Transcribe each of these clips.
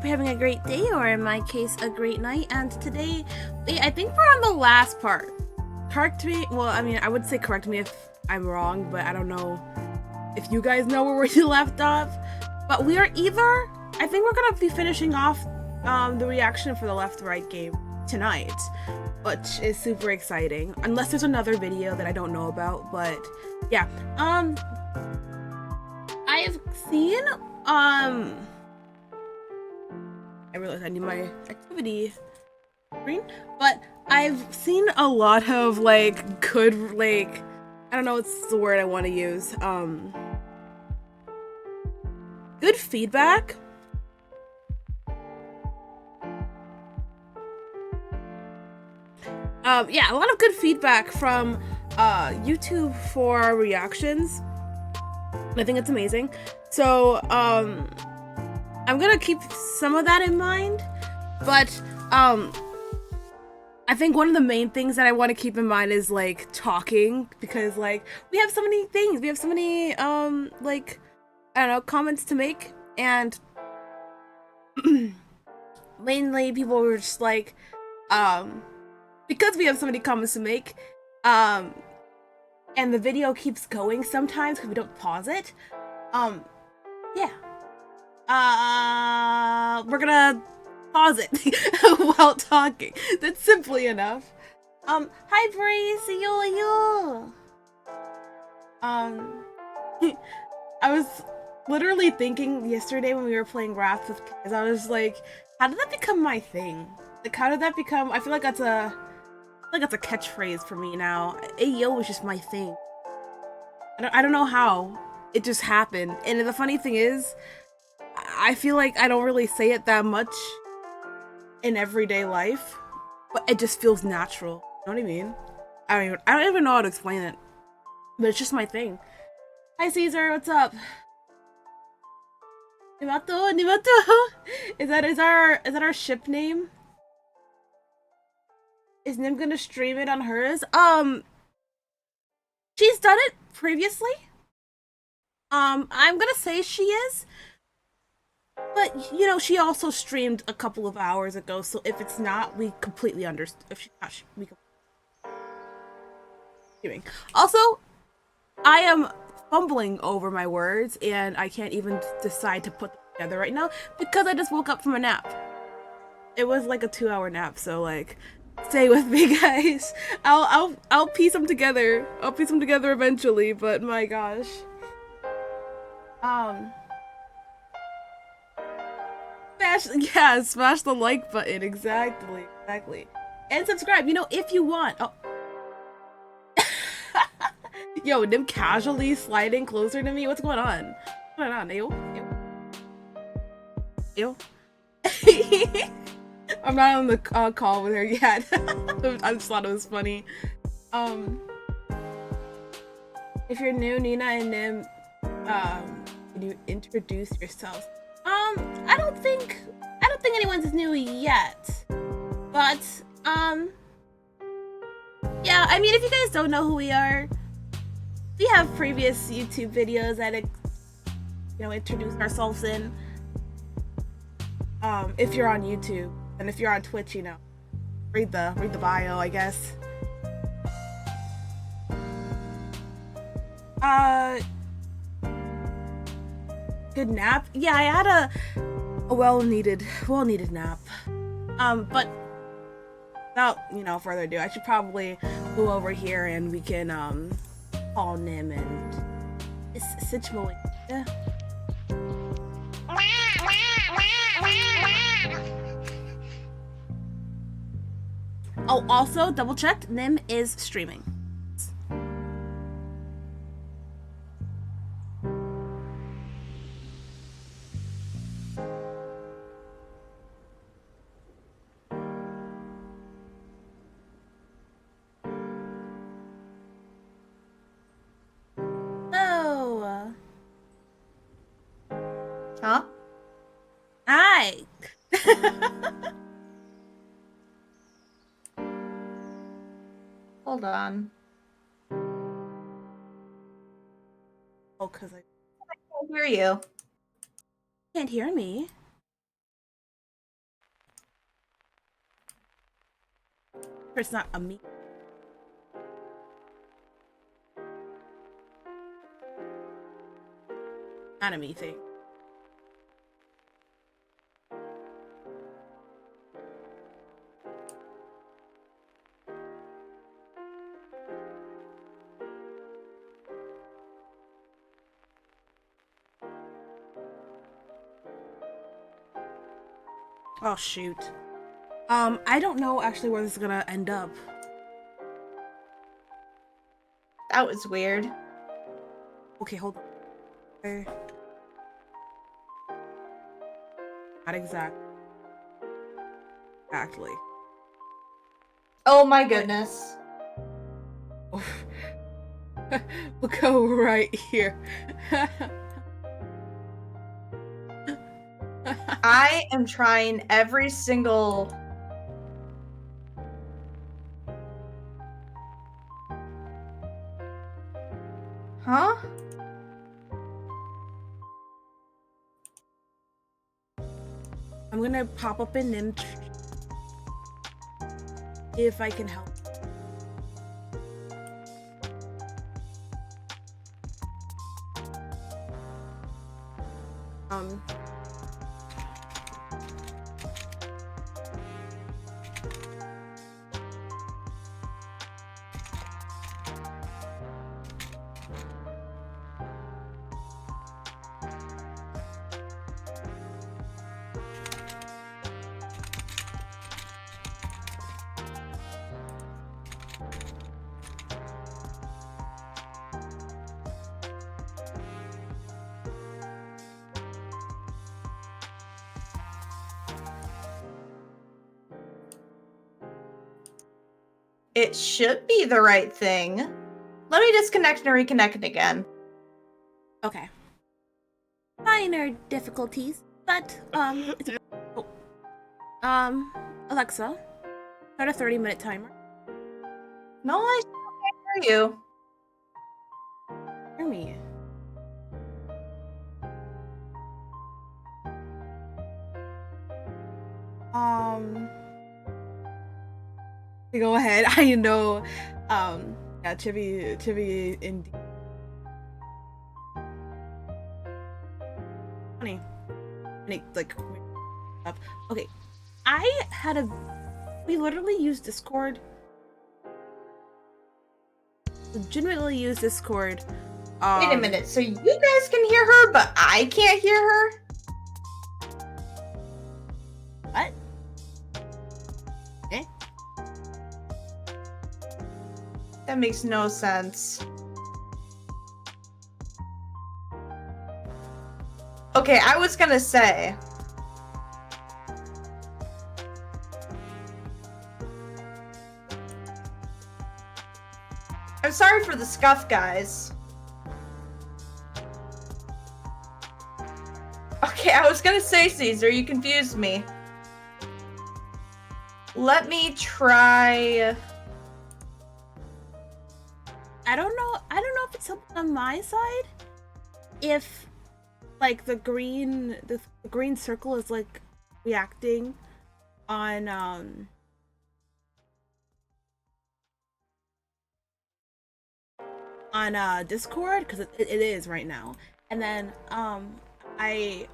you're having a great day, or in my case, a great night. And today, I think we're on the last part. Correct me. Well, I mean, I would say correct me if I'm wrong, but I don't know if you guys know where we left off. But we are either. I think we're gonna be finishing off the reaction for the left-right game tonight, which is super exciting. Unless there's another video that I don't know about, but yeah. I've seen I realize I need my activity screen, but I've seen a lot of like good, like, I don't know what's the word I want to use, good feedback. Yeah, a lot of good feedback from YouTube for reactions. I think it's amazing. So I'm gonna keep some of that in mind, but I think one of the main things that I want to keep in mind is like talking, because like we have so many things, we have so many like, I don't know, comments to make, and mainly people were just like, because we have so many comments to make, and the video keeps going sometimes because we don't pause it, yeah, we're gonna pause it while talking. That's simply enough. Hi Breeze, yo. I was literally thinking yesterday when we were playing Wrath with kids, I was like, how did that become my thing? Like, how did that become? I feel like that's a catchphrase for me now. Ayo is just my thing. I don't know how. It just happened. And the funny thing is, I feel like I don't really say it that much in everyday life, but it just feels natural. You know what I mean? I don't even know how to explain it, but it's just my thing. Hi Caesar, what's up? Nimato. Is that our ship name? Is Nim gonna stream it on hers? She's done it previously. I'm gonna say she is, but you know, she also streamed a couple of hours ago. So if it's not, we completely understand. If she's not, we streaming. Also, I am fumbling over my words, and I can't even decide to put them together right now because I just woke up from a nap. It was like a 2-hour nap, so like, stay with me, guys. I'll piece them together. I'll piece them together eventually. But my gosh. Smash the like button. Exactly. And subscribe, you know, if you want. Oh. Yo, Nim casually sliding closer to me. What's going on? What's going on, Ew. I'm not on the call with her yet. I just thought it was funny. If you're new, Nina and Nim, can you introduce yourselves? I don't think anyone's new yet. But yeah, I mean, if you guys don't know who we are, we have previous YouTube videos that, you know, introduce ourselves in. If you're on YouTube, and if you're on Twitch, you know, read the bio, I guess. Good nap? Yeah, I had a well-needed nap. But without, you know, further ado, I should probably go over here and we can call Nim and situate. Yeah. Oh, also double checked, Nim is streaming. Oh. Huh? Hi. Hold on. Oh, because I can't hear you. can't hear me. It's not a me. Not a me thing. Oh shoot. I don't know actually where this is gonna end up. That was weird. Okay, hold on. Okay. Not exactly. Oh my goodness. We'll go right here. I am trying every single... Huh? I'm gonna pop up in Nim if I can help. It should be the right thing. Let me disconnect and reconnect it again. Okay. Minor difficulties, but it's Alexa, start a 30-minute timer. No, I can't hear you. Hear me. Go ahead. I know. Yeah, Chibi indeed. Funny. Like up. Okay. We literally used Discord. Legitimately use Discord. Wait a minute, so you guys can hear her, but I can't hear her? What? Eh? That makes no sense. Okay, I was gonna say... I'm sorry for the scuff, guys. Okay, I was gonna say, Caesar, you confused me. Let me try... I don't know if it's something on my side. If like the green circle is like reacting on Discord, because it is right now. And then I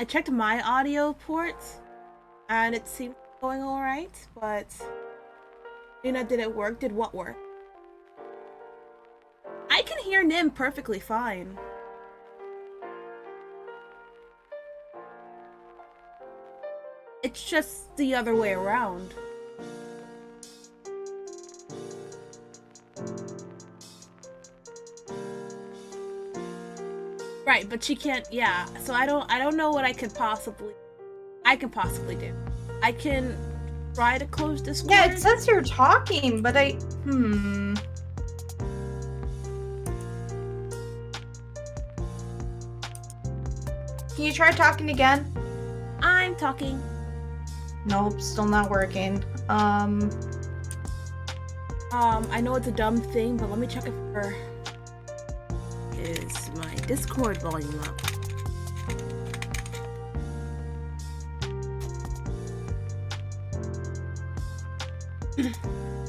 checked my audio ports and it seemed going alright, but did it work? Did what work? I can hear Nim perfectly fine. It's just the other way around. Right, but she can't, yeah. So I don't know what I can possibly do. I can try to close Discord. Yeah, it says you're talking, but Can you try talking again? I'm talking. Nope, still not working. I know it's a dumb thing, but let me check if is my Discord volume up.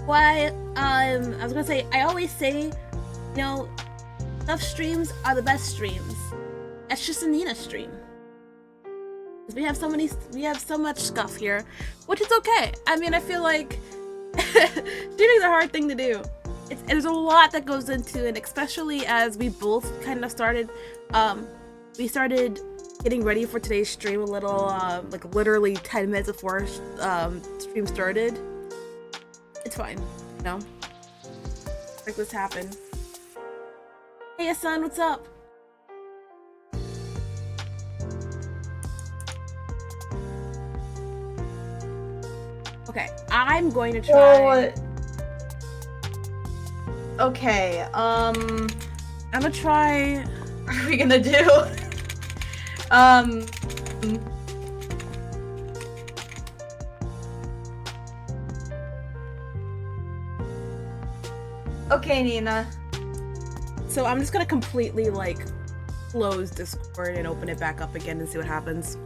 Why, I was gonna say, I always say, tough streams are the best streams. That's just a Nina stream. We have so much stuff here, which is okay. I mean, I feel like streaming is a hard thing to do. There's a lot that goes into it, especially as we both kind of started, we started getting ready for today's stream a little, like literally 10 minutes before, stream started. It's fine, like this happened. Hey, Asan, what's up? Okay, I'm going to try. Okay, I'm gonna try. What are we gonna do? Okay, Nina. So I'm just gonna completely like close Discord and open it back up again and see what happens.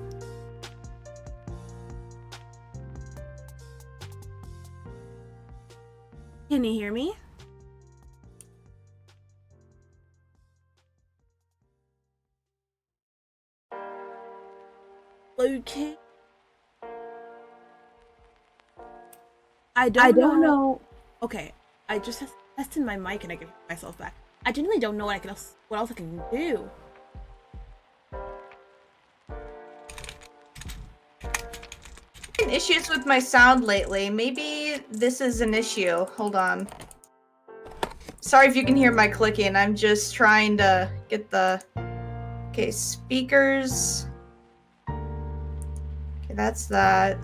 Can you hear me? Okay. I don't know. Okay, I just tested my mic and I can hear myself back. I genuinely don't know what else I can do. Issues with my sound lately. Maybe this is an issue. Hold on. Sorry if you can hear my clicking. I'm just trying to get the... Okay, speakers. Okay, that's that.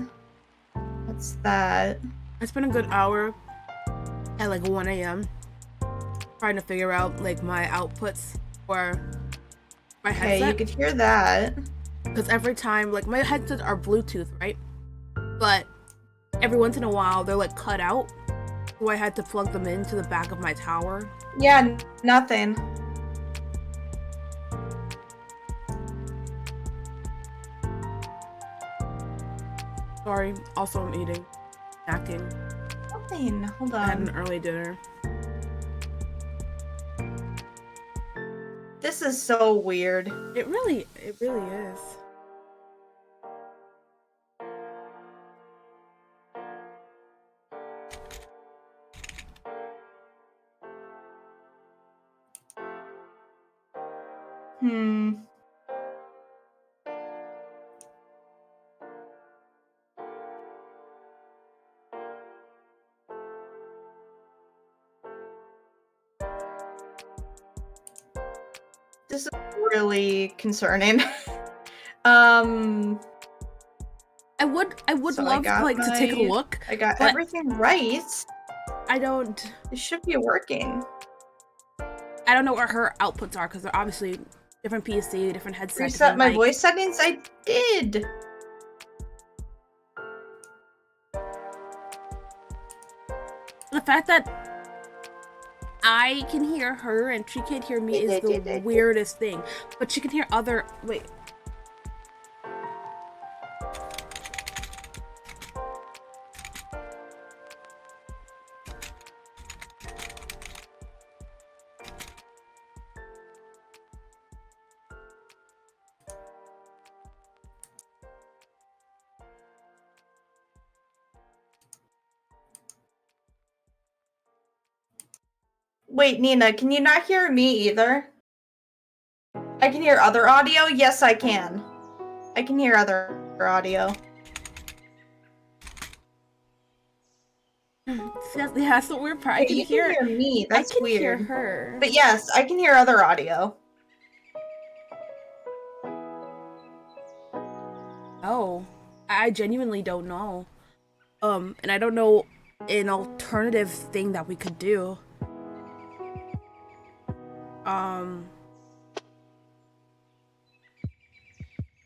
That's that. I spent a good hour at like 1 a.m. trying to figure out like my outputs for my headset. Okay, you could hear that. Because every time, like, my headsets are Bluetooth, right? But every once in a while, they're like cut out. So I had to plug them into the back of my tower. Yeah, nothing. Sorry. Also, I'm eating. Snacking. Nothing. Hold on. I had an early dinner. This is so weird. It really is. This is really concerning. I would love to take a look. I got everything right. I don't. It should be working. I don't know what her outputs are because they're obviously different PC, different headset. Reset my voice settings. I did. The fact that I can hear her and she can't hear me is the weirdest thing. But she can hear other. Wait. Wait, Nina, can you not hear me either? I can hear other audio? Yes, I can. I can hear other audio. Yeah, that's the weird part. I can hear me. That's weird. I can hear her. But yes, I can hear other audio. Oh, I genuinely don't know. And I don't know an alternative thing that we could do.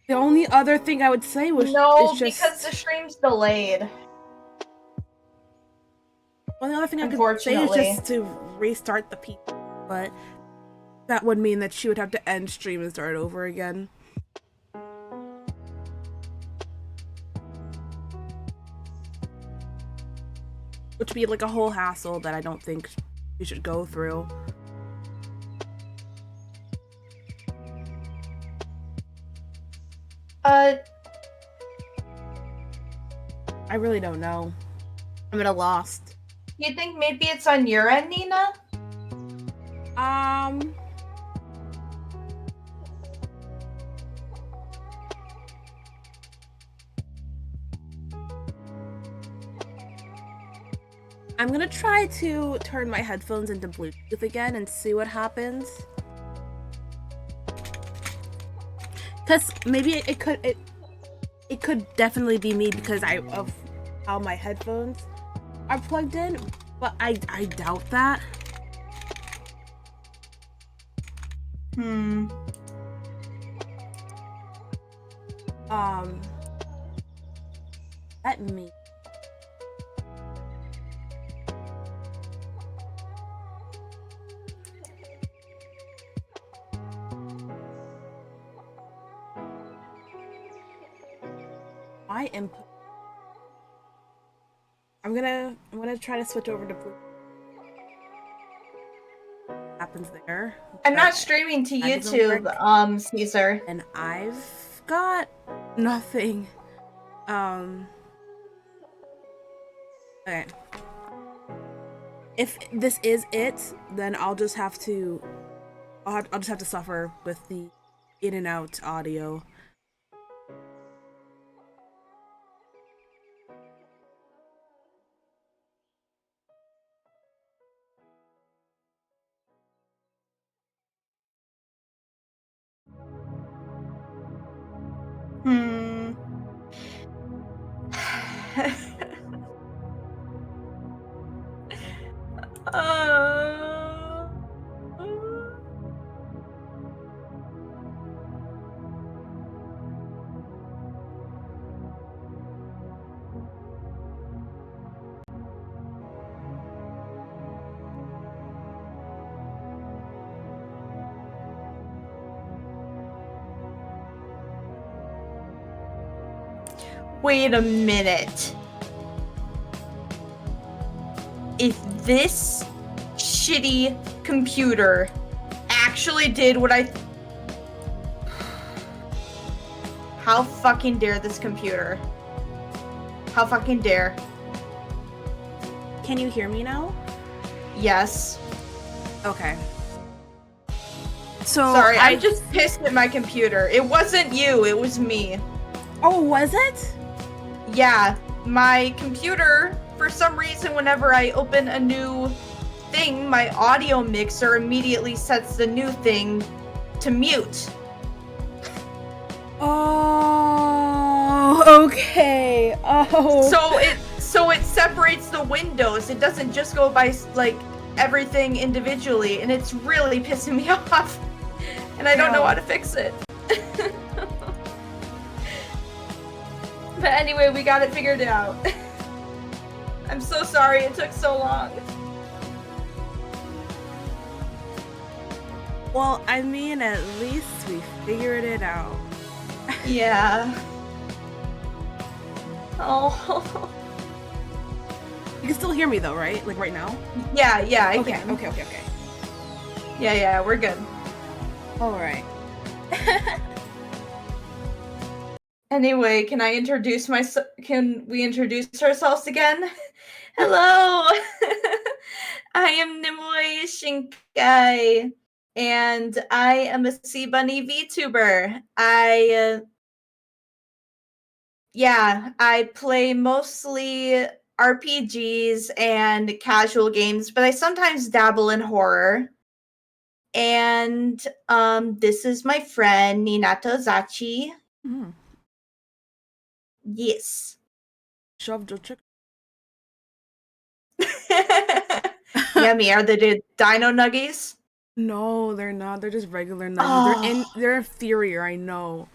The only other thing I would say was because the stream's delayed. Well, the other thing I could say is just to restart the PC, but that would mean that she would have to end stream and start over again. which would be like a whole hassle that I don't think you should go through. I really don't know. I'm at a loss. You think maybe it's on your end, Nina? I'm gonna try to turn my headphones into Bluetooth again and see what happens. Cause maybe it could definitely be me because of how my headphones are plugged in, but I doubt that. Let me. My input. I'm gonna try to switch over to Blue. Happens there. I'm not streaming to YouTube, Caesar. And I've got nothing. Okay. If this is it, then I'll just have to suffer with the in and out audio. Wait a minute. If this shitty computer actually did what how fucking dare this computer? How fucking dare? Can you hear me now? Yes. Okay. So sorry, I'm just pissed at my computer. It wasn't you, it was me. Oh, was it? Yeah, my computer, for some reason, whenever I open a new thing, my audio mixer immediately sets the new thing to mute. Oh, okay. Oh. So it separates the windows. It doesn't just go by like everything individually, and it's really pissing me off. And I don't know how to fix it. But anyway, we got it figured out. I'm so sorry it took so long. Well, I mean, at least we figured it out. Yeah. Oh. You can still hear me though, right? Like right now? Yeah, I okay, can. Okay. Yeah, we're good. All right. Anyway, can we introduce ourselves again? Hello! I am Nimue Shinkai, and I am a Sea Bunny VTuber. I play mostly RPGs and casual games, but I sometimes dabble in horror. And this is my friend Minato Zachi. Mm. Yes. Shoved your chicken. Yummy. Are they dino nuggies? No, they're not. They're just regular nuggies. Oh. They're inferior, I know.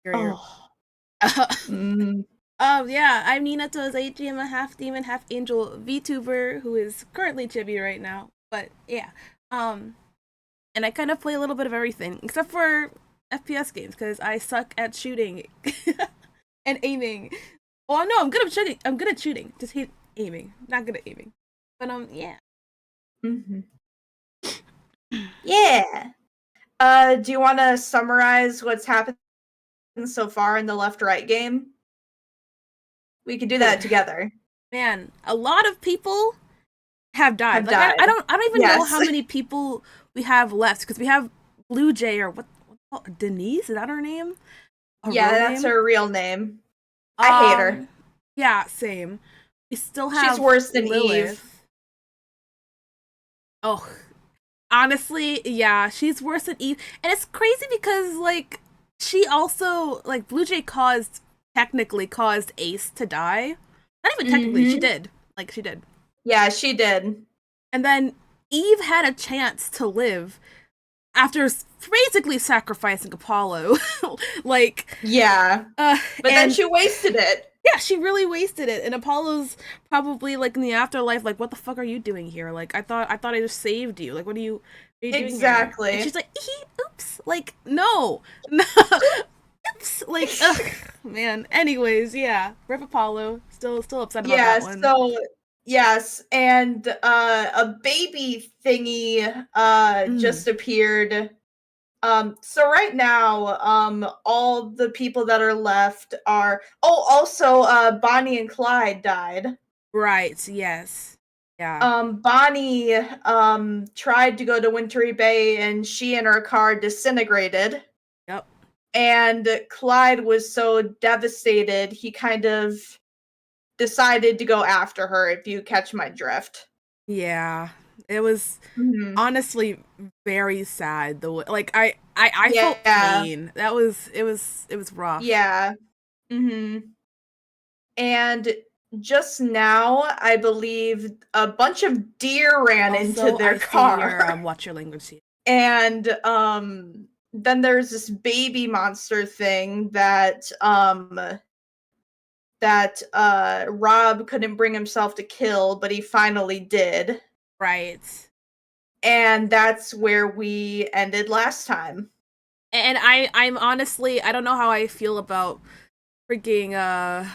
Inferior. Yeah, I'm Minato Zachi. I'm a half demon, half angel VTuber who is currently chibi right now. But yeah. And I kind of play a little bit of everything, except for FPS games, because I suck at shooting and aiming. Well, no, I'm good at shooting. Just aiming. Not good at aiming. But yeah. Mm-hmm. Yeah. Do you want to summarize what's happened so far in the left-right game? We could do that together. Man, a lot of people have died. Have Like died. I don't even know Yes. how many people we have left because we have Blue Jay or what Denise, is that her name? Yeah, real that's name? her real name. I hate her. Yeah, same. We still have She's worse than Lilith. Eve. Oh, honestly, yeah, she's worse than Eve, and it's crazy because like she also like Blue Jay technically caused Ace to die. Not even technically, she did. Like she did. Yeah, she did. And then Eve had a chance to live after basically sacrificing Apollo. Like Yeah. But then she wasted it. Yeah, she really wasted it. And Apollo's probably like in the afterlife, like, what the fuck are you doing here? Like, I thought I just saved you. Like, what are you doing here? Exactly. And she's like, oops. Like, no. Oops. Like, ugh, man. Anyways, yeah. Rip Apollo. Still upset about that one. So yes, and a baby thingy just appeared. So right now, all the people that are left are also Bonnie and Clyde died. Right, yes. Yeah. Bonnie tried to go to Wintry Bay and she and her car disintegrated. Yep. And Clyde was so devastated, he kind of decided to go after her, if you catch my drift. Yeah. It was honestly very sad. The way, like I Yeah. felt pain. It was rough. Yeah. And just now, I believe a bunch of deer ran into their car. Watch your language here. And then there's this baby monster thing that Rob couldn't bring himself to kill, but he finally did. Right. And that's where we ended last time. And I'm honestly, I don't know how I feel about freaking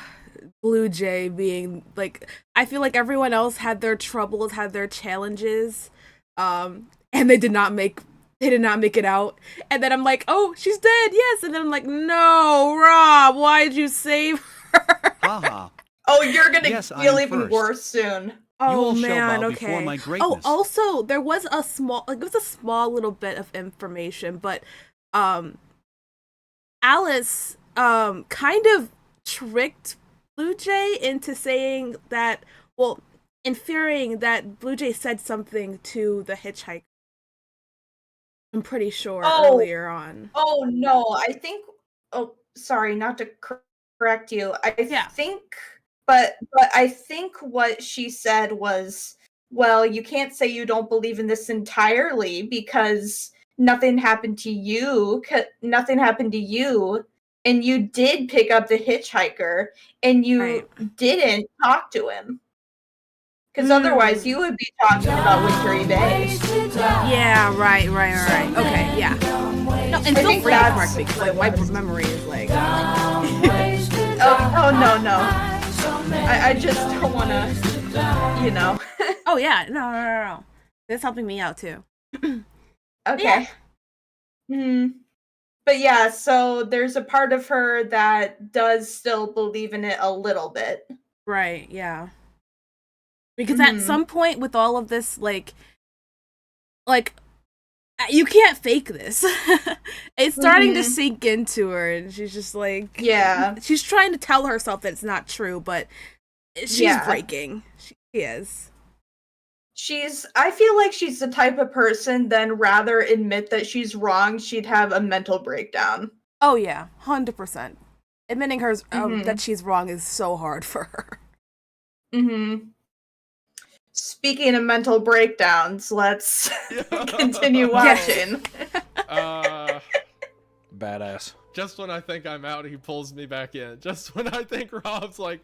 Blue Jay being like, I feel like everyone else had their troubles, had their challenges, and they did not make it out. And then I'm like, oh, she's dead, yes. And then I'm like, no, Rob, why did you save her? Haha. Oh, you're gonna feel even worse soon. Oh man, okay. Oh, also, there was a small little bit of information, but Alice kind of tricked Blue Jay into saying that, well, inferring that Blue Jay said something to the hitchhiker. I'm pretty sure earlier on. Oh no, I think. Oh, sorry, not to correct you. I think, but I think what she said was, well, you can't say you don't believe in this entirely because nothing happened to you. Nothing happened to you, and you did pick up the hitchhiker, and you didn't talk to him. Because otherwise, you would be talking about Wintry Bay. Yeah, right. Okay, yeah. No, and feel free to correct me, because like my memory is like. Oh no. I just don't want to, you know. Oh yeah, no. That's helping me out too. Okay. But yeah, so there's a part of her that does still believe in it a little bit. Right, yeah. Because at some point with all of this, like you can't fake this. It's starting to sink into her, and she's just like, yeah, she's trying to tell herself that it's not true, but she's breaking. She is. I feel like she's the type of person then rather admit that she's wrong, she'd have a mental breakdown. Oh yeah, 100%. Admitting that she's wrong is so hard for her. Speaking of mental breakdowns, let's continue watching. Badass. Just when I think I'm out, he pulls me back in. Just when I think Rob's like,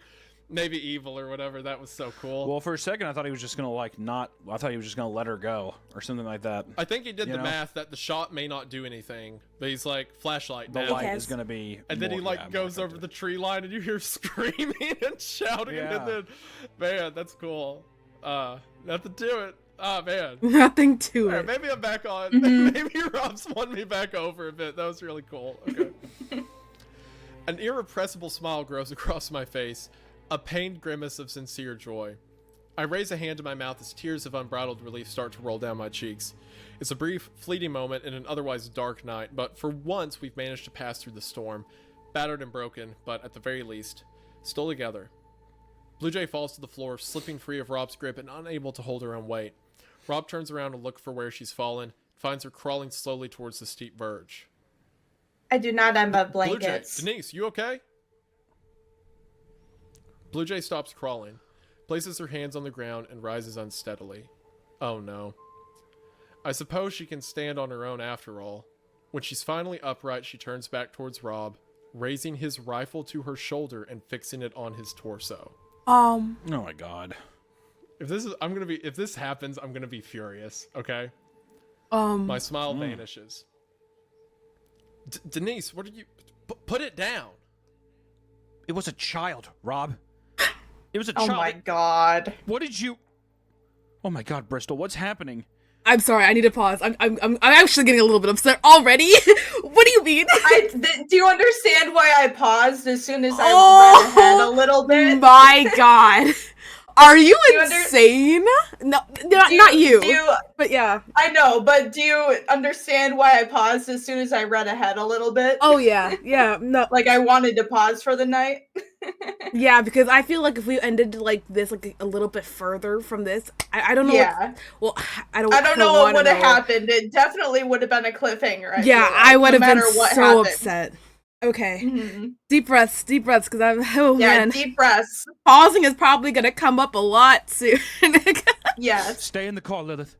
maybe evil or whatever. That was so cool. Well, for a second, I thought he was just gonna like not. I thought he was just gonna let her go or something like that. I think he did You the know? math that the shot may not do anything, but he's like flashlight The now. light has- is gonna be. And then he more- like yeah, more goes over effective. the tree line, and you hear screaming and shouting, Yeah. and then, man, that's cool. Nothing to it. Ah, man. Nothing to Alright, it. maybe I'm back on. Mhm. Maybe Rob's won me back over a bit. That was really cool. Okay. An irrepressible smile grows across my face, a pained grimace of sincere joy. I raise a hand to my mouth as tears of unbridled relief start to roll down my cheeks. It's a brief, fleeting moment in an otherwise dark night, but for once we've managed to pass through the storm, battered and broken, but at the very least, still together. Blue Jay falls to the floor, slipping free of Rob's grip and unable to hold her own weight. Rob turns around to look for where she's fallen, finds her crawling slowly towards the steep verge. I do not have Blue Jay, blankets. Denise, you okay? Blue Jay stops crawling, places her hands on the ground, and rises unsteadily. Oh no. I suppose she can stand on her own after all. When she's finally upright, she turns back towards Rob, raising his rifle to her shoulder and fixing it on his torso. Oh my god. If this happens, I'm gonna be furious, okay? Um, My smile vanishes. Denise, what are you... Put it down! It was a child, Rob. It was a Oh child. my god. What did you? Oh my god, Bristol, what's happening? I'm sorry, I need to pause. I'm actually getting a little bit upset already. What do you mean? Do you understand why I paused as soon as I Oh, read ahead a little bit? My god. Are you you under- insane? No, not Do not you. Do you But yeah. I know, but do you understand why I paused as soon as I read ahead a little bit? Oh yeah, yeah. No, Like I wanted to pause for the night. yeah, because I feel like if we ended like this, like a little bit further from this, I don't know. Yeah. Well, I don't. I don't know what wanna would have know. happened. It definitely would have been a cliffhanger. Yeah, feel like, I would no have been matter what so happened. upset. Okay, Mhm. deep breaths, because I'm. Oh Yeah, man, deep breaths. pausing is probably gonna come up a lot soon. Yes. Stay in the car, Lilith.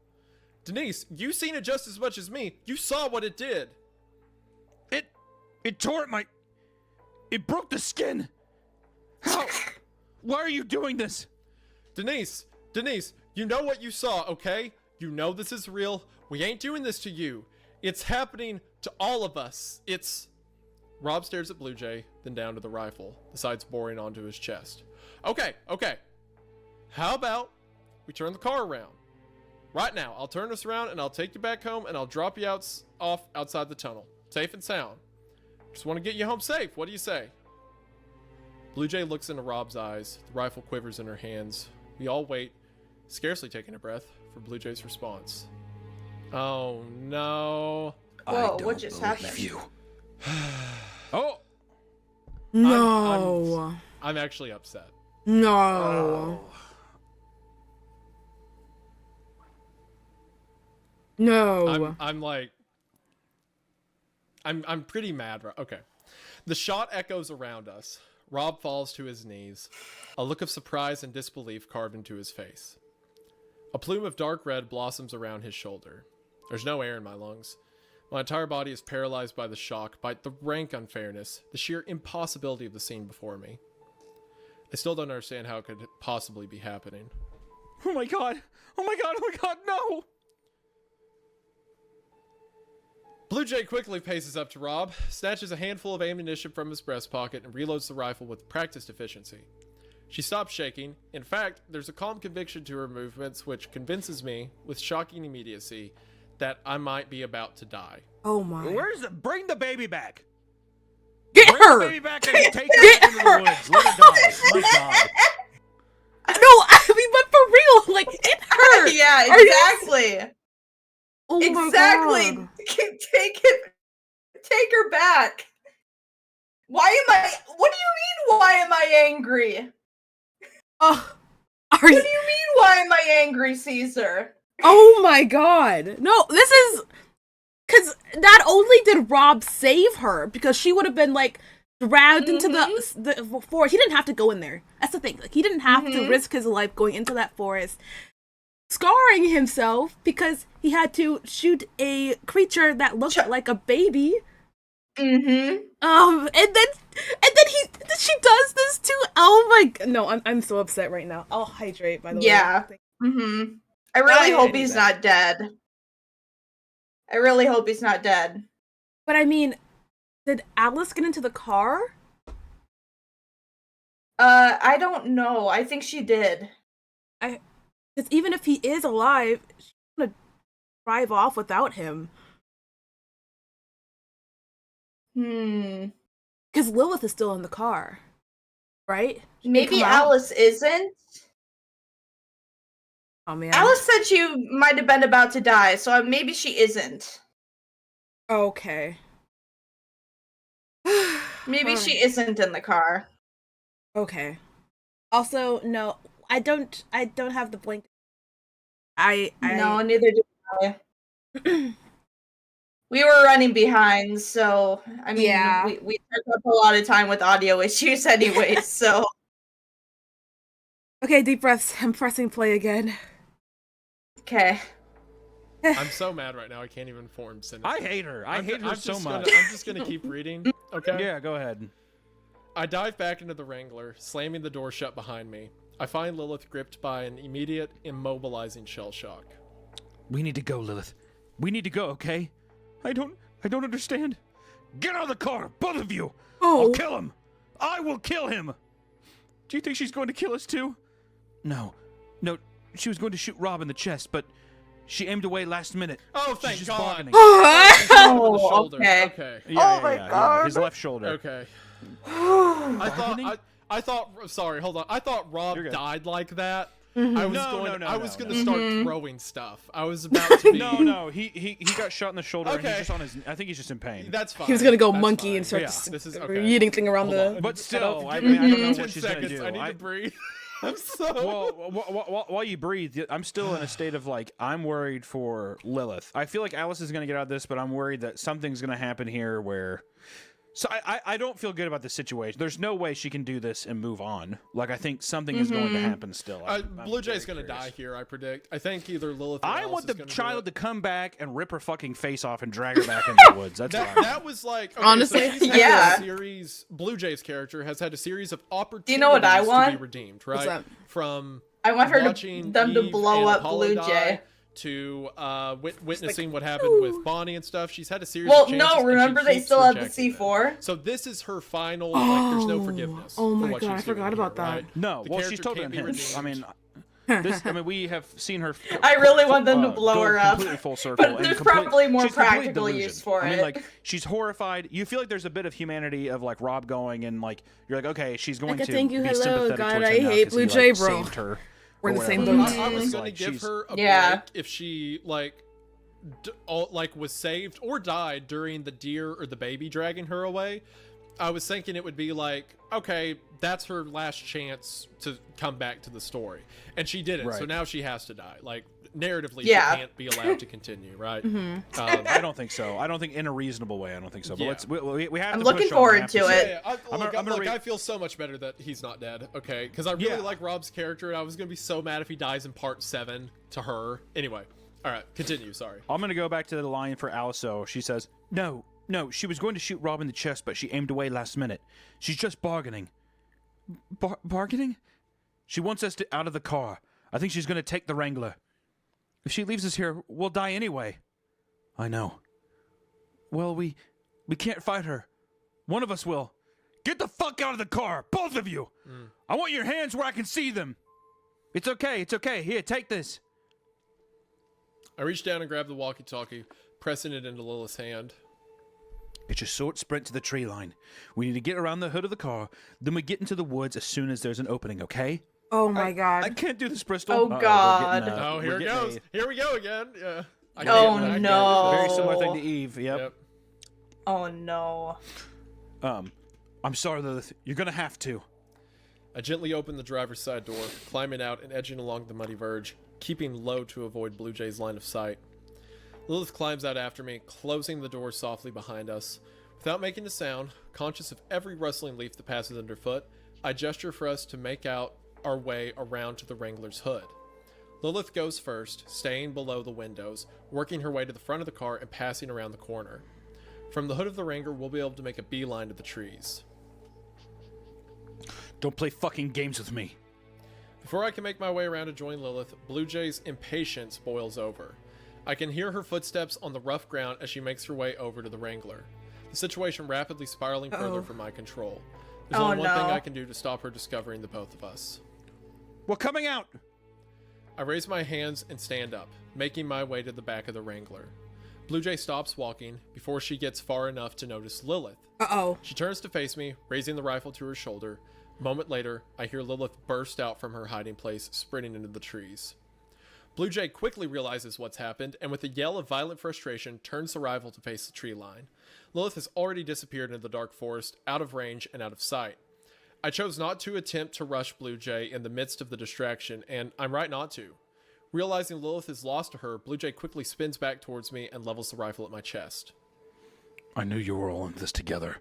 Denise, you seen it just as much as me. You saw what it did. It tore at my. It broke the skin. How? Why are you doing this? Denise, you know what you saw, okay? You know this is real. We ain't doing this to you. It's happening to all of us. Rob stares at Blue Jay, then down to the rifle, the sights boring onto his chest. Okay. How about we turn the car around? Right now, I'll turn us around and I'll take you back home and I'll drop you off outside the tunnel. Safe and sound. Just want to get you home safe. What do you say? Blue Jay looks into Rob's eyes. The rifle quivers in her hands. We all wait, scarcely taking a breath, for Blue Jay's response. Oh no. Whoa, what just happened? Oh. No, I'm actually upset. no, no. I'm pretty mad. Okay. The shot echoes around us. Rob falls to his knees, a look of surprise and disbelief carved into his face. A plume of dark red blossoms around his shoulder. There's no air in my lungs. My entire body is paralyzed by the shock, by the rank unfairness, the sheer impossibility of the scene before me. I still don't understand how it could possibly be happening. Oh my god. Oh my god. Oh my god. No. Blue Jay quickly paces up to Rob, snatches a handful of ammunition from his breast pocket, and reloads the rifle with practiced efficiency. She stops shaking. In fact, there's a calm conviction to her movements which convinces me, with shocking immediacy, that I might be about to die. Oh my. Bring the baby back. Get Bring the her! baby back and take her back into the woods. Let her die. My god. No, I mean, but for real, like, get her! Yeah, Are you- exactly. Oh my Exactly. God. Take her back. What do you mean, why am I angry? Oh, are What do you? you mean, why am I angry, Caesar? Oh my god. No, this is. Because not only did Rob save her, because she would have been, like, dragged into the forest. He didn't have to go in there. That's the thing. Like, he didn't have to risk his life going into that forest, scarring himself because he had to shoot a creature that looked like a baby. Mm-hmm. And then she does this too. Oh my god. No, I'm so upset right now. I'll hydrate, by the Yeah. way. Mm-hmm. I really hope need he's that. not dead. I really hope he's not dead. But I mean, did Alice get into the car? I don't know. I think she did. Because even if he is alive, she's gonna drive off without him. Hmm. Because Lilith is still in the car, right? She didn't Maybe come out? Alice isn't. Oh man. Alice said she might have been about to die, so maybe she isn't. Okay. Maybe she Alright. isn't in the car. Okay. Also, no, I don't have the blink. I No, neither do I. We were running behind, so I mean, Yeah. we took up a lot of time with audio issues anyways, so Okay, deep breaths. I'm pressing play again. okay. I'm so mad right now. I can't even form sentences. I hate her. I I'm- hate her I'm so just much. I'm just gonna keep reading. Okay. Yeah, go ahead. I dive back into the Wrangler, slamming the door shut behind me. I find Lilith gripped by an immediate, immobilizing shell shock. We need to go, Lilith. We need to go, okay? I don't understand. Get out of the car, both of you. I'll Oh. kill him. I will kill him. Do you think she's going to kill us too? No. She was going to shoot Rob in the chest, but she aimed away last minute. Oh, She's thank just God. bargaining. Oh, the shoulder. okay. Okay. Yeah, my yeah, God. his left shoulder. Okay. Bargaining? I thought. Sorry, hold on. I thought Rob You're good. died like that. Mm-hmm. I was No, going to no. start throwing stuff. I was about to be. No, he got shot in the shoulder. And Okay. he's just on his. I think he's just in pain. That's fine. He was gonna go That's monkey fine. and start Yeah. This is okay. yeeting thing around Hold the. on. But still, I Give mean, I don't know 10 what she's gonna seconds. do. I need to breathe. I'm so. Well, while you breathe, I'm still in a state of like I'm worried for Lilith. I feel like Alice is gonna get out of this, but I'm worried that something's gonna happen here where. So I don't feel good about the situation. There's no way she can do this and move on. Like I think something is going to happen still. I'm Blue Jay's very gonna die curious. here. I predict. I think either Lilith. Or I Alice want the is gonna do child it. to come back and rip her fucking face off and drag her back into the woods. That's That, what I that was like okay, Honestly, so she's had yeah. a series. Blue Jay's character has had a series of opportunities you know what I to want? be redeemed, right? that? From I want her watching them to Eve blow and up Apollo Blue die Jay. to witnessing what happened with Bonnie and stuff. She's had a series. Well, of chances, no, and she remember they keeps still have the rejecting them. C4? So this is her final. Like, there's no forgiveness. Oh for my what God, she's I forgot doing about here, that. right? No, The well, she's character totally can't be unhinged. I redeemed. mean, we have seen her. I really want them to blow go her up. completely full circle. But and there's complete- probably more she's complete practical delusion. use for I mean, it. like she's horrified. You feel like there's a bit of humanity of like Rob going and like you're like, okay, she's going Like a to thank you, be hello, sympathetic God, towards I him now hate 'cause Blue he, Jay, like, bro. saved her. We're in the or same whatever. boat. I was It's gonna like, give she's- her a Yeah. break if she like was saved or died during the deer or the baby dragging her away. I was thinking it would be like, okay, that's her last chance to come back to the story, and she didn't. So Right. now she has to die. Like narratively, Yeah. she can't be allowed to continue, right? I don't think so. I don't think in a reasonable way. I don't think so. But Yeah. we have I'm to looking push on. forward We have to see it. Yeah, I, I'm look, gonna read- I feel so much better that he's not dead. Okay, because I really Yeah. like Rob's character, and I was gonna be so mad if he dies in part 7 to her. Anyway, all right, continue. Sorry. I'm gonna go back to the line for Aliso. She says, "No, she was going to shoot Rob in the chest, but she aimed away last minute. She's just bargaining." Bargaining? She wants us out of the car. I think she's gonna take the Wrangler. If she leaves us here, we'll die anyway. I know. Well, we can't fight her. One of us will. Get the fuck out of the car, both of you. I want your hands where I can see them. It's okay. Here, take this. I reached down and grabbed the walkie-talkie, pressing it into Lilith's hand. It's a short sprint to the tree line. We need to get around the hood of the car, then we get into the woods as soon as there's an opening, okay? Oh my God. I can't do this, Bristol. Oh, Uh-oh, we're God. getting, Oh, here we're it getting goes. Here we go again. Yeah. I Oh, can't- I can't no. do Very this. similar thing to Eve. Yep. Oh no. I'm sorry, Lilith. You're gonna have to. I gently opened the driver's side door, climbing out and edging along the muddy verge, keeping low to avoid Blue Jay's line of sight. Lilith climbs out after me, closing the door softly behind us. Without making a sound, conscious of every rustling leaf that passes underfoot, I gesture for us to make out our way around to the Wrangler's hood. Lilith goes first, staying below the windows, working her way to the front of the car and passing around the corner. From the hood of the Wrangler, we'll be able to make a beeline to the trees. Don't play fucking games with me. Before I can make my way around to join Lilith, Blue Jay's impatience boils over. I can hear her footsteps on the rough ground as she makes her way over to the Wrangler. The situation rapidly spiraling further from my control. There's only one thing I can do to stop her discovering the both of us. We're coming out! I raise my hands and stand up, making my way to the back of the Wrangler. Blue Jay stops walking before she gets far enough to notice Lilith. Uh-oh. She turns to face me, raising the rifle to her shoulder. A moment later, I hear Lilith burst out from her hiding place, sprinting into the trees. Blue Jay quickly realizes what's happened, and with a yell of violent frustration, turns the rifle to face the tree line. Lilith has already disappeared into the dark forest, out of range and out of sight. I chose not to attempt to rush Blue Jay in the midst of the distraction, and I'm right not to. Realizing Lilith is lost to her, Blue Jay quickly spins back towards me and levels the rifle at my chest. I knew you were all in this together.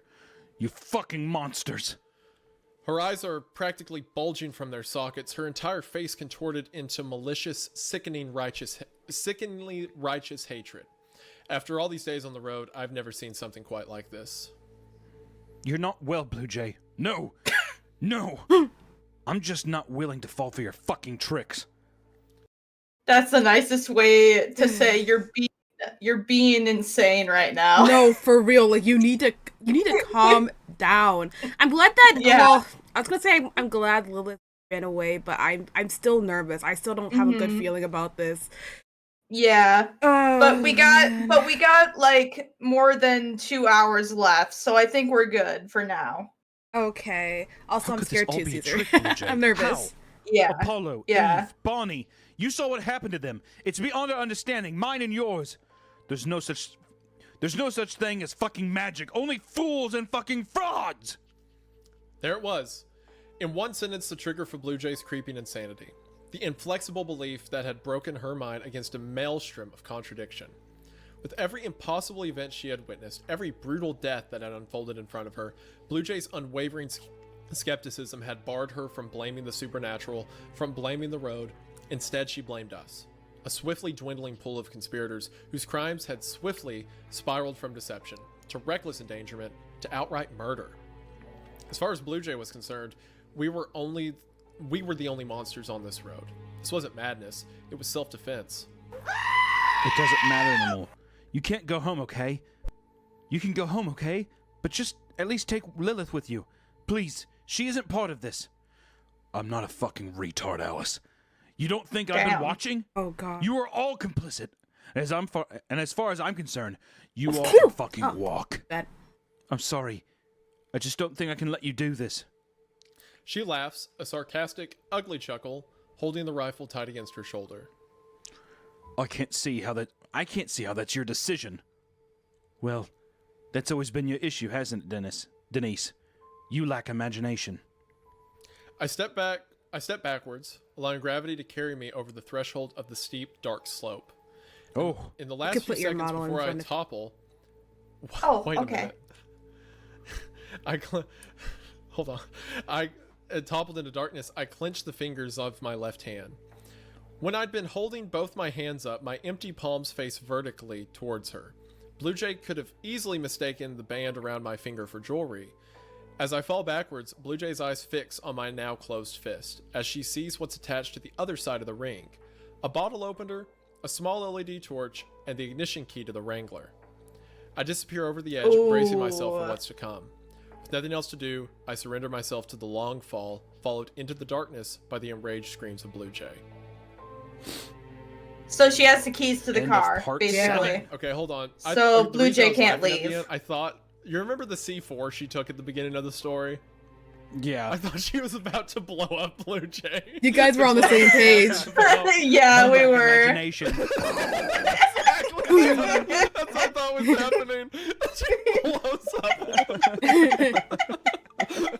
You fucking monsters! Her eyes are practically bulging from their sockets, her entire face contorted into malicious, sickeningly righteous hatred. After all these days on the road, I've never seen something quite like this. You're not well, Blue Jay. No! No! I'm just not willing to fall for your fucking tricks. That's the nicest way to say you're being insane right now. No, for real. Like, you need to calm down. I'm glad that. Yeah. Well, I was gonna say I'm glad Lilith ran away, but I'm still nervous. I still don't have a good feeling about this. Yeah. Oh, But we man. got like more than 2 hours left, so I think we're good for now. Okay. Also, How I'm could this scared all too, be a Caesar. trick, Blue Jay? I'm nervous. How? Yeah. Apollo, Yeah. Eve, Bonnie, you saw what happened to them. It's beyond our understanding, mine and yours. There's no such thing as fucking magic. Only fools and fucking frauds. There it was. In one sentence, the trigger for Blue Jay's creeping insanity. The inflexible belief that had broken her mind against a maelstrom of contradiction. With every impossible event she had witnessed, every brutal death that had unfolded in front of her, Blue Jay's unwavering skepticism had barred her from blaming the supernatural, from blaming the road. Instead, she blamed us. A swiftly dwindling pool of conspirators whose crimes had swiftly spiraled from deception, to reckless endangerment, to outright murder. As far as Blue Jay was concerned, we were the only monsters on this road. This wasn't madness, it was self-defense. It doesn't matter anymore. You can't go home, okay? You can go home, okay? But just at least take Lilith with you. Please, she isn't part of this. I'm not a fucking retard, Alice. You don't think I've been Damn. watching? Oh god. You are all complicit. As far as I'm concerned, you all can fucking walk. That. I'm sorry. I just don't think I can let you do this. She laughs, a sarcastic, ugly chuckle, holding the rifle tight against her shoulder. I can't see how that's your decision. Well, that's always been your issue, hasn't it, Denise? You lack imagination. I step backwards, allowing gravity to carry me over the threshold of the steep, dark slope. Oh, In the You last could few put your seconds model in before I front of- topple... Oh, Wait a okay. minute. Hold on. I toppled into darkness. I clenched the fingers of my left hand. When I'd been holding both my hands up, my empty palms faced vertically towards her. Blue Jay could have easily mistaken the band around my finger for jewelry. As I fall backwards, Blue Jay's eyes fix on my now closed fist, as she sees what's attached to the other side of the ring. A bottle opener, a small LED torch, and the ignition key to the Wrangler. I disappear over the edge, bracing myself for Ooh. what's to come. With nothing else to do, I surrender myself to the long fall, followed into the darkness by the enraged screams of Blue Jay. So she has the keys to the End of car, part basically. seven. Okay, hold on. So the Blue reason I Jay was can't laughing at the leave. end, I thought... You remember the C4 she took at the beginning of the story? yeah. I thought she was about to blow up Blue Jay. You guys were on the same page. Yeah, You we lack were. Imagination. Exactly. That's what I thought was happening. She blows up.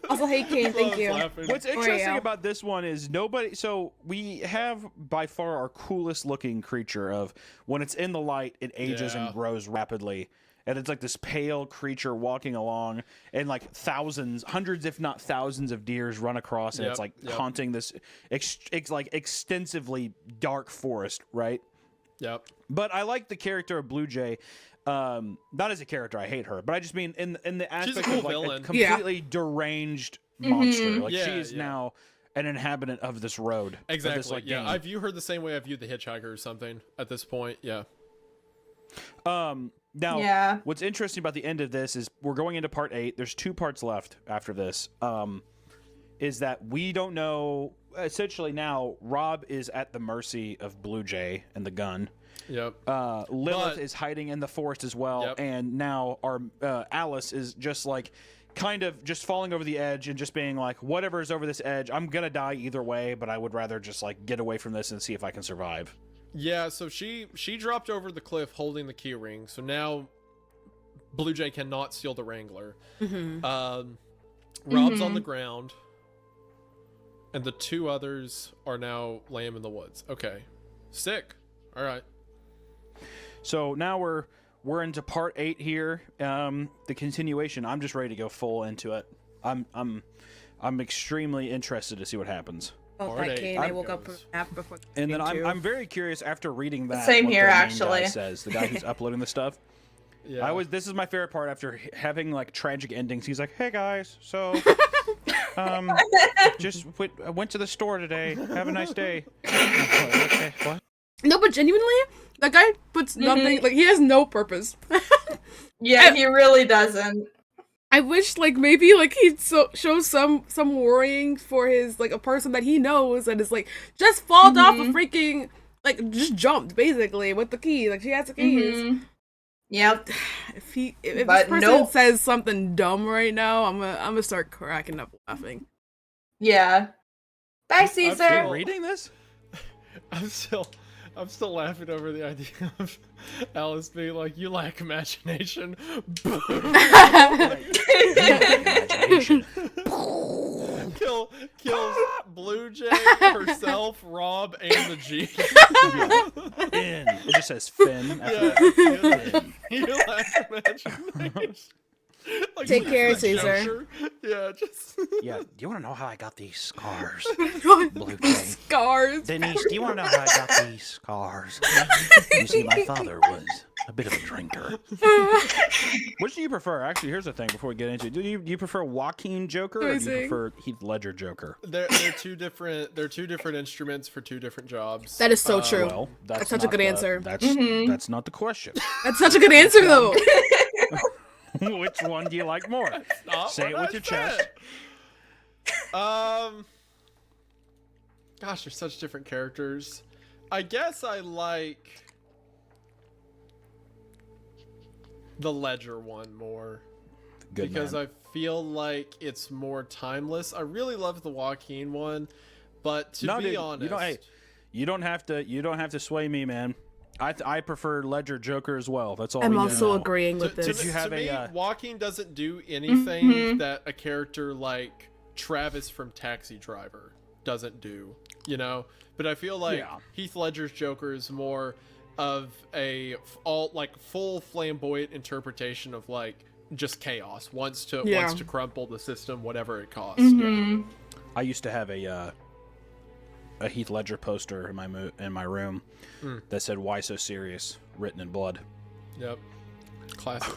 Also, hey Kane, thank you. What's interesting Oreo. about this one is nobody. So we have by far our coolest looking creature of when it's in the light, it ages Yeah. and grows rapidly. And it's like this pale creature walking along, and like hundreds, if not thousands, of deers run across, and it's Yep, like haunting this like extensively dark forest, right? Yep. But I like the character of Blue Jay. Not as a character, I hate her, but I just mean in the She's a aspect cool of like villain. a completely deranged monster. Like Yeah, she is yeah. now an inhabitant of this road. of Exactly. This, like, Yeah, game. I view her the same way I view the Hitchhiker or something at this point. Yeah. Now, Yeah. what's interesting about the end of this is we're going into part 8. There's 2 parts left after this. Is that we don't know. Essentially, now Rob is at the mercy of Blue Jay and the gun. Yep. Lilith But- is hiding in the forest as well, Yep. and now our Alice is just like kind of just falling over the edge and just being like, whatever is over this edge, I'm gonna die either way, but I would rather just like get away from this and see if I can survive. Yeah, so she dropped over the cliff holding the key ring. So now Blue Jay cannot steal the Wrangler. Rob's on the ground, and the 2 others are now laying in the woods. Okay, sick. All right. So now we're into part 8 here. The continuation. I'm just ready to go full into it. I'm extremely interested to see what happens. Both Part that eight. Kane, I I'm woke up goes. from a nap before. And then game two. I'm very curious after reading that. Same what here, the main actually. guy says, the guy who's uploading the stuff. Yeah. This is my favorite part after having like tragic endings. He's like, "Hey guys, so I went to the store today. Have a nice day." Okay, what? No, but genuinely, that guy puts nothing. Like he has no purpose. Yeah, he really doesn't. I wish, like, maybe, like, he'd show some worrying for his, like, a person that he knows and is, like, just fall off a freaking, like, just jumped, basically, with the key. Like, she has the keys. Yep. If But this person nope. says something dumb right now, I'm gonna start cracking up laughing. Yeah. Bye, Caesar. still- Reading this? I'm still laughing over the idea of Alice being like, "You lack imagination." Imagination. Kills Blue Jay, herself, Rob, and the G. Finn. It just says Finn. Yeah. You lack imagination. Like, Take she's care, the Caesar. Joker. Yeah, just. Yeah. Do you want to know how I got these scars? Blue Blue Jay. scars. Denise, do you want to know how I got these scars? You see, my father was a bit of a drinker. Which do you prefer? Actually, here's the thing before we get into it. Do you prefer Joaquin Joker or do you Amazing. prefer Heath Ledger Joker? They're two different. They're 2 different instruments for 2 different jobs. That is so true. Well, that's such a not good the- answer. That's not the question. That's such a good answer, though. Which one do you like more? Not Say what it with I your chest. said. Gosh, they're such different characters. I guess I like the Ledger one more. Good because man. I feel like it's more timeless. I really love the Joaquin one, but to No, be dude, honest, you don't have to sway me, man. I prefer Ledger Joker as well. That's all. I'm we need also to know. agreeing with to, this. Did you have to a, me, Joaquin doesn't do anything that a character like Travis from Taxi Driver doesn't do, you know? But I feel like Yeah. Heath Ledger's Joker is more of a full flamboyant interpretation of like just chaos. Wants to crumple the system, whatever it costs. Yeah. I used to have a Heath Ledger poster in my room that said "Why so serious?" written in blood. Yep. Classic.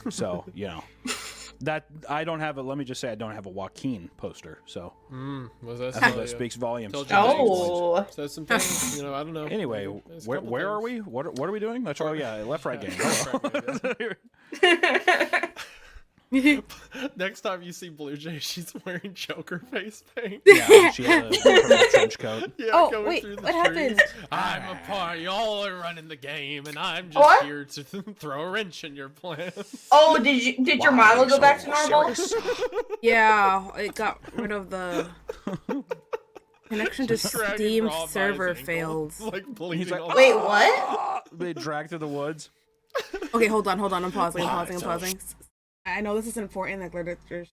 So you know that I don't have a. Let me just say I don't have a Joaquin poster. So Was that I think that speaks volumes. Told to you my that. viewpoints. Oh. Says some things, I don't know. Anyway, There's a couple where are things. we? What are we doing? That's left right game. Left, right Hello. Next time you see Blue Jay, she's wearing Joker face paint. Yeah, she has a purple trench coat. Yeah, Oh, going wait, through the what trees. happened? I'm a part. Y'all are running the game, and I'm just What? here to throw a wrench in your plans. Oh, did your Milo go back to normal? Yeah, it got rid of the connection to Dragging Steam Rob by his server ankle, failed. Like bleeding. like, all Wait, what? They drag through the woods. Okay, hold on. I'm pausing. Wow, I'm so- pausing. I know this is important. Like, there's...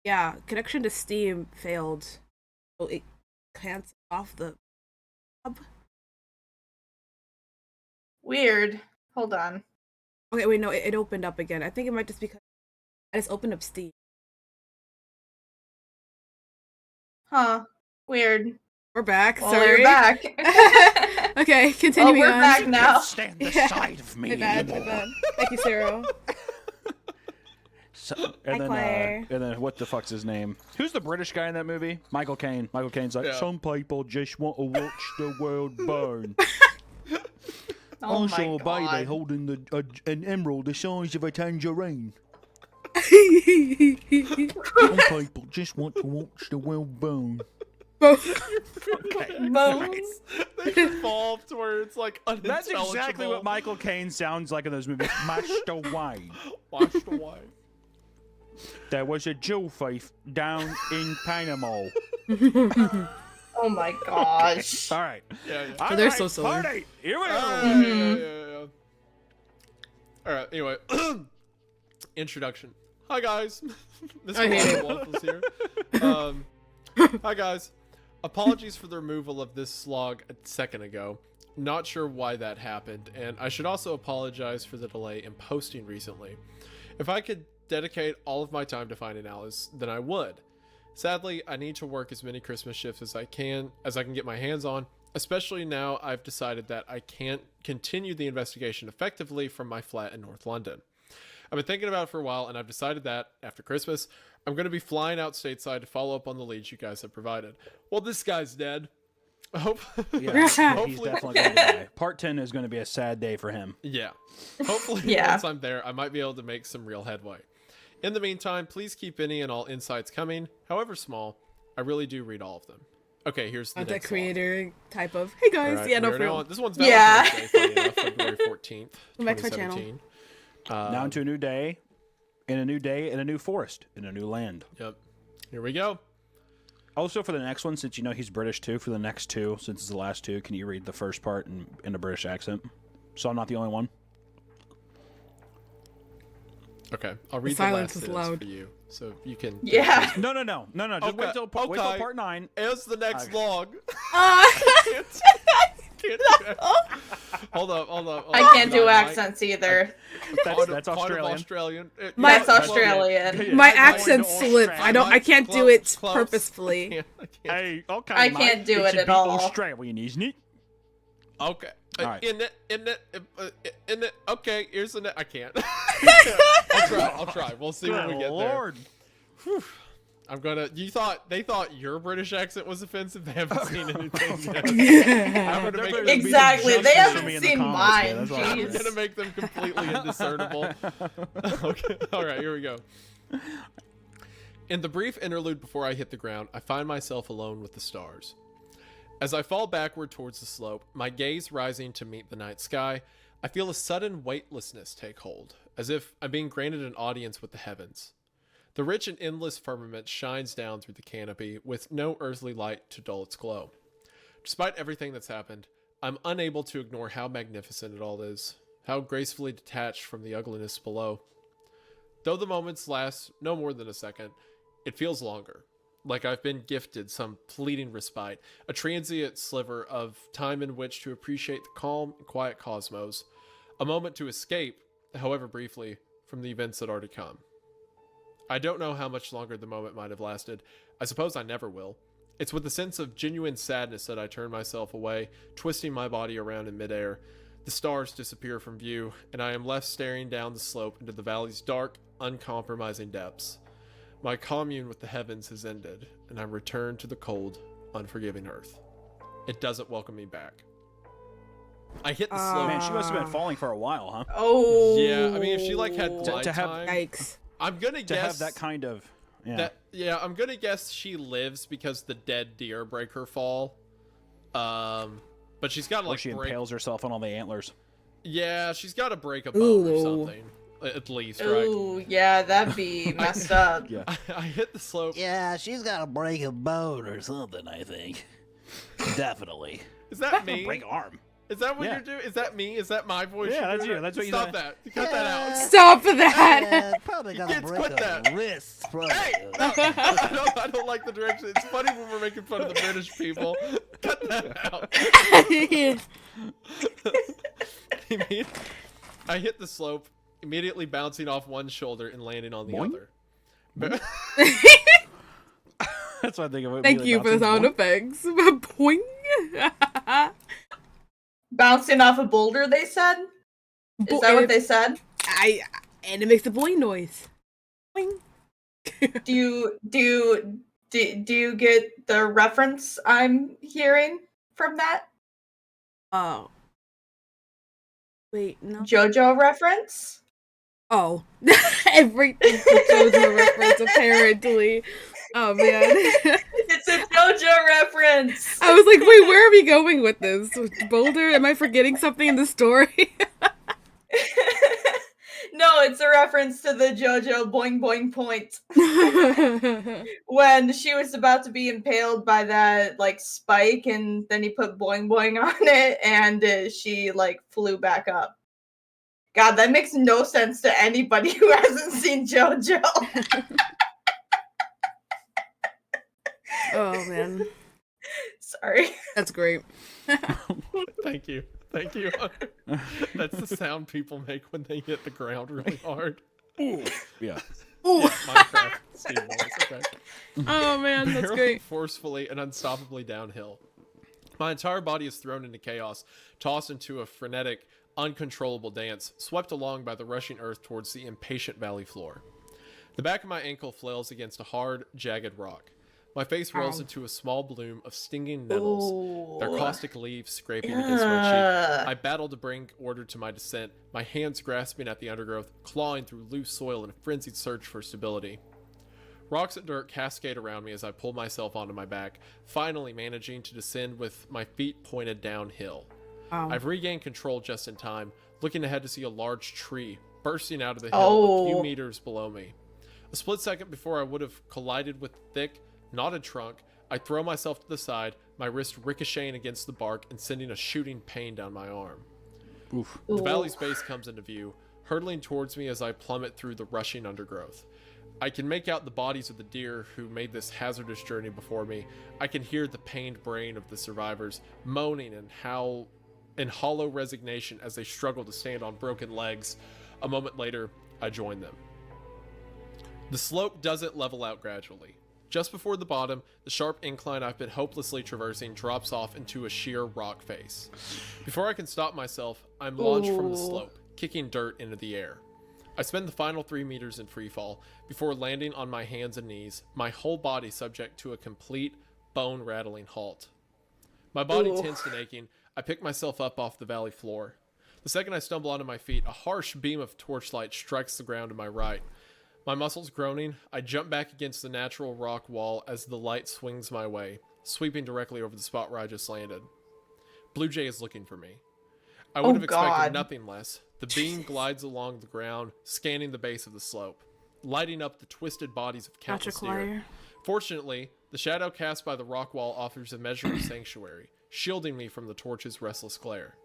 Yeah, connection to Steam failed, so it canceled off the hub. Weird. Hold on. Okay, wait, no, it opened up again. I think it might just because I just opened up Steam. Huh. Weird. We're back. Well, Sorry. you're back. Okay, Oh, continuing we're on. back now. Stand the Yeah. side of me. My bad. Thank you, Cyril. So, Hi, Claire. and then what the fuck's his name? Who's the British guy in that movie? Michael Caine. Michael Caine's like, Yeah. some people just want to watch the world burn. Oh I my saw a baby god. holding an emerald the size of a tangerine. Some people just want to watch the world burn. Okay. Bones. They evolved to where it's like That's unintelligible. exactly what Michael Caine sounds like in those movies. Mashed away. Washed away. There was a jewel thief down in Panama. Oh my gosh. All right. Yeah. All They're right, so silly. party. Here we go. Yeah. All right. Anyway, introduction. Hi guys. This I hate is Waffles here. Hi guys. Apologies for the removal of this slog a second ago. Not sure why that happened, and I should also apologize for the delay in posting recently. If I could dedicate all of my time to finding Alice, then I would. Sadly, I need to work as many Christmas shifts as I can get my hands on, especially now I've decided that I can't continue the investigation effectively from my flat in North London. I've been thinking about it for a while, and I've decided that, after Christmas, I'm going to be flying out stateside to follow up on the leads you guys have provided. Well, this guy's dead. I hope. Yeah, he's Hopefully- definitely going to die. Part 10 is going to be a sad day for him. Yeah. Hopefully, Yeah. once I'm there, I might be able to make some real headway. In the meantime, please keep any and all insights coming, however small. I really do read all of them. Okay, here's the Content next log. creator type of. Hey guys, Alright, yeah, no, we are for now real. on- This one's Yeah. Valentine's Day, funny enough, February 14th, Come back to our channel. 2017. Now into a new day, in a new day, in a new forest, in a new land. Yep. Here we go. Also, for the next one, since you know he's British too, for the next two, since it's the last two, can you read the first part in a British accent? So I'm not the only one. Okay, I'll read the silence last is sentence loud. for you, so you can. Yeah. No. Just wait till Okay. part 9. It's the next Okay. log. Can't do that. Hold up. I can't do accents either. That's Australian. Australian. My- That's Australian. My I'm going accent to slipped. Australia. I can't do it purposefully. I can't. Hey, okay. I mate, can't do it's it a at bit all. Australian, isn't it? Okay. All right. In it. Okay, here's the net. I can't. I'll try. We'll see when we Good get Lord. there. I'm gonna. They thought your British accent was offensive. They haven't seen anything yet. I'm gonna make them, Exactly. They Adjustments for me haven't in the seen comments, mine. man, that's all I'm I'm Jeez. gonna make them completely indiscernible. Okay. All right. Here we go. In the brief interlude before I hit the ground, I find myself alone with the stars. As I fall backward towards the slope, my gaze rising to meet the night sky, I feel a sudden weightlessness take hold, as if I'm being granted an audience with the heavens. The rich and endless firmament shines down through the canopy, with no earthly light to dull its glow. Despite everything that's happened, I'm unable to ignore how magnificent it all is, how gracefully detached from the ugliness below. Though the moments last no more than a second, it feels longer. Like I've been gifted some fleeting respite, a transient sliver of time in which to appreciate the calm and quiet cosmos, a moment to escape, however briefly, from the events that are to come. I don't know how much longer the moment might have lasted. I suppose I never will. It's with a sense of genuine sadness that I turn myself away, twisting my body around in midair. The stars disappear from view, and I am left staring down the slope into the valley's dark, uncompromising depths. My commune with the heavens has ended, and I'm returned to the cold, unforgiving earth. It doesn't welcome me back. I hit the slope. Man, she must have been falling for a while, huh? Oh. Yeah, I mean, if she like had To- light to have- time, Yikes. I'm gonna To guess have that kind of... Yeah. I'm gonna guess she lives because the dead deer break her fall. But she's got to Or like she break. impales herself on all the antlers. Yeah, she's got to break a bone or Ooh. something, at least, right? Ooh, yeah, that'd be messed up. Yeah. I hit the slope. Yeah, she's got to break a bone or something, I think. Definitely. Is that me? Break arm. Is that what Yeah. you're doing? Is that me? Is that my voice? Yeah, you're that's doing? you. That's what you Stop said. that. Cut that out. Stop that. Yeah, probably got to Kids, break quit a that. wrist. Probably. Hey, no, I don't like the direction. It's funny when we're making fun of the British people. Cut that out. I hit the slope, immediately bouncing off one shoulder and landing on the Boing. other. That's what I think of it. Thank you for the sound effects. Boing. Bouncing off a boulder, they said? Is that what they said? And it makes a boing noise. Boing. Do you get the reference I'm hearing from that? Oh. Wait, no. JoJo reference? Oh. Everything's a JoJo reference, apparently. Oh, man. It's a JoJo reference! I was like, wait, where are we going with this? With Boulder? Am I forgetting something in the story? No, it's a reference to the JoJo Boing Boing point. When she was about to be impaled by that, like, spike, and then he put Boing Boing on it, and she, like, flew back up. God, that makes no sense to anybody who hasn't seen JoJo. Oh, man. Sorry. That's great. Thank you. Thank you. That's the sound people make when they hit the ground really hard. Yeah. Yeah, Minecraft Steve Morris, okay. Oh, man, that's Barreling great. forcefully and unstoppably downhill. My entire body is thrown into chaos, tossed into a frenetic, uncontrollable dance, swept along by the rushing earth towards the impatient valley floor. The back of my ankle flails against a hard, jagged rock. My face rolls into a small bloom of stinging nettles, their caustic leaves scraping against my cheek. I battle to bring order to my descent, my hands grasping at the undergrowth, clawing through loose soil in a frenzied search for stability. Rocks and dirt cascade around me as I pull myself onto my back, finally managing to descend with my feet pointed downhill. I've regained control just in time, looking ahead to see a large tree bursting out of the hill a few meters below me. A split second before I would have collided with the thick, knotted trunk, I throw myself to the side, my wrist ricocheting against the bark and sending a shooting pain down my arm. Oof. The valley's base comes into view, hurtling towards me as I plummet through the rushing undergrowth. I can make out the bodies of the deer who made this hazardous journey before me. I can hear the pained brain of the survivors, moaning and howl in hollow resignation as they struggle to stand on broken legs. A moment later, I join them. The slope doesn't level out gradually. Just before the bottom, the sharp incline I've been hopelessly traversing drops off into a sheer rock face. Before I can stop myself, I'm launched from the slope, kicking dirt into the air. I spend the final 3 meters in freefall before landing on my hands and knees, my whole body subject to a complete, bone-rattling halt. My body tensed and aching, I pick myself up off the valley floor. The second I stumble onto my feet, a harsh beam of torchlight strikes the ground to my right. My muscles groaning, I jump back against the natural rock wall as the light swings my way, sweeping directly over the spot where I just landed. Blue Jay is looking for me. I would have expected nothing less. The beam glides along the ground, scanning the base of the slope, lighting up the twisted bodies of countless deer. Fortunately, the shadow cast by the rock wall offers a measure of sanctuary, shielding me from the torch's restless glare.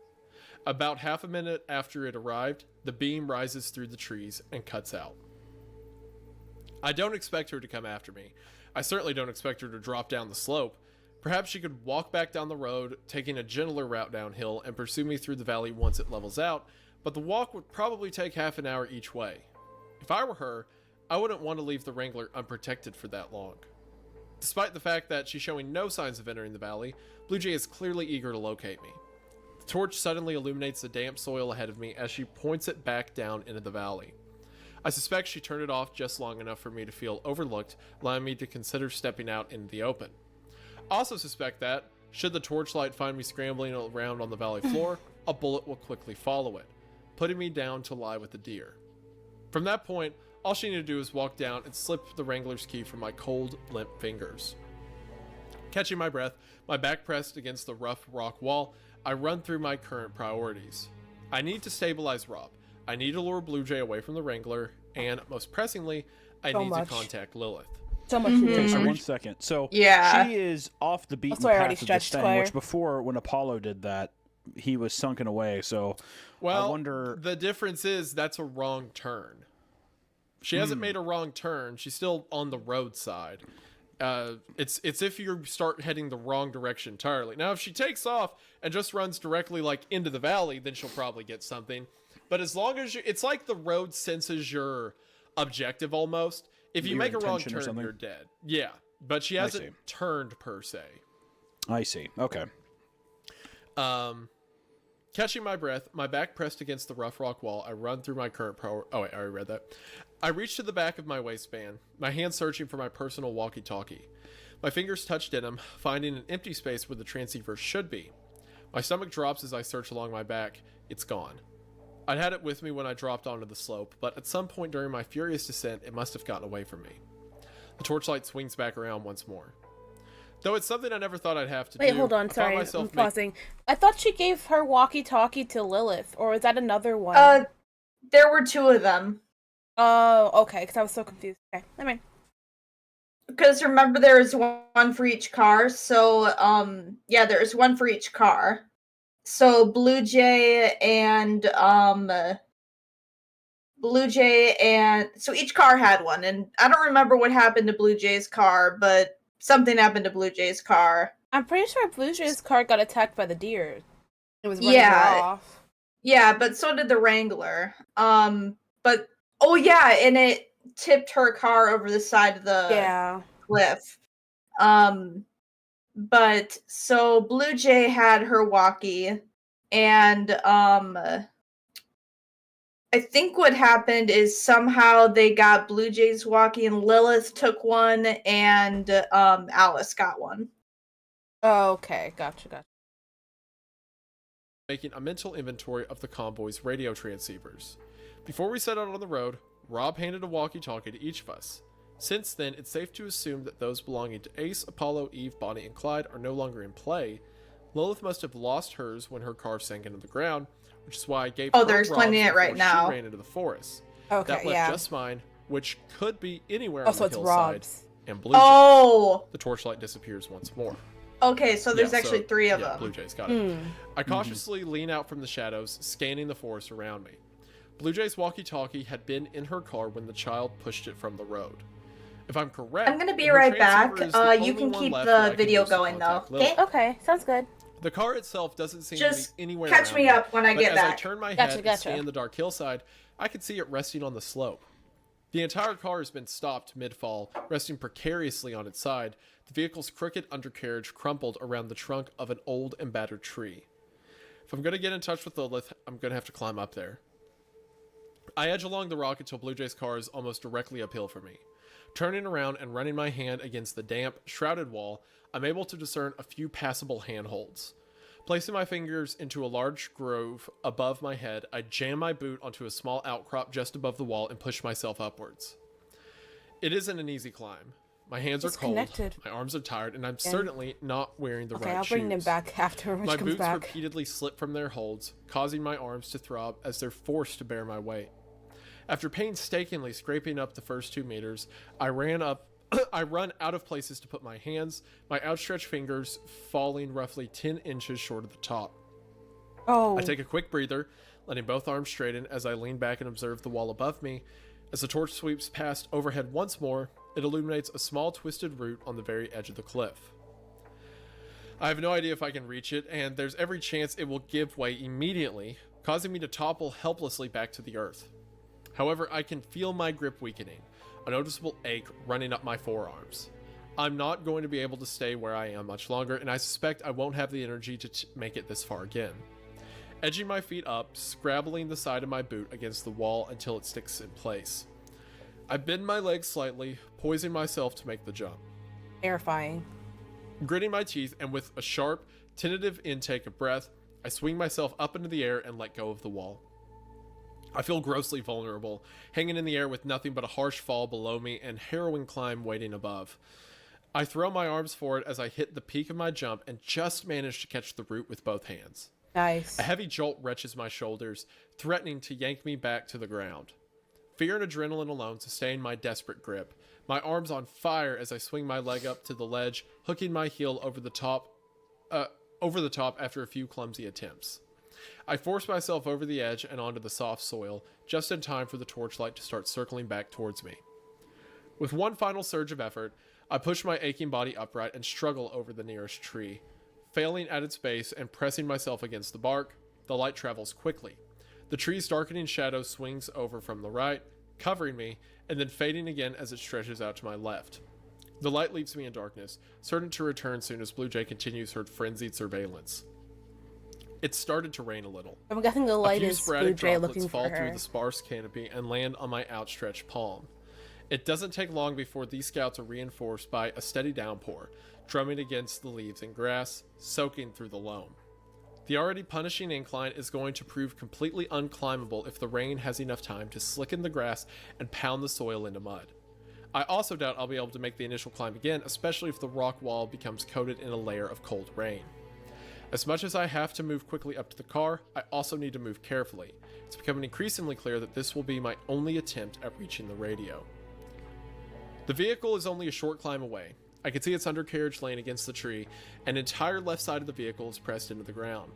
About half a minute after it arrived, the beam rises through the trees and cuts out. I don't expect her to come after me. I certainly don't expect her to drop down the slope. Perhaps she could walk back down the road, taking a gentler route downhill, and pursue me through the valley once it levels out, but the walk would probably take half an hour each way. If I were her, I wouldn't want to leave the Wrangler unprotected for that long. Despite the fact that she's showing no signs of entering the valley, Blue Jay is clearly eager to locate me. The torch suddenly illuminates the damp soil ahead of me as she points it back down into the valley. I suspect she turned it off just long enough for me to feel overlooked, allowing me to consider stepping out into the open. I also suspect that, should the torchlight find me scrambling around on the valley floor, a bullet will quickly follow it, putting me down to lie with the deer. From that point, all she needed to do is walk down and slip the Wrangler's key from my cold, limp fingers. Catching my breath, my back pressed against the rough rock wall, I run through my current priorities. I need to stabilize Rob. I need to lure Blue Jay away from the Wrangler, and most pressingly, I need to contact Lilith. So much Okay, so 1 second. So she is off the beaten path of this thing, which before, when Apollo did that, he was sunken away. So I wonder. The difference is that's a wrong turn. She hasn't made a wrong turn. She's still on the roadside. It's if you start heading the wrong direction entirely. Now, if she takes off and just runs directly like into the valley, then she'll probably get something. But as long as it's like the road senses your objective almost. If you make a wrong turn, you're dead. Yeah, but she hasn't turned per se. I see. Okay. Catching my breath, my back pressed against the rough rock wall, I run through my current Oh, wait, I already read that. I reach to the back of my waistband, my hand searching for my personal walkie-talkie. My fingers touch denim, finding an empty space where the transceiver should be. My stomach drops as I search along my back. It's gone. I'd had it with me when I dropped onto the slope, but at some point during my furious descent, it must have gotten away from me. The torchlight swings back around once more. Though it's something I never thought I'd have to do. Wait, hold on. I found Sorry, myself I'm pausing. I thought she gave her walkie-talkie to Lilith, or is that another one? There were 2 of them. Oh, okay, because I was so confused. Okay, I mean. Because remember, there is one for each car. So, yeah, there's one for each car. So Blue Jay and so each car had one, and I don't remember what happened to Blue Jay's car, but something happened to Blue Jay's car. I'm pretty sure Blue Jay's car got attacked by the deer. It was running Yeah. her off. Yeah, but so did the Wrangler. But oh yeah, and it tipped her car over the side of the cliff. But so Blue Jay had her walkie, and I think what happened is somehow they got Blue Jay's walkie, and Lilith took one, and Alice got one. Oh, okay, gotcha. Making a mental inventory of the convoy's radio transceivers. Before we set out on the road, Rob handed a walkie-talkie to each of us. Since then, it's safe to assume that those belonging to Ace, Apollo, Eve, Bonnie, and Clyde are no longer in play. Lilith must have lost hers when her car sank into the ground, which is why I gave her they're explaining Rob's it right before now. She ran into the forest. Okay, that left just mine, which could be anywhere Oh, on so the it's hillside, Rob's. and Blue Jay. Oh! The torchlight disappears once more. Okay, so there's Yeah, actually 3 of them. Blue Jay's got it. I cautiously lean out from the shadows, scanning the forest around me. Blue Jay's walkie-talkie had been in her car when the child pushed it from the road. If I'm correct, I'm gonna be then her right back. transceiver is the You only can one keep left the that I can video use to going, though, contact Lilith. Okay, sounds good. The car itself doesn't seem Just to be anywhere catch around me up when I but get as I back. turn my Gotcha, head and gotcha. scan the dark hillside, I can see it resting on the slope. The entire car has been stopped mid-fall, resting precariously on its side, the vehicle's crooked undercarriage crumpled around the trunk of an old and battered tree. If I'm going to get in touch with Lilith, I'm going to have to climb up there. I edge along the rock until Blue Jay's car is almost directly uphill for me. Turning around and running my hand against the damp, shrouded wall, I'm able to discern a few passable handholds. Placing my fingers into a large grove above my head, I jam my boot onto a small outcrop just above the wall and push myself upwards. It isn't an easy climb. My hands It's are cold, connected. my arms are tired, and I'm certainly not wearing the Okay, right I'll bring them shoes. back after Rich My comes boots back. repeatedly slip from their holds, causing my arms to throb as they're forced to bear my weight. After painstakingly scraping up the first 2 meters, I run out of places to put my hands, my outstretched fingers falling roughly 10 inches short of the top. Oh. I take a quick breather, letting both arms straighten as I lean back and observe the wall above me. As the torch sweeps past overhead once more, it illuminates a small twisted root on the very edge of the cliff. I have no idea if I can reach it, and there's every chance it will give way immediately, causing me to topple helplessly back to the earth. However, I can feel my grip weakening, a noticeable ache running up my forearms. I'm not going to be able to stay where I am much longer, and I suspect I won't have the energy to make it this far again. Edging my feet up, scrabbling the side of my boot against the wall until it sticks in place. I bend my legs slightly, poising myself to make the jump. Terrifying. Gritting my teeth, and with a sharp, tentative intake of breath, I swing myself up into the air and let go of the wall. I feel grossly vulnerable, hanging in the air with nothing but a harsh fall below me and harrowing climb waiting above. I throw my arms forward as I hit the peak of my jump and just manage to catch the root with both hands. Nice. A heavy jolt wrenches my shoulders, threatening to yank me back to the ground. Fear and adrenaline alone sustain my desperate grip, my arms on fire as I swing my leg up to the ledge, hooking my heel over the top after a few clumsy attempts. I force myself over the edge and onto the soft soil, just in time for the torchlight to start circling back towards me. With one final surge of effort, I push my aching body upright and struggle over the nearest tree. Failing at its base and pressing myself against the bark, the light travels quickly. The tree's darkening shadow swings over from the right, covering me, and then fading again as it stretches out to my left. The light leaves me in darkness, certain to return soon as Blue Jay continues her frenzied surveillance. It started to rain a little. I'm guessing the A light few is Blue sporadic Jay droplets looking fall for through her. the sparse canopy and land on my outstretched palm. It doesn't take long before these scouts are reinforced by a steady downpour, drumming against the leaves and grass, soaking through the loam. The already punishing incline is going to prove completely unclimbable if the rain has enough time to slicken the grass and pound the soil into mud. I also doubt I'll be able to make the initial climb again, especially if the rock wall becomes coated in a layer of cold rain. As much as I have to move quickly up to the car, I also need to move carefully. It's becoming increasingly clear that this will be my only attempt at reaching the radio. The vehicle is only a short climb away. I can see its undercarriage laying against the tree, and the entire left side of the vehicle is pressed into the ground.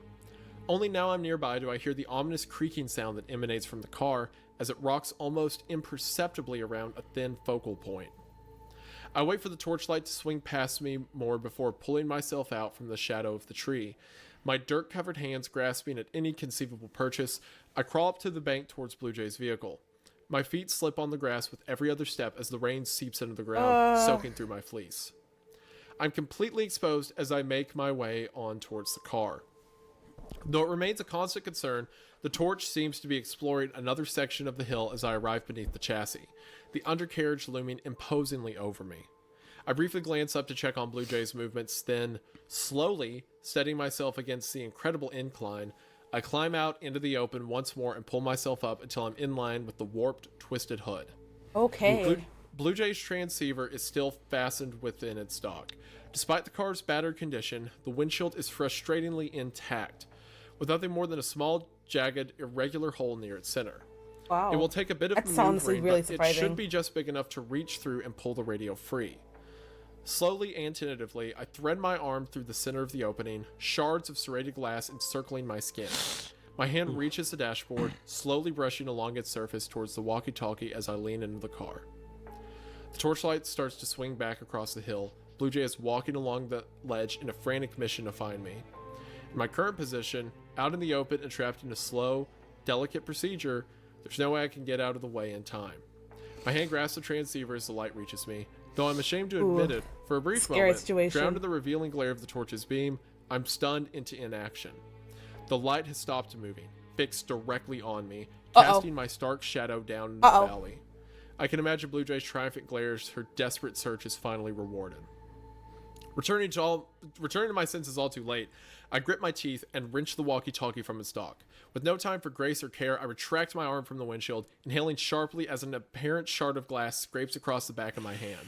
Only now I'm nearby do I hear the ominous creaking sound that emanates from the car as it rocks almost imperceptibly around a thin focal point. I wait for the torchlight to swing past me more before pulling myself out from the shadow of the tree. My dirt-covered hands grasping at any conceivable purchase, I crawl up to the bank towards Blue Jay's vehicle. My feet slip on the grass with every other step as the rain seeps into the ground, soaking through my fleece. I'm completely exposed as I make my way on towards the car. Though it remains a constant concern, the torch seems to be exploring another section of the hill as I arrive beneath the chassis, the undercarriage looming imposingly over me. I briefly glance up to check on Blue Jay's movements, then, slowly, steadying myself against the incredible incline, I climb out into the open once more and pull myself up until I'm in line with the warped, twisted hood. Okay. Blue Jay's transceiver is still fastened within its dock. Despite the car's battered condition, the windshield is frustratingly intact, with nothing more than a small, jagged, irregular hole near its center. Wow. It will take a bit of That's honestly maneuvering, really but it surprising. should be just big enough to reach through and pull the radio free. Slowly and tentatively, I thread my arm through the center of the opening, shards of serrated glass encircling my skin. My hand reaches the dashboard, slowly brushing along its surface towards the walkie-talkie as I lean into the car. The torchlight starts to swing back across the hill. Blue Jay is walking along the ledge in a frantic mission to find me. In my current position, out in the open and trapped in a slow, delicate procedure, there's no way I can get out of the way in time. My hand grasps the transceiver as the light reaches me. Though I'm ashamed to admit it, for a brief Scary moment, situation. drowned in the revealing glare of the torch's beam, I'm stunned into inaction. The light has stopped moving, fixed directly on me, casting my stark shadow down into the valley. I can imagine Blue Jay's triumphant glare as her desperate search is finally rewarded. Returning to my senses all too late, I grip my teeth and wrench the walkie-talkie from its dock. With no time for grace or care, I retract my arm from the windshield, inhaling sharply as an apparent shard of glass scrapes across the back of my hand.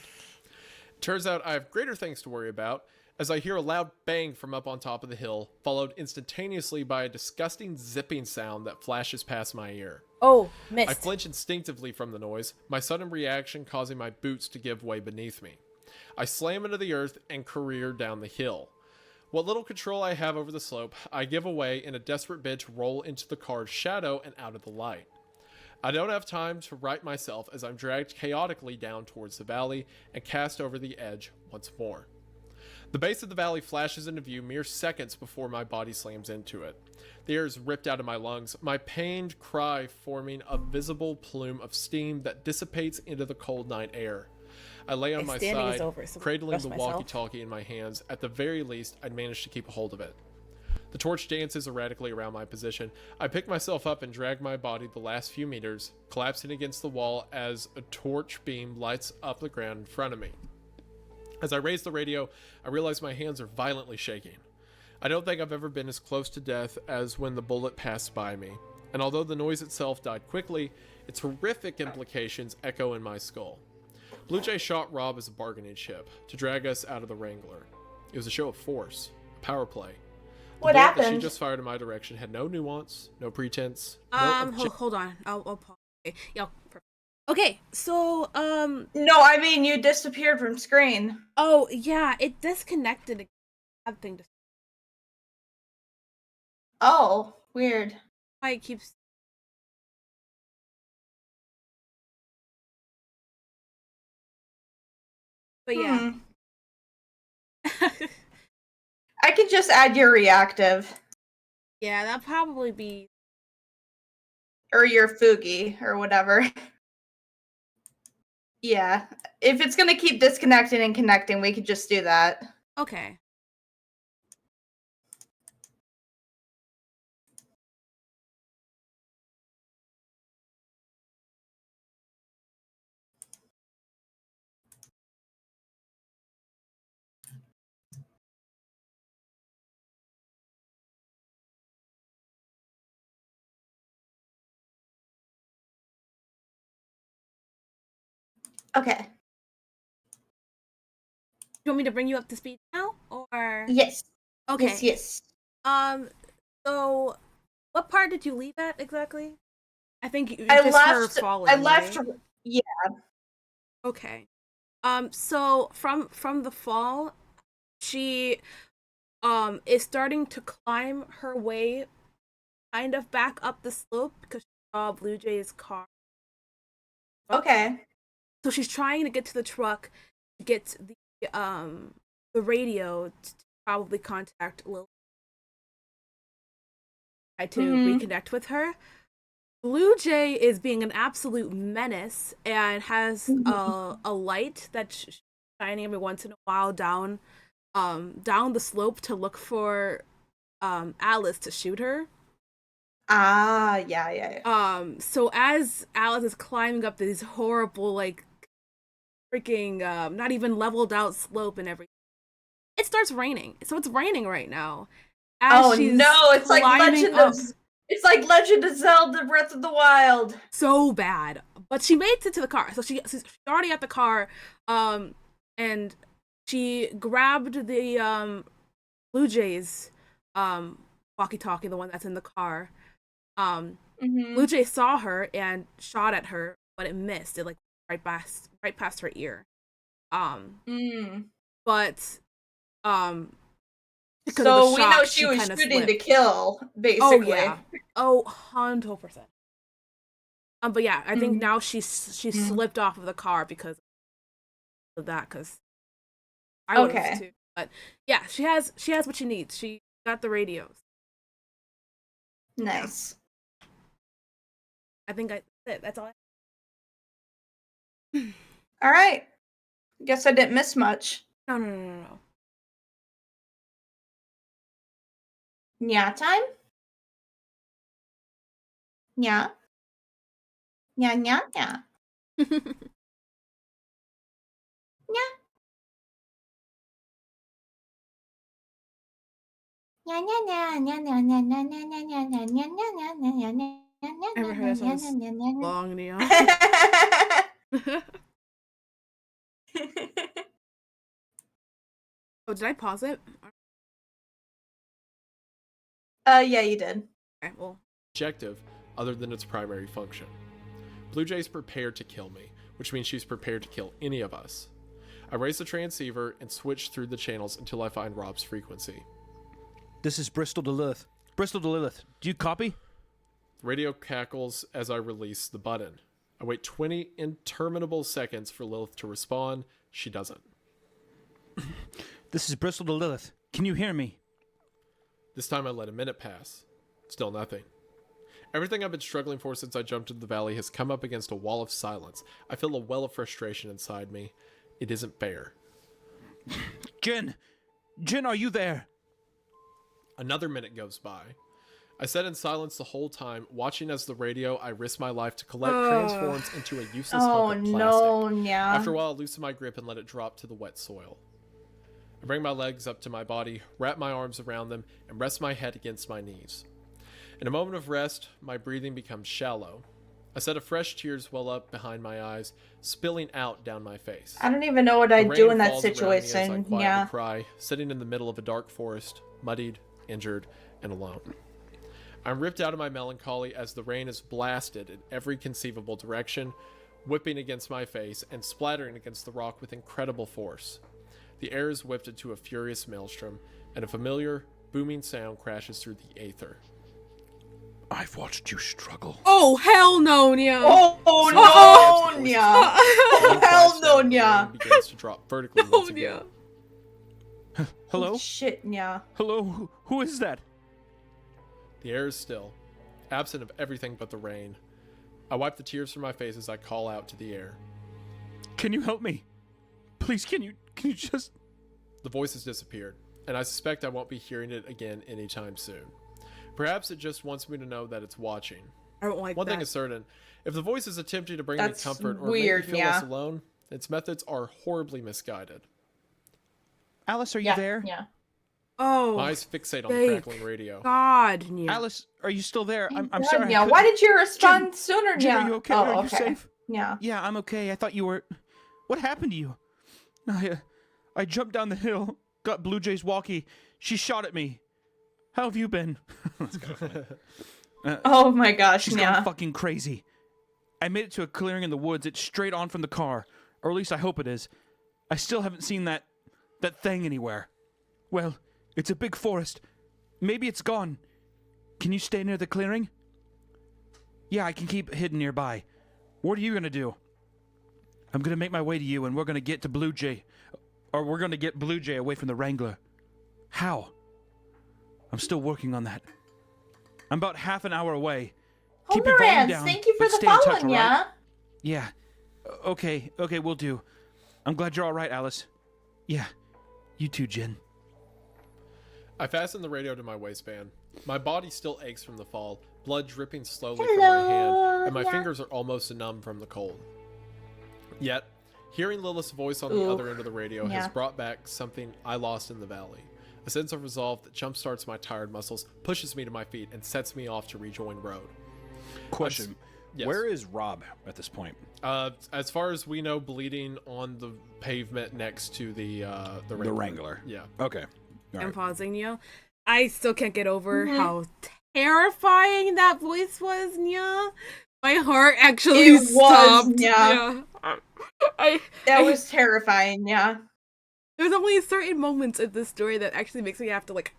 It turns out I have greater things to worry about, as I hear a loud bang from up on top of the hill, followed instantaneously by a disgusting zipping sound that flashes past my ear. Oh, I missed. flinch instinctively from the noise, my sudden reaction causing my boots to give way beneath me. I slam into the earth and career down the hill. What little control I have over the slope, I give away in a desperate bid to roll into the car's shadow and out of the light. I don't have time to right myself as I'm dragged chaotically down towards the valley and cast over the edge once more. The base of the valley flashes into view mere seconds before my body slams into it. The air is ripped out of my lungs, my pained cry forming a visible plume of steam that dissipates into the cold night air. I lay on my standing is side, over, so cradling rest the myself. walkie-talkie in my hands. At the very least, I'd managed to keep a hold of it. The torch dances erratically around my position. I pick myself up and drag my body the last few meters, collapsing against the wall as a torch beam lights up the ground in front of me. As I raise the radio, I realize my hands are violently shaking. I don't think I've ever been as close to death as when the bullet passed by me, and although the noise itself died quickly, its horrific implications echo in my skull. Blue Jay shot Rob as a bargaining chip to drag us out of the Wrangler. It was a show of force, a power play. The What bullet that she happened? just fired in my direction had no nuance, no pretense, no Hold on. I'll pause. Okay. Yeah. Perfect. Okay. So, No, I mean you disappeared from screen. oh yeah, it disconnected. Bad thing to Oh, weird. why it keeps. But yeah. I could just add your reactive Yeah, that'd probably be. or your Fugi or whatever. Yeah. If it's gonna keep disconnecting and connecting, we could just do that. Okay. Okay. You want me to bring you up to speed now, or? Yes. Okay. Yes, yes. So, what part did you leave at exactly? I think you I just her left. falling. I left. right? Yeah. Okay. So from the fall, she is starting to climb her way kind of back up the slope because she saw Blue Jay's car. Okay. So she's trying to get to the truck to get the radio to probably contact Lily. Try to reconnect with her. Blue Jay is being an absolute menace and has a light that's shining every once in a while down the slope to look for Alice to shoot her. Ah, yeah. So as Alice is climbing up these horrible, like, freaking not even leveled out slope and everything, it starts raining. So it's raining right now. As she's no! It's like climbing up. It's like Legend of Zelda: Breath of the Wild. So bad, but she makes it to the car. So she's already at the car, and she grabbed the Blue Jays walkie-talkie, the one that's in the car. Blue Jay saw her and shot at her, but it missed. It like right past her ear. But so we know she was shooting to kill, basically. Oh yeah. 100%. But yeah, I think now she slipped off of the car because of that. Because I would have too. But yeah, she has what she needs. She got the radios. Nice. I think that's all. All right. Guess I didn't miss much. No. Nya time? Nya? Nya. Nya. I never heard that song long, Neon. Oh, did I pause it? Yeah, you did. Okay, well. Objective other than its primary function. Blue Jay's prepared to kill me, which means she's prepared to kill any of us. I raise the transceiver and switch through the channels until I find Rob's frequency. This is Bristol to Lilith. Bristol to Lilith, do you copy? The radio cackles as I release the button. I wait 20 interminable seconds for Lilith to respond. She doesn't. This is Bristol to Lilith. Can you hear me? This time I let a minute pass. Still nothing. Everything I've been struggling for since I jumped into the valley has come up against a wall of silence. I feel a well of frustration inside me. It isn't fair. Jen! Jen, are you there? Another minute goes by. I sat in silence the whole time, watching as the radio I risk my life to collect transforms into a useless hunk of plastic. No, Nya. After a while, I loosen my grip and let it drop to the wet soil. I bring my legs up to my body, wrap my arms around them, and rest my head against my knees. In a moment of rest, my breathing becomes shallow. A set of fresh tears well up behind my eyes, spilling out down my face. I don't even know what I'd The do rain in that falls around me as I situation. quietly Yeah. cry, sitting in the middle of a dark forest, muddied, injured, and alone. I'm ripped out of my melancholy as the rain is blasted in every conceivable direction, whipping against my face and splattering against the rock with incredible force. The air is whipped into a furious maelstrom, and a familiar, booming sound crashes through the aether. I've watched you struggle. Oh, hell no, Nya. Oh, no, Nya. Oh, hell no, The Nya. rain begins to drop vertically Oh, once again. Hello? Holy shit, Nya. Hello? Who is that? The air is still, absent of everything but the rain. I wipe the tears from my face as I call out to the air. Can you help me? Please, can you just... The voice has disappeared, and I suspect I won't be hearing it again anytime soon. Perhaps it just wants me to know that it's watching. I don't like One that. thing is certain. If the voice is attempting to bring That's me comfort or weird, make me feel yeah. less alone, its methods are horribly misguided. Alice, are you Yeah, there? yeah. Oh, My eyes fixate on the thank crackling radio. God, Nia. Alice, are you still there? I'm God, sorry. I yeah. couldn't- Why did you respond sooner? Jen, Yeah. are you okay? Oh, Are you okay. safe? Yeah. Yeah, I'm okay. I thought you were... What happened to you? I jumped down the hill, got Blue Jay's walkie. She shot at me. How have you been? Oh my gosh. She's Yeah. gone fucking crazy. I made it to a clearing in the woods. It's straight on from the car. Or at least I hope it is. I still haven't seen that thing anywhere. Well, it's a big forest. Maybe it's gone. Can you stay near the clearing? Yeah, I can keep hidden nearby. What are you gonna do? I'm gonna make my way to you and we're gonna get to Blue Jay. Or we're gonna get Blue Jay away from the Wrangler. How? I'm still working on that. I'm about half an hour away. Keep your volume Homerance, down, thank you for but the stay in touch, following, all right? yeah. Yeah. Okay, we'll do. I'm glad you're all right, Alice. Yeah. You too, Jen. I fasten the radio to my waistband. My body still aches from the fall, blood dripping slowly from Hello, my hand, and my yeah. fingers are almost numb from the cold. Yet, hearing Lilith's voice on the Ooh, other end of the radio has yeah. brought back something I lost in the valley. A sense of resolve that jumpstarts my tired muscles, pushes me to my feet, and sets me off to rejoin Road. Question. Yes. Where is Rob at this point? As far as we know, bleeding on the pavement next to the Wrangler. The Wrangler. Yeah. Okay. All I'm right. pausing, Nia. I still can't get over Mhm. how terrifying that voice was, Nia. My heart actually It was, stopped. yeah. I That was terrifying. Yeah. there's only certain moments in this story that actually makes me have to like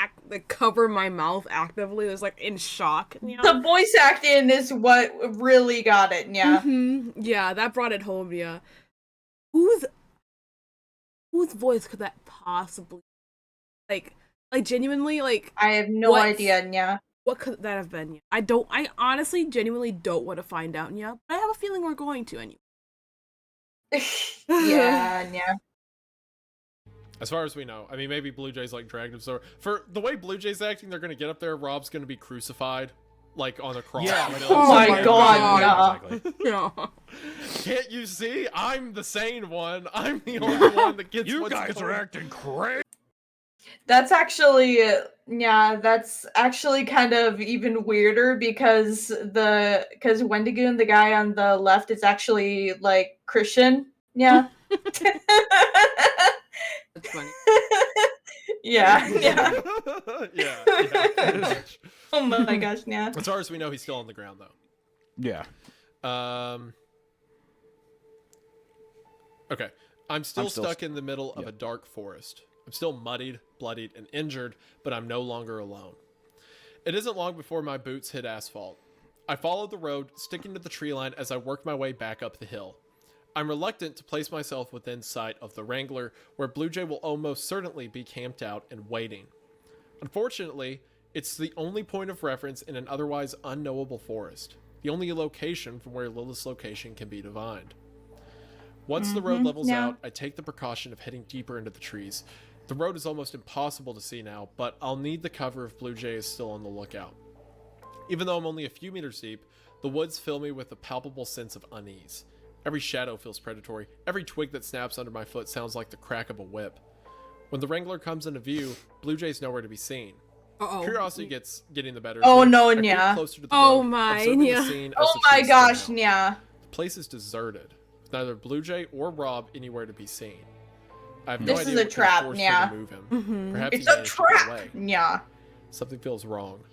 cover my mouth actively. There's like in shock. Nia. The voice acting is what really got it. Yeah. Yeah, that brought it home, Nia. Whose voice could that possibly like genuinely like I have no What? idea. Yeah. what could that have been? I honestly genuinely don't want to find out, Nia. But I have a feeling we're going to anyway. Yeah. Yeah. As far as we know, I mean, maybe Blue Jay's like dragged him. So for the way Blue Jay's acting, they're gonna get up there. Rob's gonna be crucified, like on a cross. Yeah. You know? Oh my God, Exactly. Yeah. Can't you see? I'm the sane one. I'm the only one that gets. You what's guys going are on. acting crazy. That's actually, yeah, that's actually kind of even weirder because Wendigoon, the guy on the left, is actually like Christian. Yeah. That's funny. Yeah. Yeah. yeah. Pretty much. Oh my gosh, yeah. As far as we know, he's still on the ground though. Yeah. Okay. I'm still still stuck in the middle of Yep. a dark forest. I'm still muddied, bloodied, and injured, but I'm no longer alone. It isn't long before my boots hit asphalt. I follow the road, sticking to the tree line as I work my way back up the hill. I'm reluctant to place myself within sight of the Wrangler, where Blue Jay will almost certainly be camped out and waiting. Unfortunately, it's the only point of reference in an otherwise unknowable forest, the only location from where Lilith's location can be divined. Once the road levels yeah. out, I take the precaution of heading deeper into the trees. The road is almost impossible to see now, but I'll need the cover if Blue Jay is still on the lookout. Even though I'm only a few meters deep, the woods fill me with a palpable sense of unease. Every shadow feels predatory. Every twig that snaps under my foot sounds like the crack of a whip. When the Wrangler comes into view, Blue Jay's nowhere to be seen. Uh-oh. Curiosity getting the better. Oh, of me. no, I creep yeah. closer to the Oh, road, my, observing the yeah. scene as Oh the my trees gosh, stand out. yeah. The place is deserted, with neither Blue Jay or Rob anywhere to be seen. I have no This idea is a what trap, could force yeah. him to move him. Mhm. Perhaps It's he a managed to get trap. away. Yeah. Something feels wrong.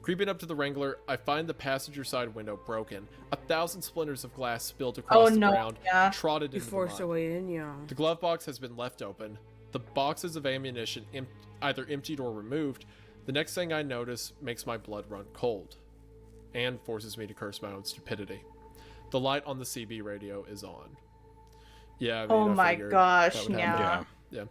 Creeping up to the Wrangler, I find the passenger side window broken. 1,000 splinters of glass spilled across Oh, the no, ground, yeah. trotted You into the forced mud. a way in, yeah. The glove box has been left open. The boxes of ammunition either emptied or removed. The next thing I notice makes my blood run cold, and forces me to curse my own stupidity. The light on the CB radio is on. Yeah, I mean, Oh I my figured gosh, that would yeah. happen. Yeah.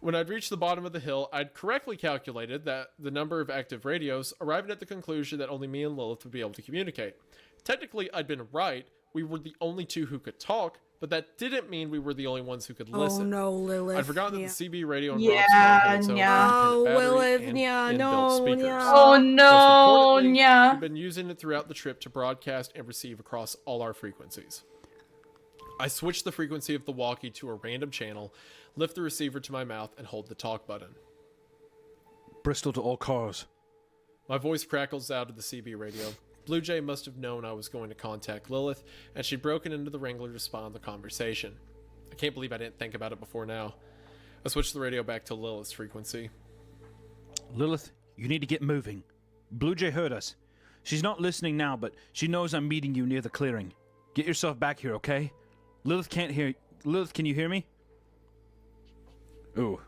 When I'd reached the bottom of the hill, I'd correctly calculated that the number of active radios, arriving at the conclusion that only me and Lilith would be able to communicate. Technically, I'd been right. We were the only two who could talk, but that didn't mean we were the only ones who could Oh listen. no, Lilith. I'd forgotten Nya. that the CB radio in Yeah, Rob's car had its own yeah. Oh, independent battery Lilith, and yeah, inbuilt no, speakers. yeah. Oh Most no, importantly, yeah. we've been using it throughout the trip to broadcast and receive across all our frequencies. I switch the frequency of the walkie to a random channel, lift the receiver to my mouth, and hold the talk button. Bristol to all cars. My voice crackles out of the CB radio. Blue Jay must have known I was going to contact Lilith, and she'd broken into the Wrangler to spawn the conversation. I can't believe I didn't think about it before now. I switched the radio back to Lilith's frequency. Lilith, you need to get moving. Blue Jay heard us. She's not listening now, but she knows I'm meeting you near the clearing. Get yourself back here, okay? Lilith can't hear. Lilith, can you hear me? Ooh.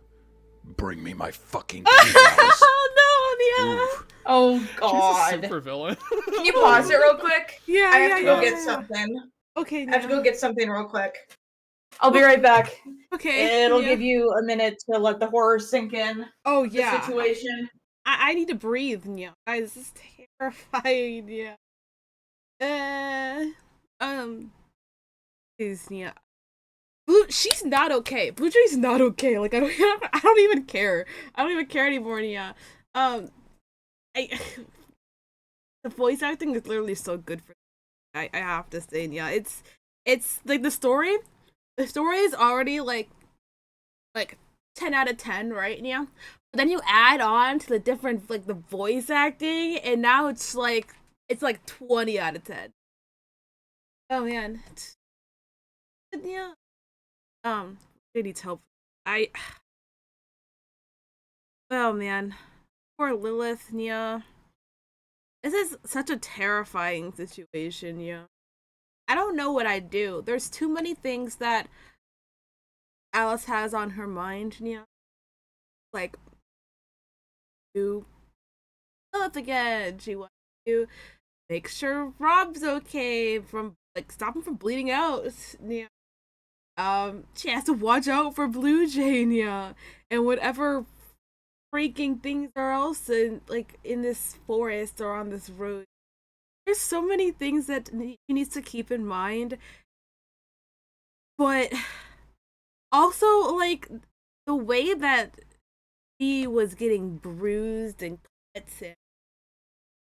Bring me my fucking keyboards. Oh no, yeah. Oh She's a god. super villain. Can you pause it real quick? Yeah, I have yeah, to go yeah, get yeah. something. Okay, I have to Nya. go get something real quick. I'll be right back. Okay. It'll yeah. give you a minute to let the horror sink in. Oh The yeah. situation. I need to breathe, Nya. Guys, this is terrifying, yeah. Is Nya. She's not okay. Blue Jay's not okay. Like I don't even care. I don't even care anymore, Nya. I the voice acting is literally so good for. I have to say, yeah. It's like the story. The story is already like 10 out of 10, right? Yeah. But then you add on to the different like the voice acting, and now it's like 20 out of 10. Oh man. Yeah. It needs help. Oh man. Poor Lilith, yeah. This is such a terrifying situation, yeah. I don't know what I'd do. There's too many things that Alice has on her mind, yeah. Like, to Lilith again. She wants to make sure Rob's okay from stop him from bleeding out. Yeah. She has to watch out for Blue Jay, yeah, and whatever freaking things are else in this forest or on this road. There's so many things that she needs to keep in mind, but also like the way that he was getting bruised and cuts and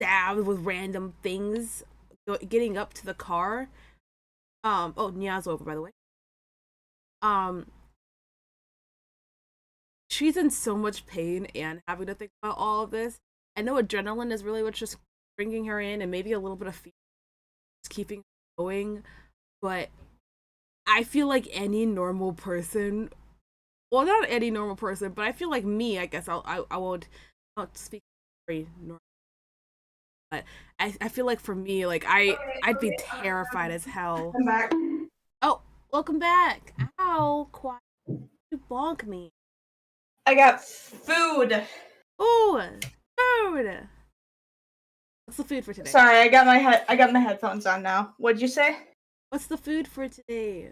stabbed with random things getting up to the car. Oh, Nya's over, by the way. She's in so much pain and having to think about all of this. I know adrenaline is really what's just bringing her in, and maybe a little bit of fear is keeping her going. But I feel like any normal person, well, not any normal person, but I feel like me. I guess I won't speak very normal. But I feel like for me, like I'd be terrified as hell. I'm back. Oh, welcome back. Ow, quiet. You bonk me. I got food. Ooh, food. What's the food for today? Sorry, I got my headphones on now. What'd you say? What's the food for today?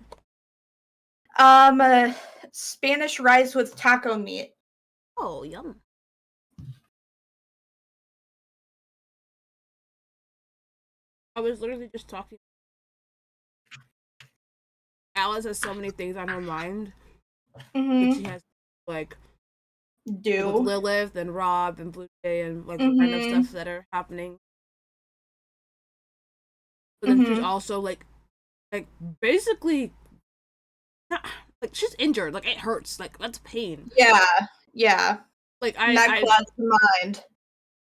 Spanish rice with taco meat. Oh, yum. I was literally just talking. Alice has so many things on her mind that Mm-hmm. she has like with Do. Lilith and Rob and Blue Jay and like the kind of Mhm. stuff that are happening. But then she's Mhm. also like basically not, like she's injured. Like it hurts. Like that's pain. Yeah. Like That clouds the mind.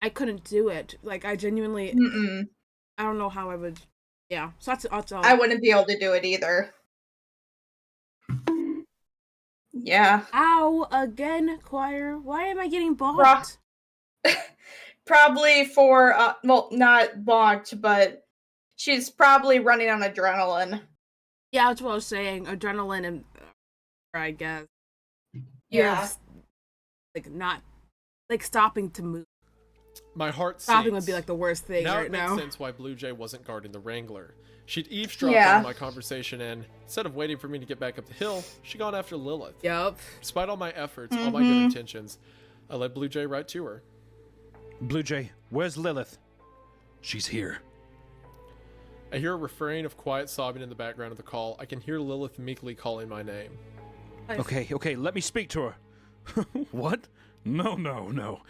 I couldn't do it. Like I genuinely Mm-mm. I don't know how I would. Yeah, so that's all. I wouldn't be able to do it either. Yeah. Ow again, choir. Why am I getting bonked? Probably for well, not bonked, but she's probably running on adrenaline. Yeah, that's what I was saying. Adrenaline and I guess. Yeah. Like not like stopping to move. My heart Stopping sinks. would be like the worst thing Now right it makes now. sense why Blue Jay wasn't guarding the Wrangler. She'd eavesdropped Yeah. on my conversation, and instead of waiting for me to get back up the hill, she gone after Lilith. Yup. Despite all my efforts, all my good Mhm. intentions, I led Blue Jay right to her. Blue Jay, where's Lilith? She's here. I hear a refrain of quiet sobbing in the background of the call. I can hear Lilith meekly calling my name. Okay, let me speak to her. What? No.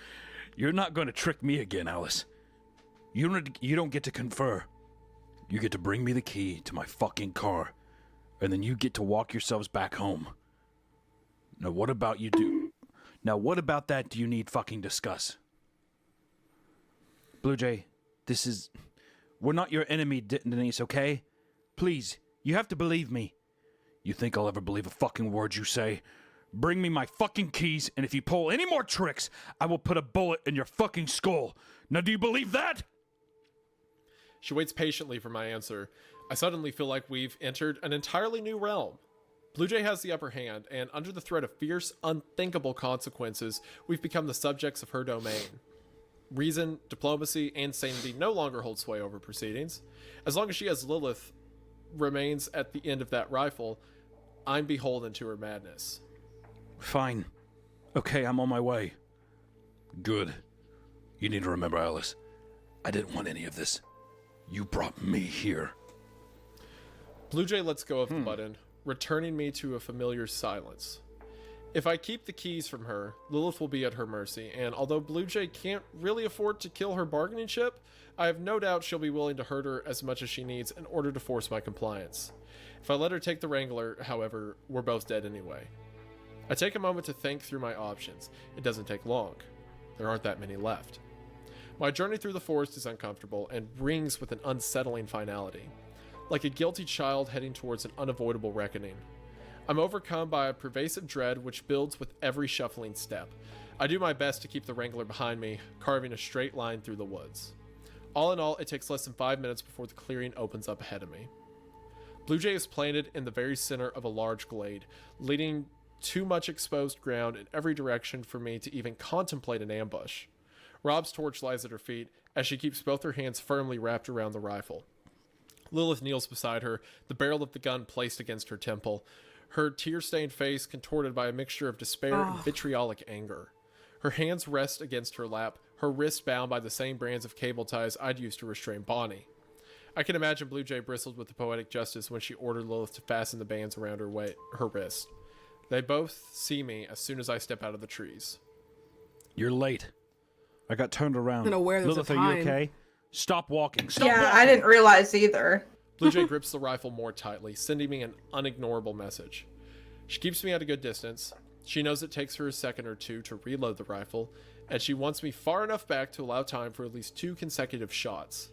You're not going to trick me again, Alice. You don't get to confer. You get to bring me the key to my fucking car, and then you get to walk yourselves back home. Now what about that do you need fucking discuss? Blue Jay, we're not your enemy, Denise, okay? Please, you have to believe me. You think I'll ever believe a fucking word you say? Bring me my fucking keys, and if you pull any more tricks, I will put a bullet in your fucking skull. Now do you believe that? She waits patiently for my answer. I suddenly feel like we've entered an entirely new realm. Blue Jay has the upper hand, and under the threat of fierce, unthinkable consequences, we've become the subjects of her domain. Reason, diplomacy, and sanity no longer hold sway over proceedings. As long as she has Lilith remains at the end of that rifle, I'm beholden to her madness. Fine. Okay, I'm on my way. Good. You need to remember, Alice, I didn't want any of this. You brought me here. Blue Jay lets go of the button, returning me to a familiar silence. If I keep the keys from her, Lilith will be at her mercy, and although Blue Jay can't really afford to kill her bargaining chip, I have no doubt she'll be willing to hurt her as much as she needs in order to force my compliance. If I let her take the Wrangler, however, we're both dead anyway. I take a moment to think through my options. It doesn't take long. There aren't that many left. My journey through the forest is uncomfortable and rings with an unsettling finality, like a guilty child heading towards an unavoidable reckoning. I'm overcome by a pervasive dread which builds with every shuffling step. I do my best to keep the Wrangler behind me, carving a straight line through the woods. All in all, it takes less than 5 minutes before the clearing opens up ahead of me. Blue Jay is planted in the very center of a large glade, leading too much exposed ground in every direction for me to even contemplate an ambush. Rob's torch lies at her feet as she keeps both her hands firmly wrapped around the rifle. Lilith kneels beside her, the barrel of the gun placed against her temple, her tear-stained face contorted by a mixture of despair and vitriolic anger. Her hands rest against her lap, her wrists bound by the same brands of cable ties I'd used to restrain Bonnie. I can imagine Blue Jay bristled with the poetic justice when she ordered Lilith to fasten the bands around her wrist. They both see me as soon as I step out of the trees. You're late. I got turned around. I'm aware there's Lilith, a are you time. okay? Stop walking. Stop Yeah, walking. I didn't realize either. Blue Jay grips the rifle more tightly, sending me an unignorable message. She keeps me at a good distance. She knows it takes her a second or two to reload the rifle, and she wants me far enough back to allow time for at least 2 consecutive shots.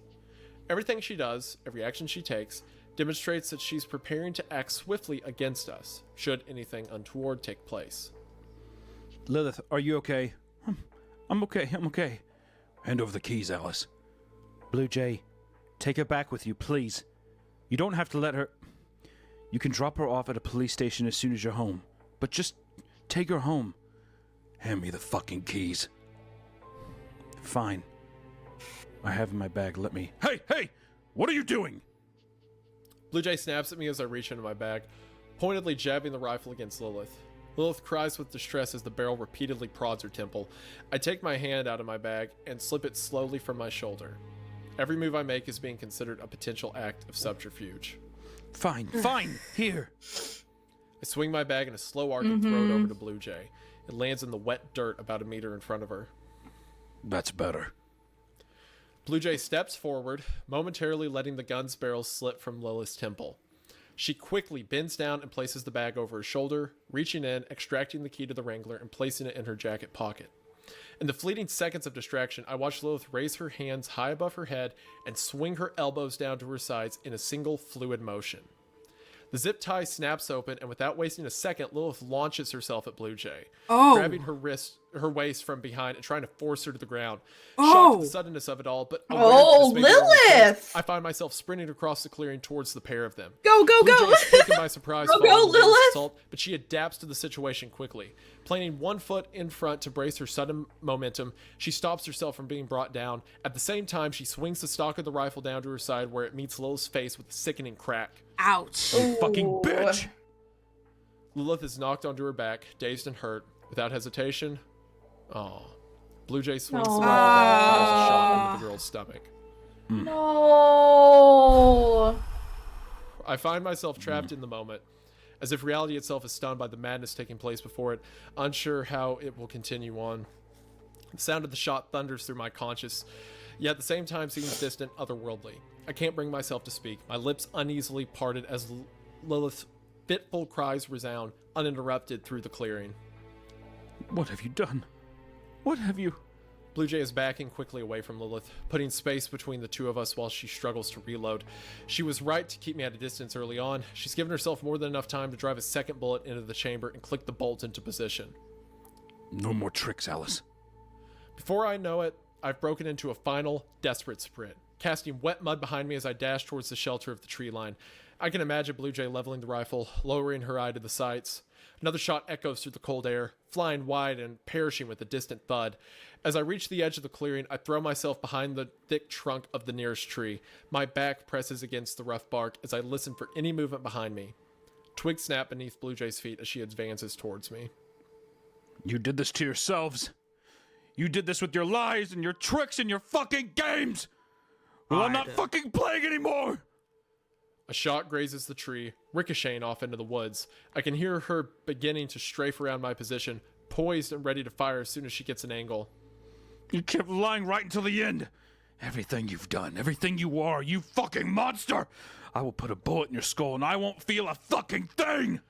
Everything she does, every action she takes, demonstrates that she's preparing to act swiftly against us, should anything untoward take place. Lilith, are you okay? I'm okay. Hand over the keys, Alice. Blue Jay, take her back with you, please. You don't have to let her... You can drop her off at a police station as soon as you're home. But just take her home. Hand me the fucking keys. Fine. I have in my bag, let me... Hey! What are you doing? Blue Jay snaps at me as I reach into my bag, pointedly jabbing the rifle against Lilith. Lilith cries with distress as the barrel repeatedly prods her temple. I take my hand out of my bag and slip it slowly from my shoulder. Every move I make is being considered a potential act of subterfuge. Fine. Here. I swing my bag in a slow arc and throw it over to Blue Jay. It lands in the wet dirt about a meter in front of her. That's better. Blue Jay steps forward, momentarily letting the gun's barrel slip from Lilith's temple. She quickly bends down and places the bag over her shoulder, reaching in, extracting the key to the Wrangler, and placing it in her jacket pocket. In the fleeting seconds of distraction, I watch Lilith raise her hands high above her head and swing her elbows down to her sides in a single fluid motion. The zip tie snaps open, and without wasting a second, Lilith launches herself at Blue Jay, grabbing her waist from behind and trying to force her to the ground. Shocked at the suddenness of it all, but aware that this may be her Lilith! mistake, I find myself sprinting across the clearing towards the pair of them. Go! Blue Jay is taken by surprise Go, following Lilith's Lilith! assault, but she adapts to the situation quickly. Planting one foot in front to brace her sudden momentum, she stops herself from being brought down. At the same time, she swings the stock of the rifle down to her side where it meets Lilith's face with a sickening crack. Ouch. You fucking Ooh. bitch! Lilith is knocked onto her back, dazed and hurt. Without hesitation, Blue Jay swings the rifle down and fires a shot into the girl's stomach. No. I find myself trapped in the moment, as if reality itself is stunned by the madness taking place before it, unsure how it will continue on. The sound of the shot thunders through my conscious, yet at the same time seems distant, otherworldly. I can't bring myself to speak, my lips uneasily parted as Lilith's fitful cries resound, uninterrupted through the clearing. What have you done? What have you... Blue Jay is backing quickly away from Lilith, putting space between the two of us while she struggles to reload. She was right to keep me at a distance early on. She's given herself more than enough time to drive a second bullet into the chamber and click the bolt into position. No more tricks, Alice. Before I know it, I've broken into a final, desperate sprint, casting wet mud behind me as I dash towards the shelter of the tree line. I can imagine Blue Jay leveling the rifle, lowering her eye to the sights. Another shot echoes through the cold air, flying wide and perishing with a distant thud. As I reach the edge of the clearing, I throw myself behind the thick trunk of the nearest tree. My back presses against the rough bark as I listen for any movement behind me. Twigs snap beneath Blue Jay's feet as she advances towards me. You did this to yourselves. You did this with your lies and your tricks and your fucking games. Well, I'm not fucking playing anymore. A shot grazes the tree, ricocheting off into the woods. I can hear her beginning to strafe around my position, poised and ready to fire as soon as she gets an angle. You kept lying right until the end. Everything you've done, everything you are, you fucking monster. I will put a bullet in your skull and I won't feel a fucking thing.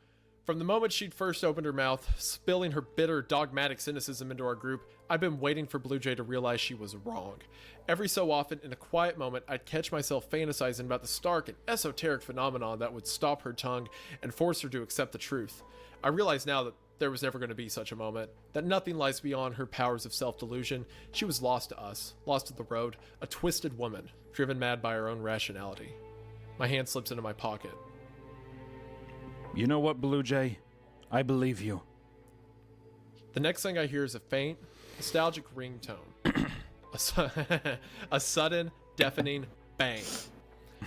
From the moment she'd first opened her mouth, spilling her bitter, dogmatic cynicism into our group, I'd been waiting for Blue Jay to realize she was wrong. Every so often, in a quiet moment, I'd catch myself fantasizing about the stark and esoteric phenomenon that would stop her tongue and force her to accept the truth. I realize now that there was never going to be such a moment, that nothing lies beyond her powers of self-delusion. She was lost to us, lost to the road, a twisted woman, driven mad by her own rationality. My hand slips into my pocket. You know what, Blue Jay? I believe you. The next thing I hear is a faint, nostalgic ringtone. A sudden, deafening bang.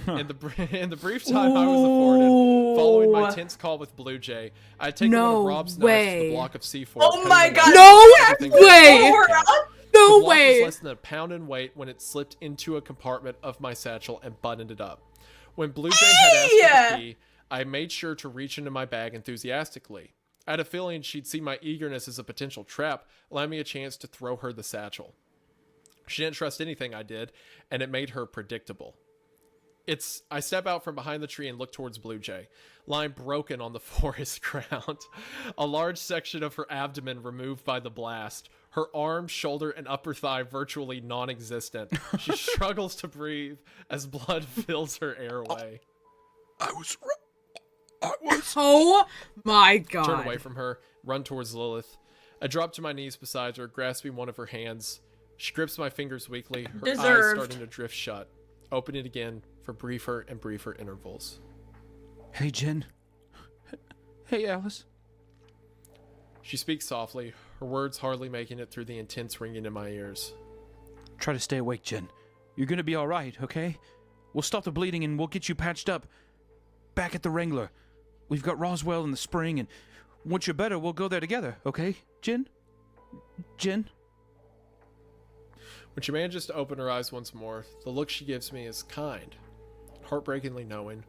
In the brief time I was afforded, following my tense call with Blue Jay, I had taken one No of Rob's knives to way. the block of C4. Oh my cutting god! away No everything way! that was Blow her up? the No block way! was less than a pound in weight when it slipped into a compartment of my satchel and buttoned it up. When Blue Jay had asked for the key, I made sure to reach into my bag enthusiastically. I had a feeling she'd see my eagerness as a potential trap, allowing me a chance to throw her the satchel. She didn't trust anything I did, and it made her predictable. I step out from behind the tree and look towards Blue Jay, lying broken on the forest ground. A large section of her abdomen removed by the blast. Her arm, shoulder, and upper thigh virtually non-existent. She struggles to breathe as blood fills her airway. Oh my god. Turn away from her, run towards Lilith. I drop to my knees beside her, grasping one of her hands. She grips my fingers weakly, her eyes Deserved. starting to drift shut. Open it again for briefer and briefer intervals. Hey, Jen. Hey, Alice. She speaks softly, her words hardly making it through the intense ringing in my ears. Try to stay awake, Jen. You're gonna be alright, okay? We'll stop the bleeding and we'll get you patched up. Back at the Wrangler. We've got Roswell in the spring, and once you're better, we'll go there together, okay? Jen? Jen? When she manages to open her eyes once more, the look she gives me is kind, heartbreakingly knowing.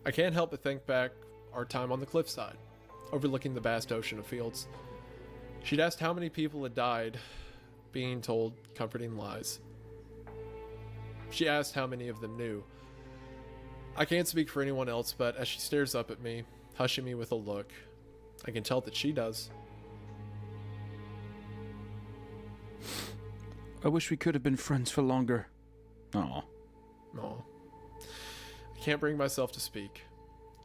I can't help but think back our time on the cliffside, overlooking the vast ocean of fields. She'd asked how many people had died, being told comforting lies. She asked how many of them knew. I can't speak for anyone else, but as she stares up at me, hushing me with a look, I can tell that she does. I wish we could have been friends for longer. Aw. No. I can't bring myself to speak.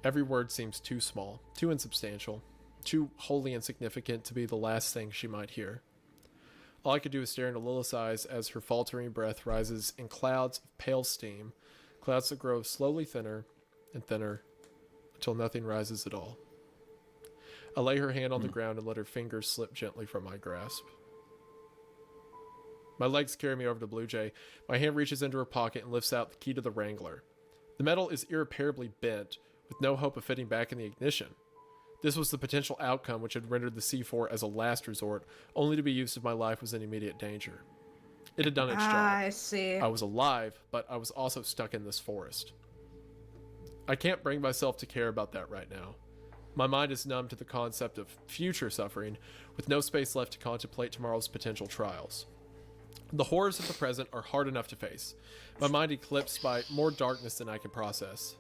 Every word seems too small, too insubstantial, too wholly insignificant to be the last thing she might hear. All I could do is stare into Lilith's eyes as her faltering breath rises in clouds of pale steam, clouds that grow slowly thinner and thinner until nothing rises at all. I lay her hand on the ground and let her fingers slip gently from my grasp. My legs carry me over to Blue Jay. My hand reaches into her pocket and lifts out the key to the Wrangler. The metal is irreparably bent, with no hope of fitting back in the ignition. This was the potential outcome which had rendered the C4 as a last resort, only to be used if my life was in immediate danger. It had done its job. I see. I was alive, but I was also stuck in this forest. I can't bring myself to care about that right now. My mind is numb to the concept of future suffering, with no space left to contemplate tomorrow's potential trials. The horrors of the present are hard enough to face, my mind eclipsed by more darkness than I can process.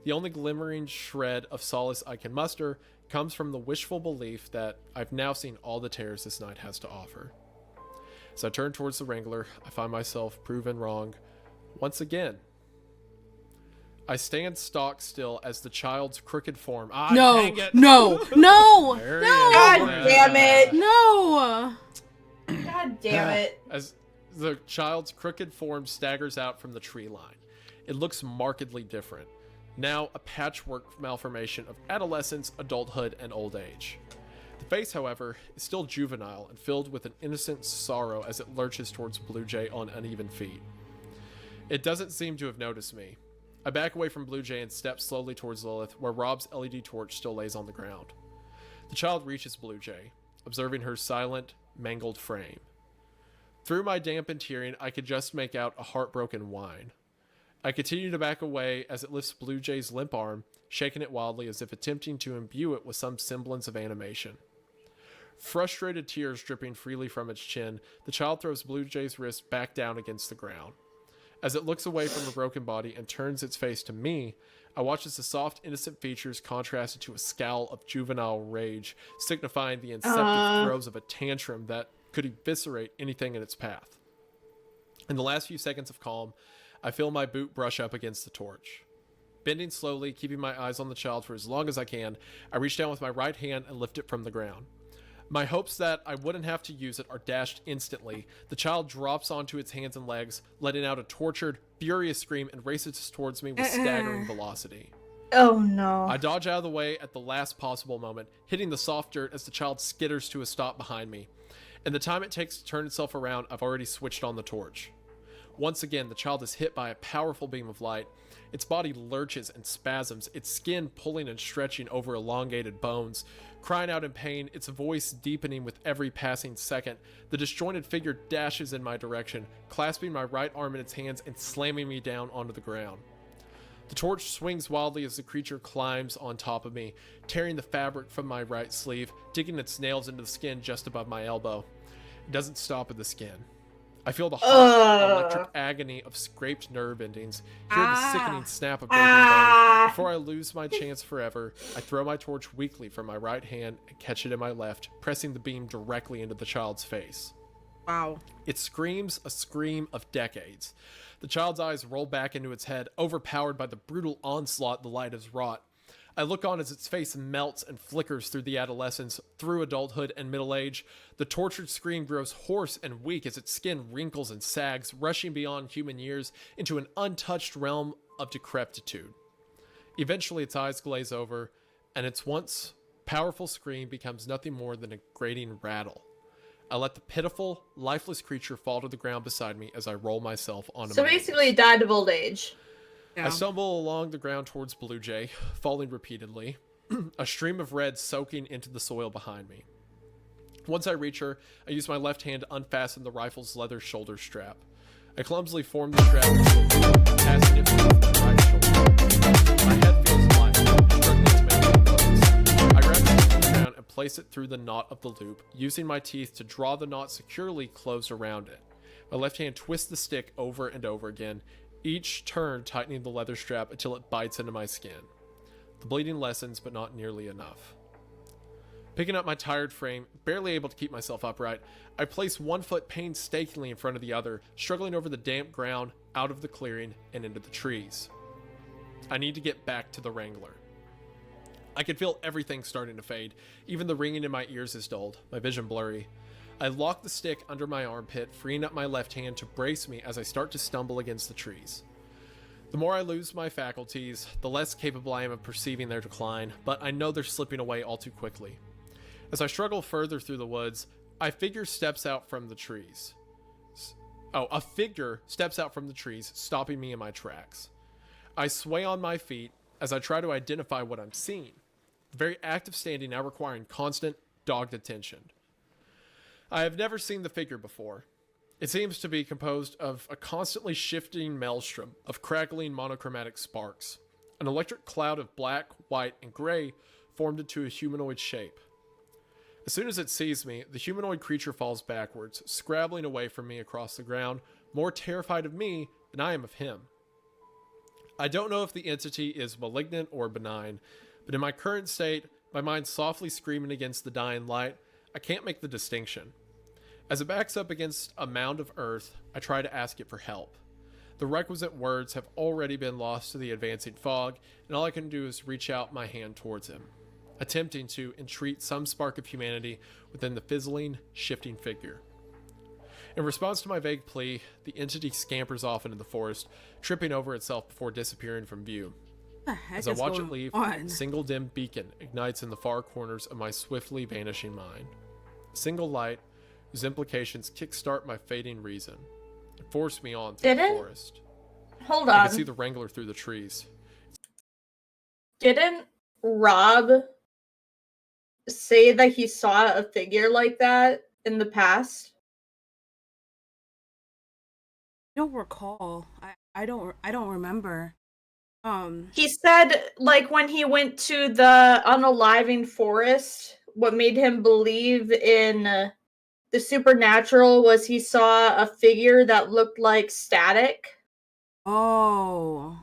The only glimmering shred of solace I can muster comes from the wishful belief that I've now seen all the terrors this night has to offer. As I turn towards the Wrangler, I find myself proven wrong once again. I stand stock still as the child's crooked form. No, Dang it. no, no, There he no, is. God damn it! no. God damn it! As the child's crooked form staggers out from the tree line, it looks markedly different. Now a patchwork malformation of adolescence, adulthood, and old age. The face, however, is still juvenile and filled with an innocent sorrow as it lurches towards Blue Jay on uneven feet. It doesn't seem to have noticed me. I back away from Blue Jay and step slowly towards Lilith, where Rob's LED torch still lays on the ground. The child reaches Blue Jay, observing her silent, mangled frame. Through my dampened hearing, I could just make out a heartbroken whine. I continue to back away as it lifts Blue Jay's limp arm, shaking it wildly as if attempting to imbue it with some semblance of animation. Frustrated tears dripping freely from its chin, the child throws Blue Jay's wrist back down against the ground. As it looks away from the broken body and turns its face to me, I watch as the soft, innocent features contrasted to a scowl of juvenile rage, signifying the inceptive throes of a tantrum that could eviscerate anything in its path. In the last few seconds of calm, I feel my boot brush up against the torch. Bending slowly, keeping my eyes on the child for as long as I can, I reach down with my right hand and lift it from the ground. My hopes that I wouldn't have to use it are dashed instantly. The child drops onto its hands and legs, letting out a tortured, furious scream and races towards me with staggering velocity. Oh no. I dodge out of the way at the last possible moment, hitting the soft dirt as the child skitters to a stop behind me. In the time it takes to turn itself around, I've already switched on the torch. Once again, the child is hit by a powerful beam of light. Its body lurches and spasms, its skin pulling and stretching over elongated bones. Crying out in pain, its voice deepening with every passing second, the disjointed figure dashes in my direction, clasping my right arm in its hands and slamming me down onto the ground. The torch swings wildly as the creature climbs on top of me, tearing the fabric from my right sleeve, digging its nails into the skin just above my elbow. It doesn't stop at the skin. I feel the hot, electric agony of scraped nerve endings, hear the sickening snap of broken bone. Before I lose my chance forever, I throw my torch weakly from my right hand and catch it in my left, pressing the beam directly into the child's face. Wow. It screams a scream of decades. The child's eyes roll back into its head, overpowered by the brutal onslaught the light has wrought. I look on as its face melts and flickers through the adolescence, through adulthood and middle age. The tortured scream grows hoarse and weak as its skin wrinkles and sags, rushing beyond human years into an untouched realm of decrepitude. Eventually its eyes glaze over, and its once powerful scream becomes nothing more than a grating rattle. I let the pitiful, lifeless creature fall to the ground beside me as I roll myself onto So my basically, knees. it died of old age. Yeah. I stumble along the ground towards Blue Jay, falling repeatedly, a stream of red soaking into the soil behind me. Once I reach her, I use my left hand to unfasten the rifle's leather shoulder strap. I clumsily form the strap into a loop, passing it through the right shoulder. My head feels light, struggling to make any noise. I grab it from the ground and place it through the knot of the loop, using my teeth to draw the knot securely closed around it. My left hand twists the stick over and over again, each turn tightening the leather strap until it bites into my skin. The bleeding lessens, but not nearly enough. Picking up my tired frame, barely able to keep myself upright, I place one foot painstakingly in front of the other, struggling over the damp ground, out of the clearing, and into the trees. I need to get back to the Wrangler. I can feel everything starting to fade. Even the ringing in my ears is dulled, my vision blurry. I lock the stick under my armpit, freeing up my left hand to brace me as I start to stumble against the trees. The more I lose my faculties, the less capable I am of perceiving their decline, but I know they're slipping away all too quickly. As I struggle further through the woods, a figure steps out from the trees. Stopping me in my tracks. I sway on my feet as I try to identify what I'm seeing. The very act of standing now requiring constant, dogged attention. I have never seen the figure before. It seems to be composed of a constantly shifting maelstrom of crackling monochromatic sparks. An electric cloud of black, white, and gray formed into a humanoid shape. As soon as it sees me, the humanoid creature falls backwards, scrabbling away from me across the ground, more terrified of me than I am of him. I don't know if the entity is malignant or benign, but in my current state, my mind softly screaming against the dying light, I can't make the distinction. As it backs up against a mound of earth, I try to ask it for help. The requisite words have already been lost to the advancing fog, and all I can do is reach out my hand towards him, attempting to entreat some spark of humanity within the fizzling, shifting figure. In response to my vague plea, the entity scampers off into the forest, tripping over itself before disappearing from view. What the heck As I is watch going it leave, on? a single dim beacon ignites in the far corners of my swiftly vanishing mind. A single light whose implications kickstart my fading reason and force me on through Did the it? forest. Hold I on. can see the Wrangler through the trees. Didn't Rob say that he saw a figure like that in the past? I don't recall. I don't remember. He said, like, when he went to the unaliving forest, what made him believe in the supernatural was he saw a figure that looked like static. Oh.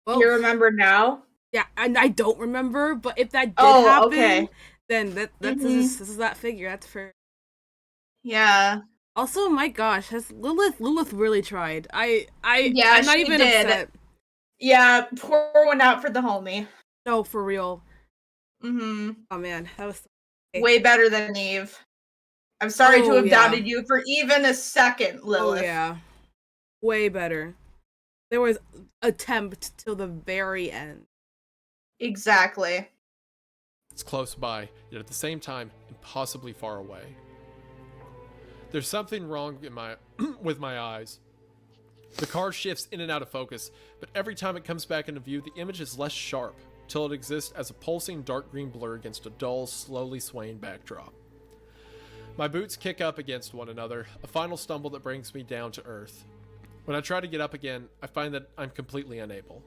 Well, You remember now? yeah, and I don't remember, but if that did Oh, happen, okay. then that's Mhm. this is that figure. That's for. Yeah. Also, my gosh, has Lilith really tried? Yeah, I'm not she even did. upset. Yeah, pour one out for the homie. No, for real. Mm-hmm. Oh man, that was Way better than Eve. I'm sorry to Oh, have yeah. doubted you for even a second, Lilith. Oh yeah, way better. There was attempt till the very end. Exactly. It's close by, yet at the same time, impossibly far away. There's something wrong in my with my eyes. The car shifts in and out of focus, but every time it comes back into view, the image is less sharp, till it exists as a pulsing dark green blur against a dull, slowly swaying backdrop. My boots kick up against one another, a final stumble that brings me down to earth. When I try to get up again, I find that I'm completely unable.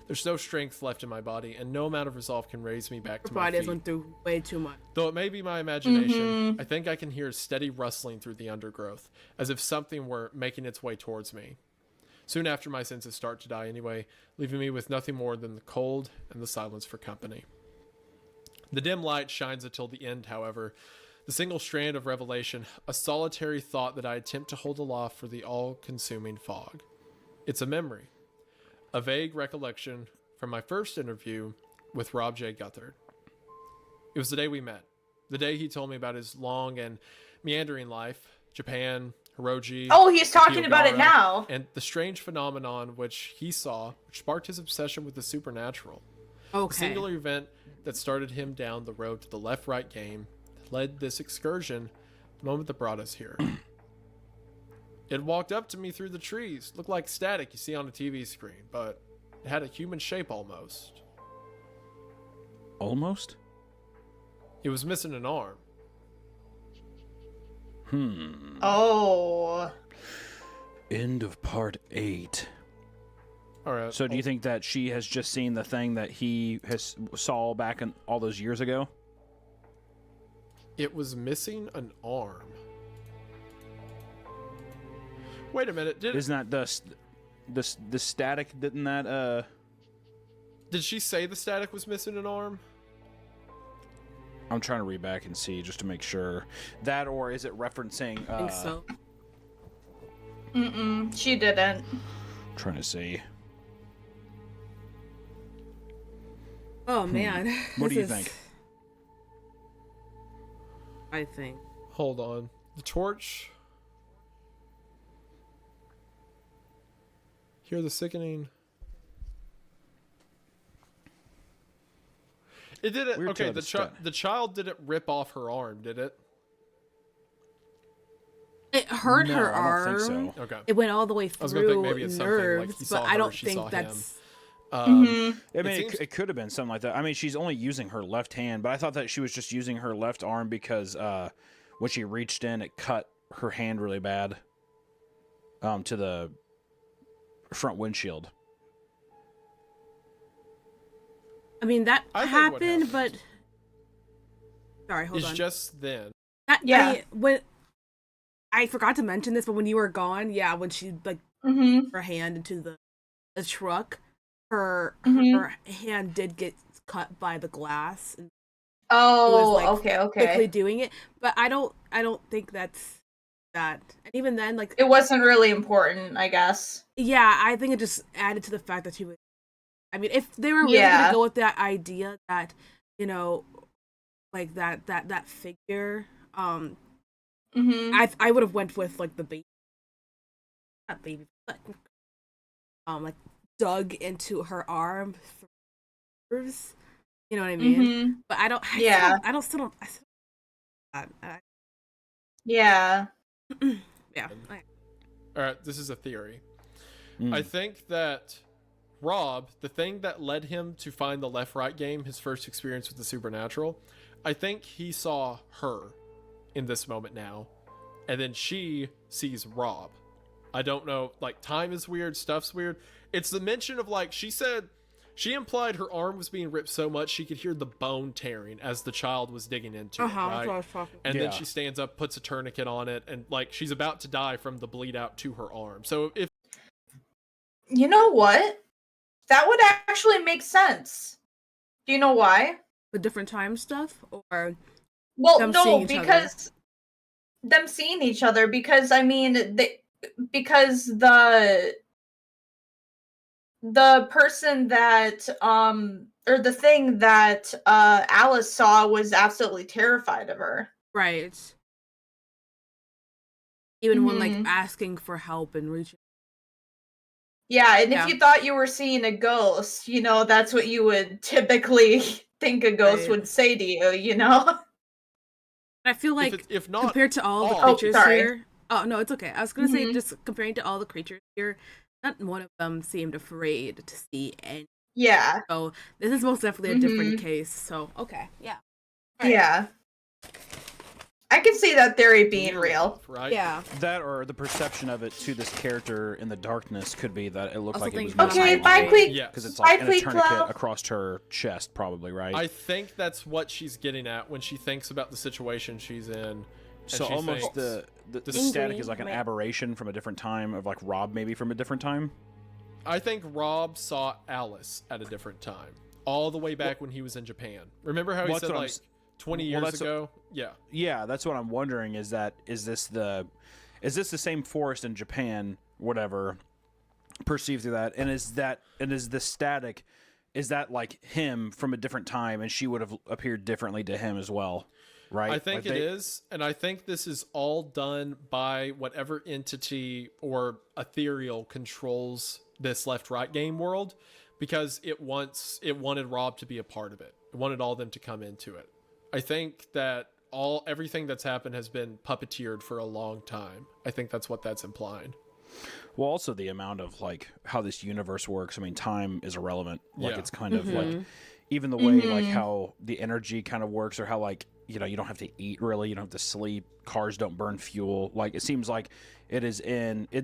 There's no strength left in my body, and no amount of resolve can raise me back Her to my body feet. went through way too much. Though it may be my imagination, Mhm. I think I can hear a steady rustling through the undergrowth, as if something were making its way towards me. Soon after, my senses start to die anyway, leaving me with nothing more than the cold and the silence for company. The dim light shines until the end, however, the single strand of revelation, a solitary thought that I attempt to hold aloft for the all-consuming fog. It's a memory, a vague recollection from my first interview with Rob J. Guthard. It was the day we met, the day he told me about his long and meandering life, Japan, Hiroji. Oh, he's talking about it Kiyogara, now. and the strange phenomenon which he saw, which sparked his obsession with the supernatural. A Okay. singular event that started him down the road to the left-right game, that led this excursion, the moment that brought us here. It walked up to me through the trees, looked like static you see on a TV screen, but it had a human shape almost. Almost? It was missing an arm. Oh. End of part 8. All right. So do you think that she has just seen the thing that he saw back in all those years ago? It was missing an arm. Wait a minute. Isn't that the static? Didn't that Did she say the static was missing an arm? I'm trying to read back and see just to make sure. That, or is it referencing I think so. Mm-mm. She didn't. Trying to see. Oh man. What This do you is- think? I think. Hold on. The torch. Hear the sickening. It didn't. Weird Okay, to have the child didn't rip off her arm, did it? It hurt No, her I arm. don't think so. Okay. It went all the way I was gonna think through maybe it's something like nerves, he saw but I her, don't she saw think that's. Mhm. I mean, seems- it could have been something like that. I mean, she's only using her left hand, but I thought that she was just using her left arm because when she reached in, it cut her hand really bad to the front windshield. mean, that I think what happened, but happened sorry, hold It's on. just then. Yeah. When I forgot to mention this, but when you were gone, yeah, when she like Mm-hmm. her hand into the truck, her Mhm. her hand did get cut by the glass. And she was Oh, like okay, quickly okay. doing it, but I don't think that's that. And even then, like, It wasn't really important, I guess. yeah, I think it just added to the fact that she was. I mean, if they were really gonna Yeah. go with that idea that, you know, like that figure, Mm-hmm. I would have went with like the baby, not baby, but like dug into her arm for nerves. You know what I mean? Mm-hmm. But Yeah. I don't still don't. I still Yeah. yeah. All right, this is a theory. Mm. I think that Rob, the thing that led him to find the left-right game, his first experience with the supernatural, I think he saw her in this moment now, and then she sees Rob. I don't know, like, time is weird, stuff's weird. It's the mention of, like, she implied her arm was being ripped so much she could hear the bone tearing as the child was digging into it, That's what I right? was talking. And Yeah. then she stands up, puts a tourniquet on it, and, like, she's about to die from the bleed out to her arm. So if You know what? That would actually make sense. Do you know why? The different time stuff, or Well, Them no, seeing each other. because them seeing each other. Because I mean, because the person that or the thing that Alice saw was absolutely terrified of her. right. Even when like Mhm. asking for help and reaching. Yeah, and Yeah. if you thought you were seeing a ghost, that's what you would typically think a ghost Right. would say to you, you know? I feel like if not compared to all the all- creatures sorry. here. Oh no, it's okay. I was gonna say Mhm. just comparing to all the creatures here, not one of them seemed afraid to see any. Yeah. So this is most definitely a different Mhm. case. So okay, yeah, Yeah. I can see that theory being near real. enough, right? yeah. That or the perception of it to this character in the darkness could be that it looked Also like it was think Okay, Right. bye, Quick. Yeah. because it's Bye, like in a Quick tourniquet Clow. across her chest, probably, right? I think that's what she's getting at when she thinks about the situation she's in. and so she almost thinks- the Angry, static is like an right. aberration from a different time of like Rob maybe from a different time. I think Rob saw Alice at a different time, all the way back when he was in Japan. Remember how he Well, that's said what I'm like s- 20 well, years that's ago? Yeah. Yeah, that's what I'm wondering. Is this the same forest in Japan, whatever, perceived through that, and is the static, is that like him from a different time, and she would have appeared differently to him as well, right? I think Like it is, and I think this is all done by whatever entity or ethereal controls this left-right game world, because it wanted Rob to be a part of it. It wanted all of them to come into it. I think that everything that's happened has been puppeteered for a long time. I think that's what that's implying. Well, also the amount of like how this universe works. I mean, time is irrelevant. Like Yeah. it's kind of like even the way like how the energy kind of works, or how like you don't have to eat really, you don't have to sleep. Cars don't burn fuel. Like it seems like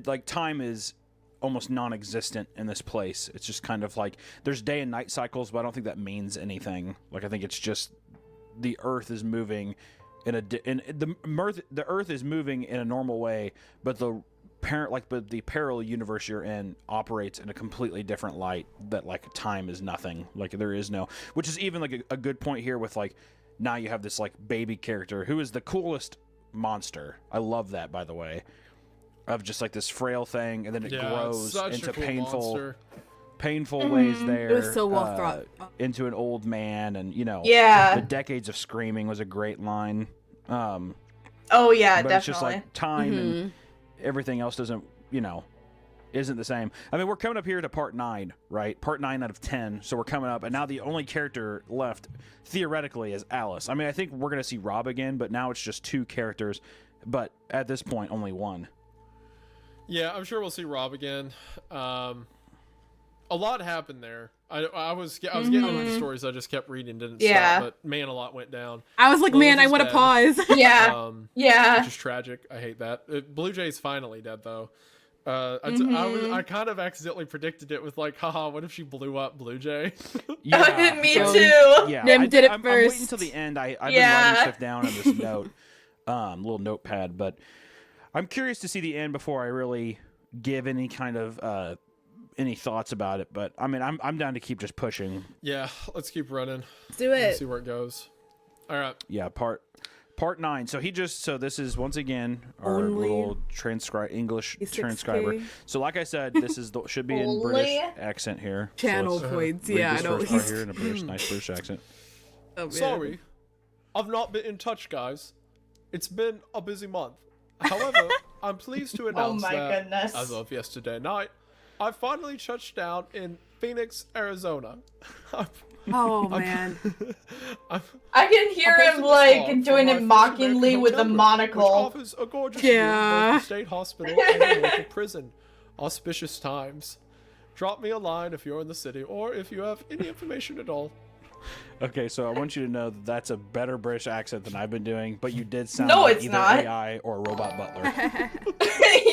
like time is almost non-existent in this place. It's just kind of like there's day and night cycles, but I don't think that means anything. Like I think it's just the Earth is moving the Earth is moving in a normal way, but the parallel universe you're in operates in a completely different light, that like time is nothing. Like there is no, which is even like a good point here with like now you have this like baby character who is the coolest monster. I love that, by the way, of just like this frail thing, and then it Yeah, grows such into a cool painful monster. ways there. It was so well thought. Into an old man, and Yeah. the decades of screaming was a great line. Oh yeah, But definitely. it's just like time and everything else isn't the same. I mean, we're coming up here to part 9, right? Part 9 out of 10. So we're coming up, and now the only character left theoretically is Alice. I mean, I think we're gonna see Rob again, but now it's just 2 characters. But at this point, only 1. Yeah, I'm sure we'll see Rob again. A lot happened there. I was getting into the stories. I just kept reading, didn't Yeah. stop. But man, a lot went down. I was like, Lilith man, I is want to dead. pause. Yeah. Which Yeah. is tragic. I hate that. Blue Jay's finally dead though. I kind of accidentally predicted it with like, haha, what if she blew up Blue Jay? Me So- too. Yeah, Nim did it I'm waiting first. until the end. I've been Yeah. writing stuff down on this note, little notepad, but I'm curious to see the end before I really give any kind of any thoughts about it. But I mean, I'm down to keep just pushing. Yeah, let's keep running. Let's do Let's it. see where it goes. All right. Yeah, part 9. So this is once again our Only little English 6K. transcriber. So like I said, this is should be in British Only? accent here. Channel so let's points. read Yeah, I this know. first part here in a British, nice British accent. Oh, man. Sorry, I've not been in touch, guys. It's been a busy month. However, I'm pleased to announce my that, goodness. as of yesterday night, I finally touched down in Phoenix, Arizona. Oh man. I can hear I'm him posting this like vlog doing from it my mockingly First with a American hotel room, which monocle. offers a gorgeous view of Yeah. both the state hospital and the local prison. Auspicious times. Drop me a line if you're in the city, or if you have any information at all. Okay, so I want you to know that that's a better British accent than I've been doing, but you did sound No, like it's either not. AI or a robot butler.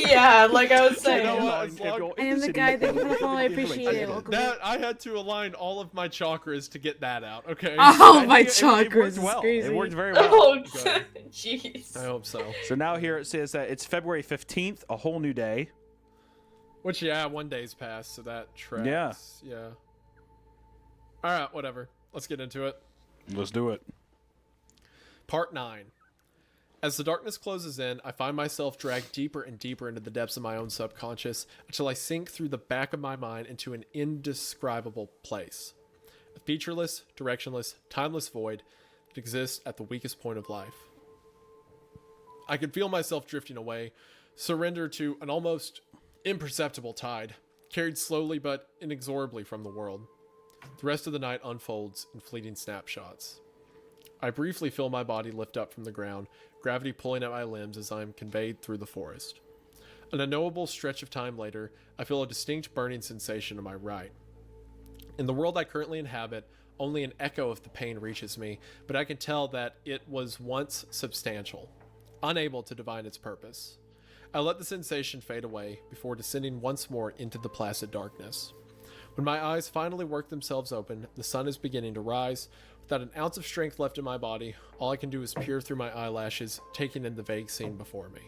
Yeah, like I was saying. know what? Line, as long- if you're I in am the city, guy make that the- you follow. I the information appreciate it. good. Welcome. That I had to align all of my chakras to get that out. Okay. Oh I my think it chakras worked is well. crazy. It worked very well. Oh, Good. jeez. I hope so. So now here it says that it's February 15th, a whole new day. Which, yeah, 1 day's passed, so that tracks. Yeah. Yeah. Alright, whatever. Let's get into it. Let's do it. Part 9. As the darkness closes in, I find myself dragged deeper and deeper into the depths of my own subconscious until I sink through the back of my mind into an indescribable place. A featureless, directionless, timeless void that exists at the weakest point of life. I could feel myself drifting away, surrender to an almost imperceptible tide, carried slowly but inexorably from the world. The rest of the night unfolds in fleeting snapshots. I briefly feel my body lift up from the ground, gravity pulling at my limbs as I am conveyed through the forest. An unknowable stretch of time later, I feel a distinct burning sensation to my right. In the world I currently inhabit, only an echo of the pain reaches me, but I can tell that it was once substantial, unable to divine its purpose. I let the sensation fade away before descending once more into the placid darkness. When my eyes finally work themselves open, the sun is beginning to rise. Without an ounce of strength left in my body, all I can do is peer through my eyelashes, taking in the vague scene before me.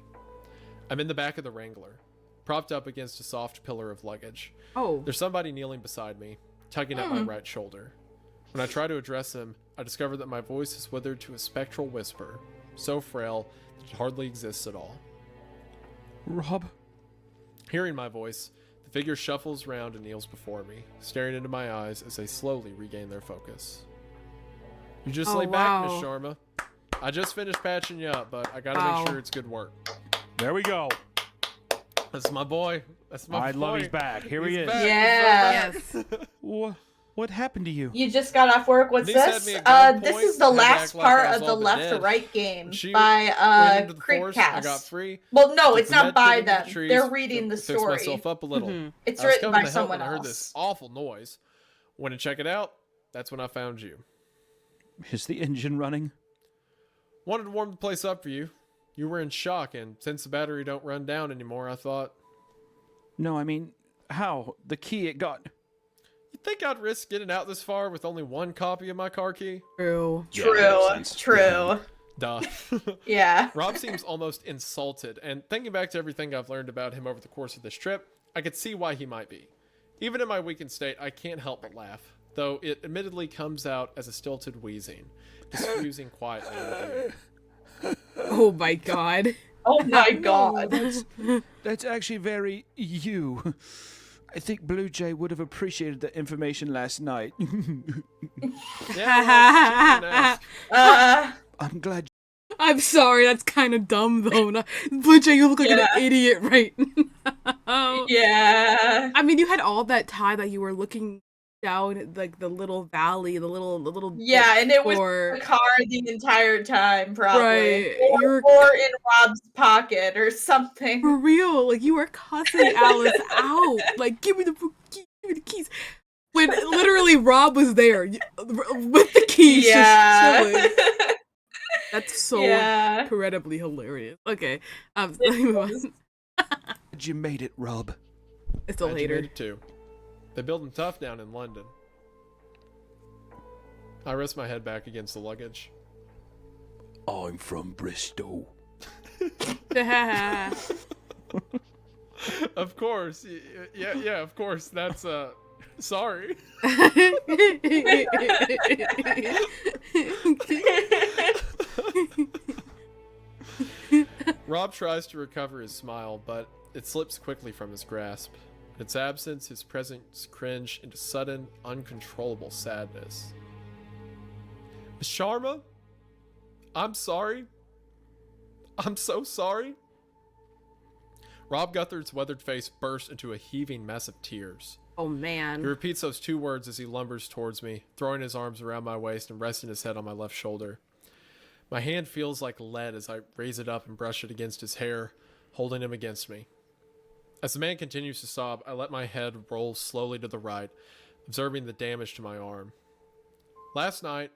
I'm in the back of the Wrangler, propped up against a soft pillar of luggage. Oh. There's somebody kneeling beside me, tugging at my right shoulder. When I try to address him, I discover that my voice is withered to a spectral whisper, so frail that it hardly exists at all. Rob? Hearing my voice, the figure shuffles round and kneels before me, staring into my eyes as they slowly regain their focus. You just Oh, lay back, Miss wow. Sharma. I just finished patching you up, but I gotta Wow. make sure it's good work. There we go. That's my boy. That's my boy. I love he's back. Here he He's is. back. Yeah. Yes. What happened to you? You just got off work. What's Denise had this? me at gunpoint, This is the had to last act like part I was of the all but Left to dead. Right game She by went into the forest, I got Creepcast. free. Well, no, took it's the not med by kit into them. the trees, They're reading the fixed story. myself up a little. Mhm. It's I was written coming by to help someone when I heard else. this awful noise. Went to check it out. That's when I found you. Is the engine running? Wanted to warm the place up for you. You were in shock, and since the battery don't run down anymore, I thought, No, I mean, how? The key it got. you think I'd risk getting out this far with only one copy of my car key? True. True. Duh. Yeah. Rob seems almost insulted, and thinking back to everything I've learned about him over the course of this trip, I could see why he might be. Even in my weakened state, I can't help but laugh, though it admittedly comes out as a stilted wheezing, diffusing quietly in the Oh my god. Oh my No. god. That's actually very you. I think Blue Jay would have appreciated the information last night. Yeah, well, she didn't ask. I'm glad. I'm sorry, that's kind of dumb though. Blue Jay, you look like Yeah. an idiot right now. Yeah. I mean, you had all that time that you were looking down like the little valley, the little Yeah, and it was or in the car the entire time, probably. Right, you're- Or in Rob's pocket or something. for real, like you were cussing Alice out, like give me the keys, give me the keys. When literally Rob was there with the keys, Yeah. just chilling. That's so Yeah. incredibly hilarious. Okay, let me move on. glad you made it, Rob. It's a Glad you made later. it too. They build them tough down in London. I rest my head back against the luggage. I'm from Bristol. Of course. Yeah, of course. That's, sorry. Rob tries to recover his smile, but it slips quickly from his grasp. In its absence, his presence cringe into sudden, uncontrollable sadness. Miss Sharma? I'm sorry. I'm so sorry. Rob Guthard's weathered face bursts into a heaving mess of tears. Oh He man. repeats those two words as he lumbers towards me, throwing his arms around my waist and resting his head on my left shoulder. My hand feels like lead as I raise it up and brush it against his hair, holding him against me. As the man continues to sob, I let my head roll slowly to the right, observing the damage to my arm. Last night,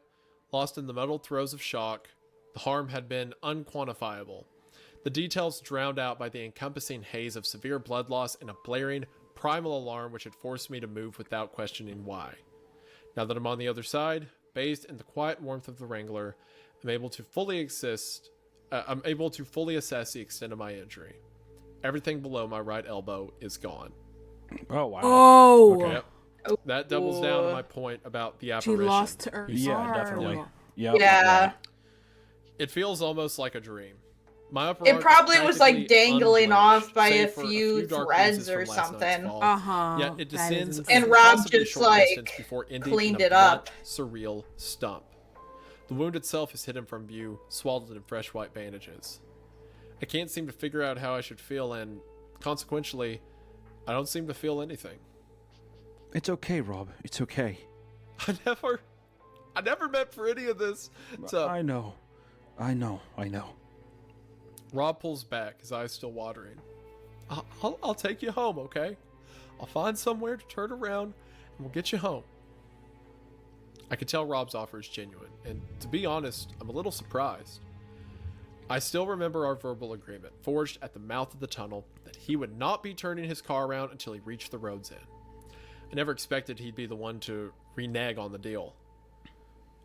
lost in the muddled throes of shock, the harm had been unquantifiable. The details drowned out by the encompassing haze of severe blood loss and a blaring, primal alarm which had forced me to move without questioning why. Now that I'm on the other side, bathed in the quiet warmth of the Wrangler, I'm able to fully assess the extent of my injury. Everything below my right elbow is gone. Oh wow. Oh. Okay. Yep. That doubles down on my point about the She apparition. lost her Yeah, arm. definitely. Yep. Yeah. It feels almost like a dream. My upper It arm is probably was like practically dangling unblemished, off by save a for few dark threads bruises or from last night's something. fall. Uh-huh. Yet it That descends is an And Rob impossibly just, short like, distance before ending cleaned in a it up. blunt, surreal stump. The wound itself is hidden from view, swaddled in fresh white bandages. I can't seem to figure out how I should feel, and consequentially, I don't seem to feel anything. It's okay, Rob. It's okay. I never meant for any of this. So I know. Rob pulls back, his eyes still watering. I'll take you home, okay? I'll find somewhere to turn around, and we'll get you home. I can tell Rob's offer is genuine, and to be honest, I'm a little surprised. I still remember our verbal agreement, forged at the mouth of the tunnel, that he would not be turning his car around until he reached the road's end. I never expected he'd be the one to renege on the deal.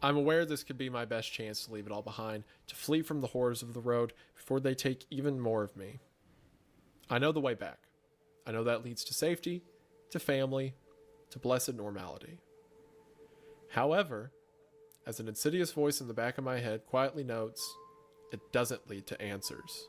I'm aware this could be my best chance to leave it all behind, to flee from the horrors of the road before they take even more of me. I know the way back. I know that leads to safety, to family, to blessed normality. However, as an insidious voice in the back of my head quietly notes, it doesn't lead to answers.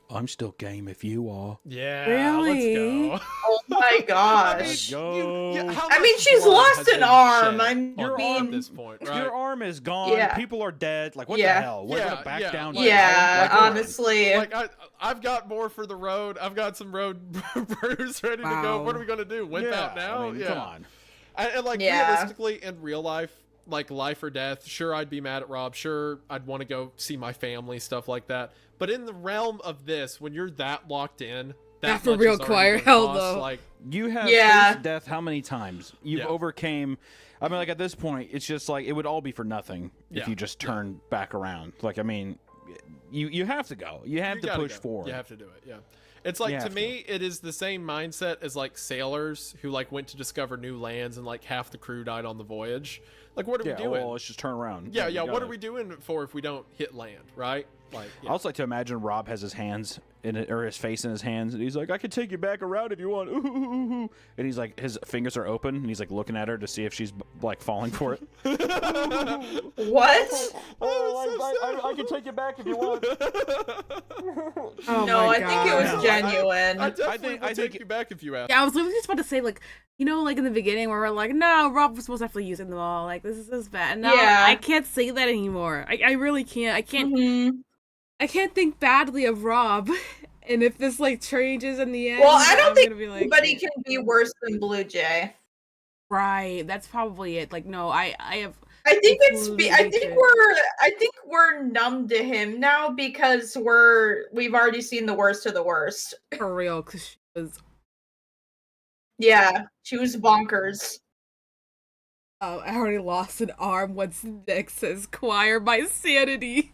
I'm still game if you are. Yeah, Really? let's go. Oh my gosh. Go. how I mean, much she's blood lost has an been arm. shed I'm- on mean- at this point, right? Your arm is gone. Yeah. People are dead. Like what Yeah. the hell? We're Yeah, gonna back yeah, down. like- Yeah, like, honestly. Like I've got more for the road. I've got some road brews ready to go. Wow. What are we gonna do? Wimp out now? I mean, yeah. Come on. And like Yeah. realistically, in real life, like life or death, sure I'd be mad at Rob. Sure I'd want to go see my family, stuff like that. But in the realm of this, when you're that locked in, that Yeah, for much real, is already Choir, gonna hell cost, no. Like You have Yeah. faced death how many times? You've Yeah. overcame. I mean, like at this point, it's just like it would all be for nothing if Yeah. you just turned back around. Like I mean, you have to go. You have you to gotta push go. forward. You have to do it. Yeah. It's like You to have me, it is the same mindset as like sailors who like went to discover new lands and like half the crew died on the voyage. Like what are Yeah, we doing? well, let's just turn around. Yeah, You yeah. What gotta- are we doing it for if we don't hit land, right? Like, I yeah. also like to imagine Rob has his hands in it, or his face in his hands, and he's like, "I could take you back around if you want." Ooh, ooh, ooh, ooh. And he's like, his fingers are open, and he's like looking at her to see if she's like falling for it. What? I can take you back if you want. Oh No, my I think it was God. genuine. I definitely think- would I take think- you back if you asked. Yeah, I was literally just about to say, like, you know, like in the beginning where we're like, no, Rob was most definitely using them all. Like, this is bad. And now Yeah. I can't say that anymore. I really can't. Mhm. I can't think badly of Rob. And if this like changes in the end, Well, I don't I'm think gonna be like, anybody can be worse than Blue Jay. right. That's probably it. Like, no, I have. I think Completely I think different. we're numb to him now because we've already seen the worst of the worst. For real, because she was. Yeah, she was bonkers. I already lost an arm once Nick says choir my sanity.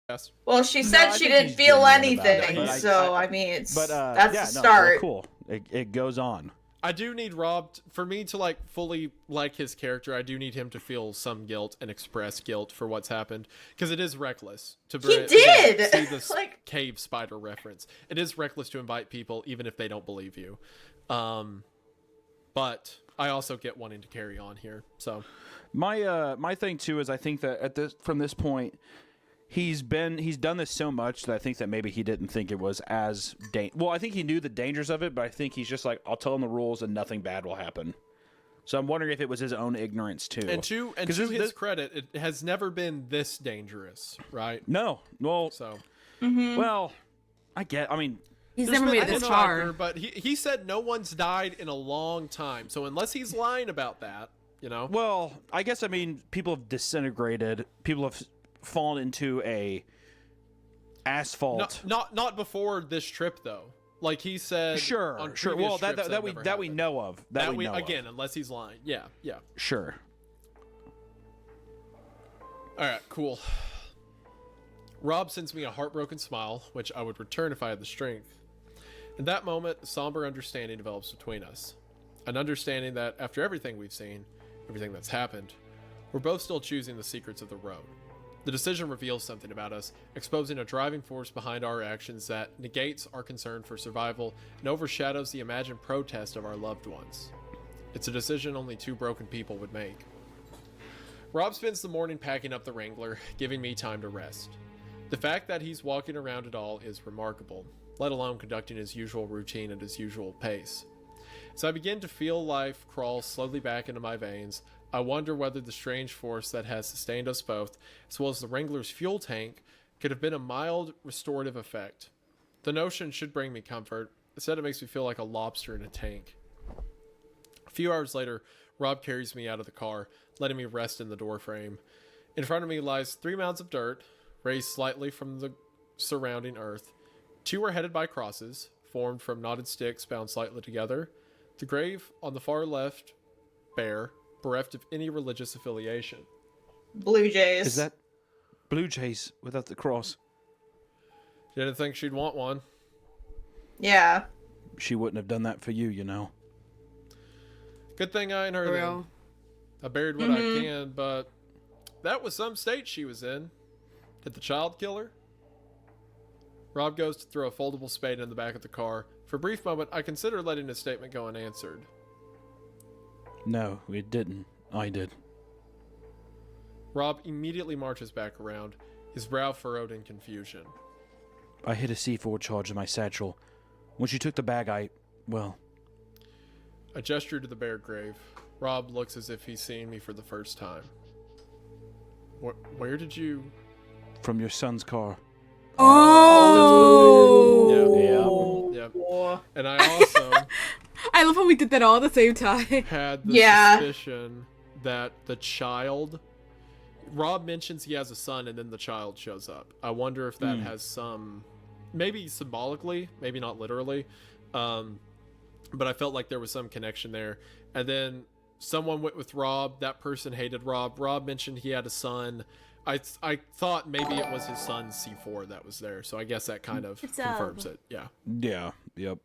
Yes. Well, she No, said I she think didn't he's feel genuine about it, anything, but so I mean, it's But that's yeah, the no, start. well, cool. It goes on. I do need Rob for me to like fully like his character. I do need him to feel some guilt and express guilt for what's happened because it is reckless to did! see this Like- cave spider reference. It is reckless to invite people even if they don't believe you. But I also get wanting to carry on here. So My thing too is I think that from this point he's done this so much that I think that maybe he didn't think it was as well, I think he knew the dangers of it, but I think he's just like, I'll tell him the rules and nothing bad will happen. So I'm wondering if it was his own ignorance too. and to his credit, it has never been this dangerous, right? No, well, So well, I mean, He's there's never been made it one this striker, far. but he said no one's died in a long time. So unless he's lying about that, you know. well, I guess I mean people have disintegrated. People have fallen into a asphalt. Not before this trip though. Like he said. Sure. on Well, previous that trips that we never that we happened. know of. That we know again, of. unless he's lying. Yeah. Sure. All right, cool. Rob sends me a heartbroken smile, which I would return if I had the strength. In that moment, a somber understanding develops between us. An understanding that after everything we've seen, everything that's happened, we're both still choosing the secrets of the road. The decision reveals something about us, exposing a driving force behind our actions that negates our concern for survival and overshadows the imagined protest of our loved ones. It's a decision only two broken people would make. Rob spends the morning packing up the Wrangler, giving me time to rest. The fact that he's walking around at all is remarkable, let alone conducting his usual routine at his usual pace. As I begin to feel life crawl slowly back into my veins, I wonder whether the strange force that has sustained us both, as well as the Wrangler's fuel tank, could have been a mild restorative effect. The notion should bring me comfort. Instead, it makes me feel like a lobster in a tank. A few hours later, Rob carries me out of the car, letting me rest in the doorframe. In front of me lies 3 mounds of dirt, raised slightly from the surrounding earth. 2 are headed by crosses, formed from knotted sticks bound slightly together. The grave on the far left, bare, bereft of any religious affiliation. Blue Jays. Is that Blue Jays without the cross? Didn't think she'd want one. Yeah. She wouldn't have done that for you, you know. Good thing I ain't her For then. real. I buried what I can, but that was some state she was in. Did the child kill her? Rob goes to throw a foldable spade in the back of the car. For a brief moment, I consider letting his statement go unanswered. No, it didn't. I did. Rob immediately marches back around, his brow furrowed in confusion. I hid a C4 charge in my satchel. When she took the bag, well, I gesture to the bare grave. Rob looks as if he's seeing me for the first time. Where did you... from your son's car. Oh. Yeah. And I also I love how we did that all at the same time. had the Yeah. suspicion that the child... Rob mentions he has a son and then the child shows up. I wonder if that has some... maybe symbolically, maybe not literally. But I felt like there was some connection there. And then someone went with Rob. That person hated Rob. Rob mentioned he had a son. I thought maybe it was his son's C4 that was there. So I guess that kind of It's confirms it. Yeah. Yeah, yep.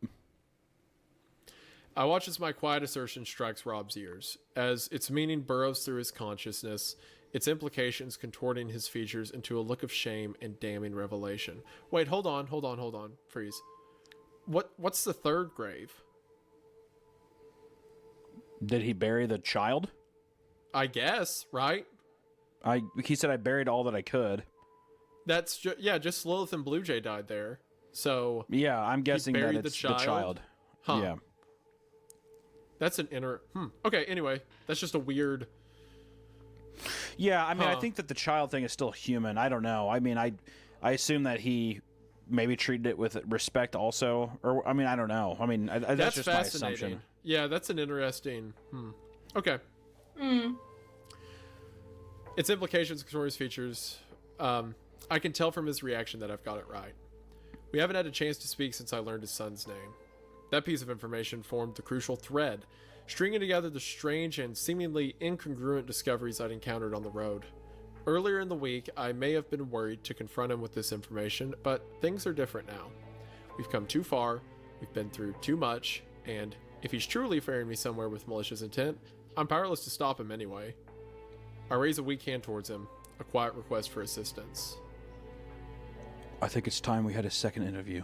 I watch as my quiet assertion strikes Rob's ears, as its meaning burrows through his consciousness, its implications contorting his features into a look of shame and damning revelation. Wait, hold on. Freeze. What's the third grave? Did he bury the child? I guess, right? He said I buried all that I could. That's just Lilith and Blue Jay died there. So Yeah, I'm guessing that buried it's the the child? child. Huh. Yeah. that's an Okay, anyway, that's just a weird... Yeah, I mean, I Huh. think that the child thing is still human. I don't know. I mean, I assume that he maybe treated it with respect also, or I mean, I don't know. I mean, that's That's just my fascinating. assumption. Yeah, that's an interesting... Okay. Hmm. Its implications, Victoria's features. I can tell from his reaction that I've got it right. We haven't had a chance to speak since I learned his son's name. That piece of information formed the crucial thread, stringing together the strange and seemingly incongruent discoveries I'd encountered on the road. Earlier in the week, I may have been worried to confront him with this information, but things are different now. We've come too far, we've been through too much, and if he's truly ferrying me somewhere with malicious intent, I'm powerless to stop him anyway. I raise a weak hand towards him, a quiet request for assistance. I think it's time we had a second interview.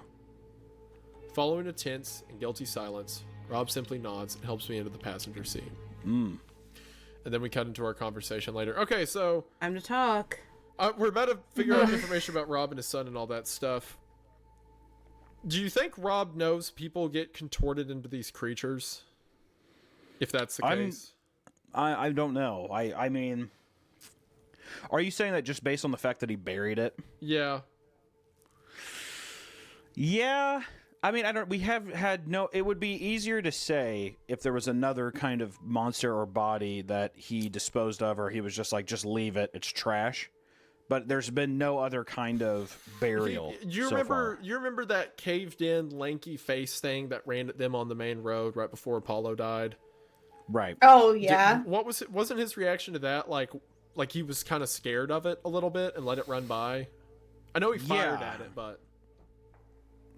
Following a tense and guilty silence, Rob simply nods and helps me into the passenger seat. Mm. And then we cut into our conversation later. Okay, so Time to talk. we're about to figure out information about Rob and his son and all that stuff. Do you think Rob knows people get contorted into these creatures? If that's the case. I don't know. I mean, are you saying that just based on the fact that he buried it? Yeah. Yeah. I mean, we have had no, it would be easier to say if there was another kind of monster or body that he disposed of, or he was just like, just leave it, it's trash. But there's been no other kind of burial. You remember that caved in lanky face thing that ran at them on the main road right before Apollo died? Right. Oh yeah. What was it? Wasn't his reaction to that like he was kind of scared of it a little bit and let it run by? I know he fired at it, but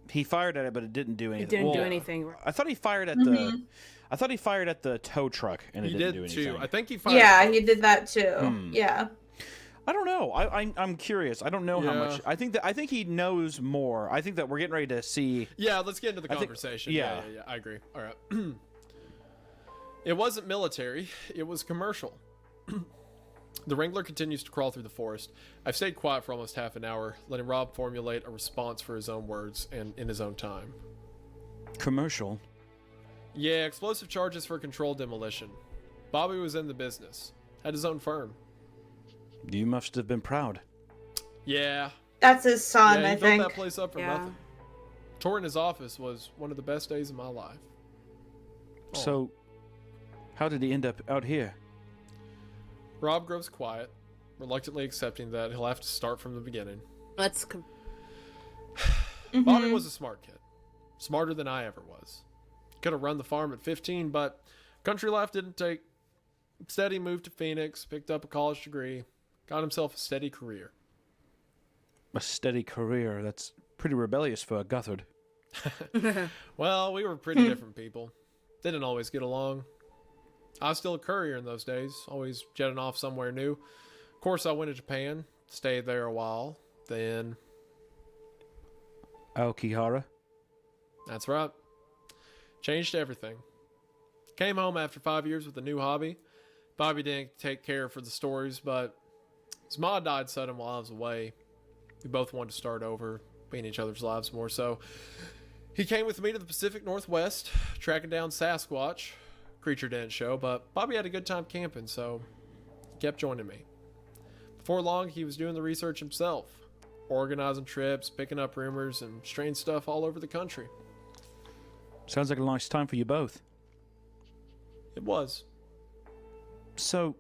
he fired at it, but it didn't do anything. It didn't do anything. I thought he fired at I thought he fired at the tow truck, and it didn't do anything. Too. I think he fired. Yeah, he did that too. Yeah. I don't know. I'm curious. I don't know how much. I think he knows more. I think that we're getting ready to see. Yeah, let's get into the conversation. Yeah, I agree. All right. It wasn't military. It was commercial. The Wrangler continues to crawl through the forest. I've stayed quiet for almost half an hour, letting Rob formulate a response for his own words and in his own time. Commercial? Yeah, explosive charges for controlled demolition. Bobby was in the business. Had his own firm. You must have been proud. Yeah. That's his son, he I built think. that place up for nothing. Touring his office was one of the best days of my life. Oh. So, how did he end up out here? Rob grows quiet, reluctantly accepting that he'll have to start from the beginning. Bobby was a smart kid. Smarter than I ever was. Could have run the farm at 15, but country life didn't take. Instead, he moved to Phoenix, picked up a college degree, got himself a steady career. A steady career? That's pretty rebellious for a Guthard. Well, we were pretty different people. Didn't always get along. I was still a courier in those days, always jetting off somewhere new. Of course, I went to Japan, stayed there a while, then... Aokihara? That's right. Changed everything. Came home after 5 years with a new hobby. Bobby didn't take care for the stories, but his mom died sudden while I was away. We both wanted to start over, be in each other's lives more, so he came with me to the Pacific Northwest, tracking down Sasquatch. Creature didn't show, but Bobby had a good time camping, so he kept joining me. Before long, he was doing the research himself, organizing trips, picking up rumors, and strange stuff all over the country. Sounds like a nice time for you both. It was. So,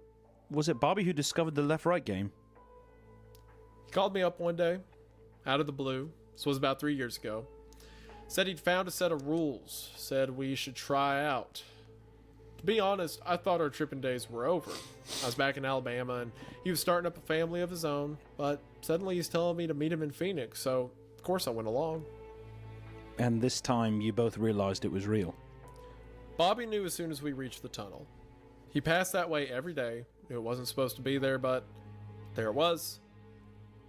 was it Bobby who discovered the left-right game? He called me up one day, out of the blue. This was about 3 years ago. Said he'd found a set of rules. Said we should try out. To be honest, I thought our tripping days were over. I was back in Alabama, and he was starting up a family of his own, but suddenly he's telling me to meet him in Phoenix, so of course I went along. And this time you both realized it was real. Bobby knew as soon as we reached the tunnel. He passed that way every day, knew it wasn't supposed to be there, but there it was.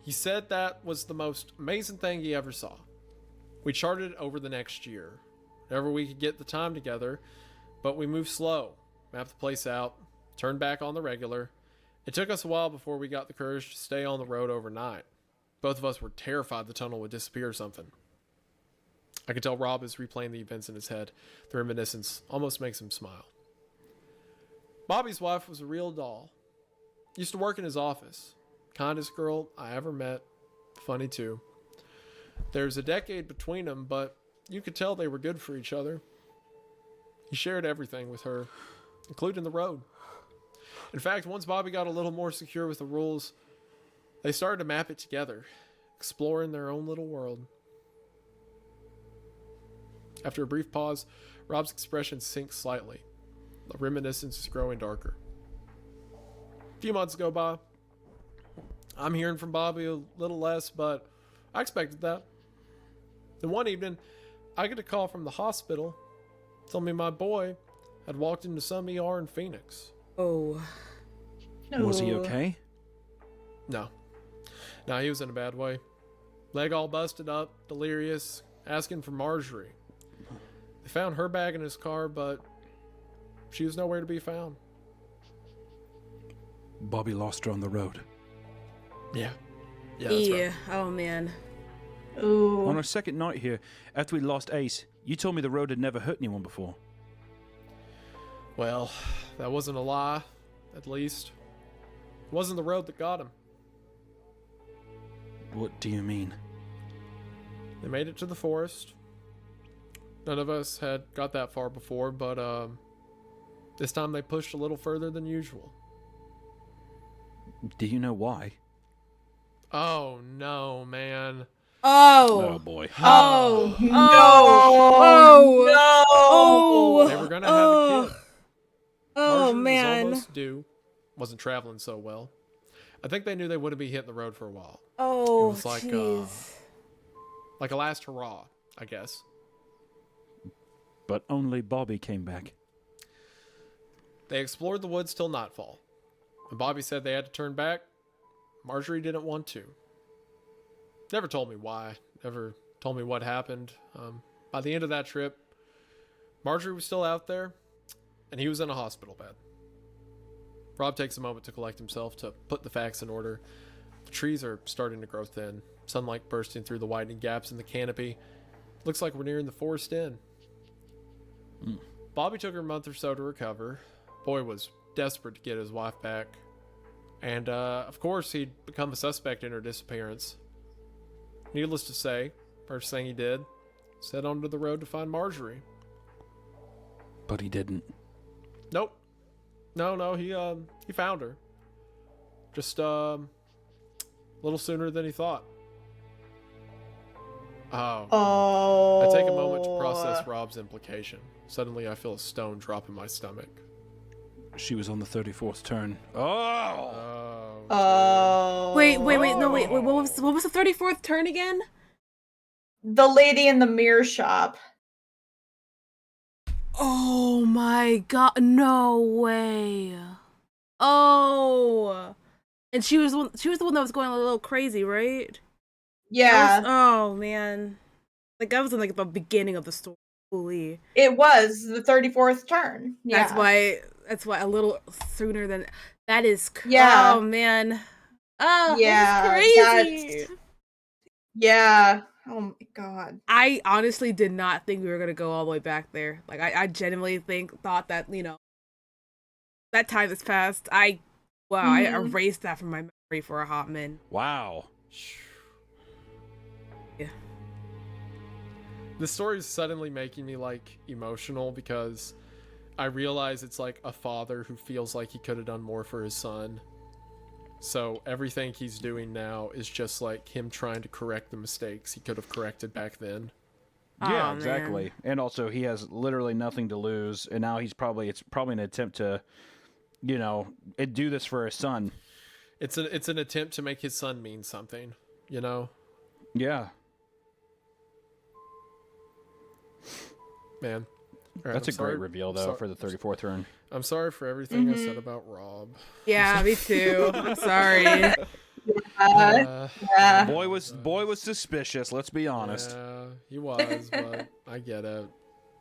He said that was the most amazing thing he ever saw. We charted it over the next year, whenever we could get the time together, but we moved slow, mapped the place out, turned back on the regular. It took us a while before we got the courage to stay on the road overnight. Both of us were terrified the tunnel would disappear or something. I could tell Rob is replaying the events in his head. The reminiscence almost makes him smile. Bobby's wife was a real doll. Used to work in his office. Kindest girl I ever met. Funny too. There's a decade between them, but you could tell they were good for each other. He shared everything with her, including the road. In fact, once Bobby got a little more secure with the rules, they started to map it together, exploring their own little world. After a brief pause, Rob's expression sinks slightly. The reminiscence is growing darker. A few months go by. I'm hearing from Bobby a little less, but I expected that. Then one evening, I get a call from the hospital telling me my boy had walked into some ER in Phoenix. Oh. Was he No. okay? No. No, he was in a bad way. Leg all busted up, delirious, asking for Marjorie. They found her bag in his car, but she was nowhere to be found. Bobby lost her on the road. Yeah. Yeah, that's right. Oh man. Ooh. On our second night here, after we lost Ace, you told me the road had never hurt anyone before. Well, that wasn't a lie, at least. It wasn't the road that got him. What do you mean? They made it to the forest. None of us had got that far before, but this time they pushed a little further than usual. Do you know why? Oh no, man. Oh. boy. Oh. No. Oh. No. Oh. They were gonna have a kid. Oh Marjorie was man. almost due. Wasn't traveling so well. I think they knew they wouldn't be hitting the road for a while. Oh. It was like, jeez. Like a last hurrah, I guess. But only Bobby came back. They explored the woods till nightfall. When Bobby said they had to turn back, Marjorie didn't want to. Never told me why. Never told me what happened. By the end of that trip, Marjorie was still out there, and he was in a hospital bed. Rob takes a moment to collect himself, to put the facts in order. The trees are starting to grow thin. Sunlight bursting through the widening gaps in the canopy. Looks like we're nearing the forest end. Bobby took her a month or so to recover. Boy was desperate to get his wife back. And, of course, he'd become a suspect in her disappearance. Needless to say, first thing he did, set onto the road to find Marjorie. But he didn't. Nope. No, he found her. Just, a little sooner than he thought. Oh. Oh. I take a moment to process Rob's implication. Suddenly I feel a stone drop in my stomach. She was on the 34th turn. Oh! Oh. Oh. Wait. No, wait. What was the 34th turn again? The lady in the mirror shop. Oh my god! No way! Oh, and she was the one that was going a little crazy, right? Yeah, Oh man, like that was in like the beginning of the story. Holy. it was the 34th turn. Yeah. That's why a little sooner than that is. Yeah. Oh man. Oh Yeah, that's crazy. Yeah. Oh my god. I honestly did not think we were gonna go all the way back there. Like I genuinely thought that that time has passed. I erased that from my memory for a hot minute. Wow. Yeah. The story is suddenly making me like emotional because I realize it's like a father who feels like he could have done more for his son. So everything he's doing now is just like him trying to correct the mistakes he could have corrected back then. Yeah, Aw, exactly. man. And also, he has literally nothing to lose, and now it's probably an attempt to, do this for his son. It's an attempt to make his son mean something, you know? Yeah, Man. All right, that's I'm a great sorry- reveal I'm though sorry- for the 34th turn. I'm sorry for everything I said about Rob. Yeah, me too. I'm sorry. Yeah. Boy was suspicious. Let's be honest. Yeah, he was, but I get it.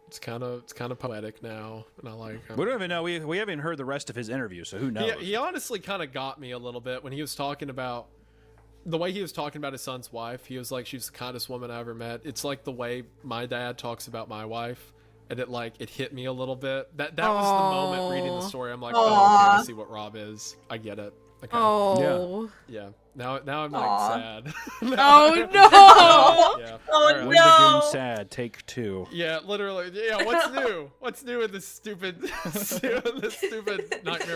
It's kind of poetic now, and I like him. We don't even know. We haven't heard the rest of his interview, so who knows? He honestly kind of got me a little bit when he was talking about the way he was talking about his son's wife. He was like, she's the kindest woman I ever met. It's like the way my dad talks about my wife, and it hit me a little bit. That was the moment reading the story. I'm like, oh, okay, I see what Rob is. I get it. Okay. Oh. Yeah. Now I'm like Aw. sad. Oh no. Yeah. Oh, All right. no. When the goon sad, take 2. Yeah, literally. Yeah, what's new? What's new in this stupid, nightmare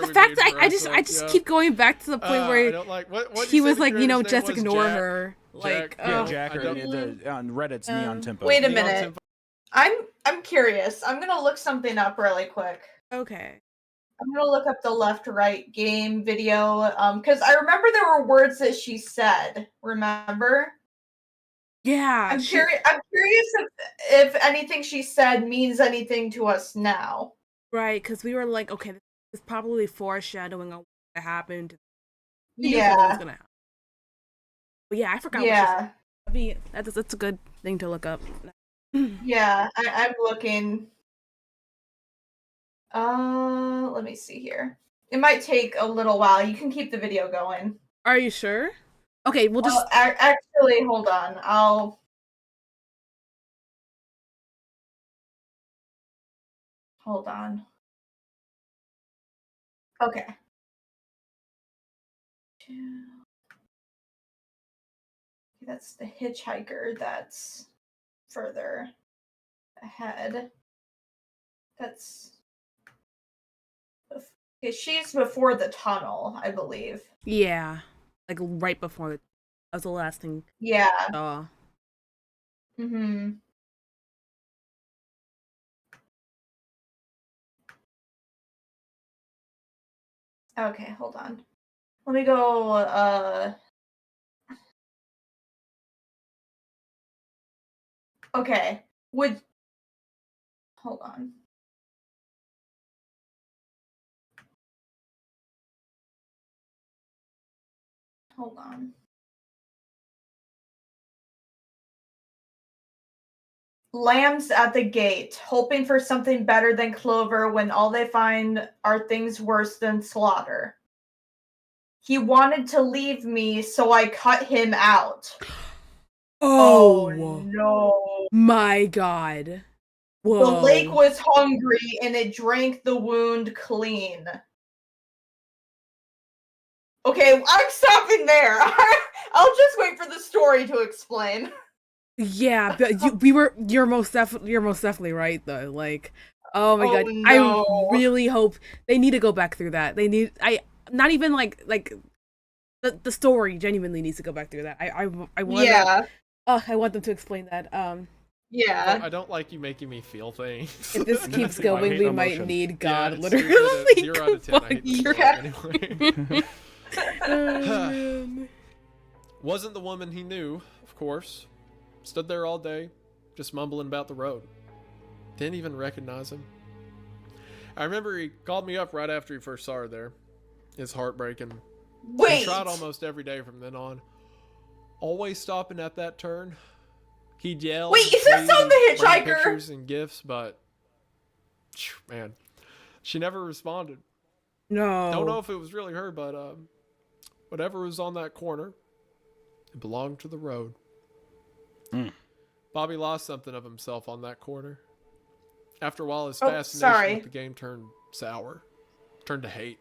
The we fact made that for I just ourselves, keep going back to the point I where don't like what he you was said like, the creator's name just was? ignore Jack? her. Like, Jack, Yeah, oh. Jack I don't- on Reddit's Neon Tempo. Wait a Neon minute. Tempo. I'm curious. I'm gonna look something up really quick. Okay. I'm gonna look up the left-right game video because I remember there were words that she said. Remember? Yeah, I'm curious. I'm curious if anything she said means anything to us now. right, because we were like, okay, this is probably foreshadowing of what happened. We knew something was Yeah. gonna happen. But yeah, I forgot what she said. Yeah. That's a good thing to look up. Yeah. I'm looking. Let me see here. It might take a little while. You can keep the video going. Are you sure? Okay, we'll just. Actually, hold on. Hold on. Okay. That's the hitchhiker that's further ahead. That's okay, she's before the tunnel, I believe. Yeah, like right before that was the last thing Yeah. I saw. Mm-hmm. Okay, hold on. Let me go, okay. Hold on. Hold on. Lambs at the gate, hoping for something better than clover when all they find are things worse than slaughter. He wanted to leave me, so I cut him out. Oh no. My god. Whoa. The lake was hungry and it drank the wound clean. Okay, I'm stopping there. I'll just wait for the story to explain. Yeah, but you're most definitely right though. Like, oh my Oh, god, no. I really hope they need to go back through that. They need not even like the story genuinely needs to go back through that. I want Yeah. I want them to explain that. Yeah. I don't like you making me feel things. If this keeps I going, hate we might emotions. need God it's literally. stupid. 0 out of 10. I hate this story Yeah. anyway. Oh, man. Wasn't the woman he knew, of course. Stood there all day, just mumbling about the road. Didn't even recognize him. I remember he called me up right after he first saw her there. It's heartbreaking. Wait. He tried almost every day from then on. Always stopping at that turn. He'd yell. Wait, is this on the bring hitchhiker? pictures and gifts, but man, she never responded. No. Don't know if it was really her, but whatever was on that corner, it belonged to the road. Bobby lost something of himself on that corner. After a while, his fascination with the game turned sour, turned to hate.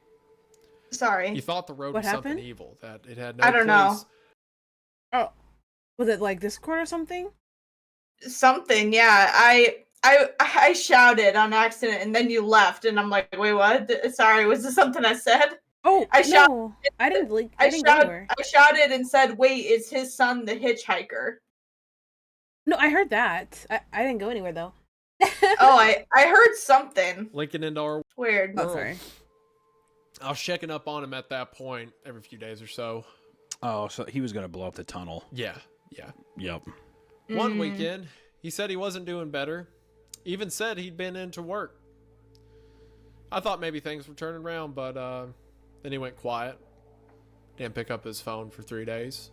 Sorry. He thought the road What was something happened? evil, that it had no I don't know. place. Oh, was it like Discord or something? Something, yeah. I shouted on accident and then you left and I'm like, wait, what? Sorry, was this something I said? Oh, I shout- no, I didn't go anywhere. I shouted and said, wait, is his son the hitchhiker? No, I heard that. I didn't go anywhere though. Oh, I heard something. Linking into our Weird. Oh, sorry. I was checking up on him at that point every few days or so. Oh, so he was gonna blow up the tunnel. Yeah. Yep. One weekend, he said he wasn't doing better. Even said he'd been into work. I thought maybe things were turning around, but then he went quiet. Didn't pick up his phone for 3 days.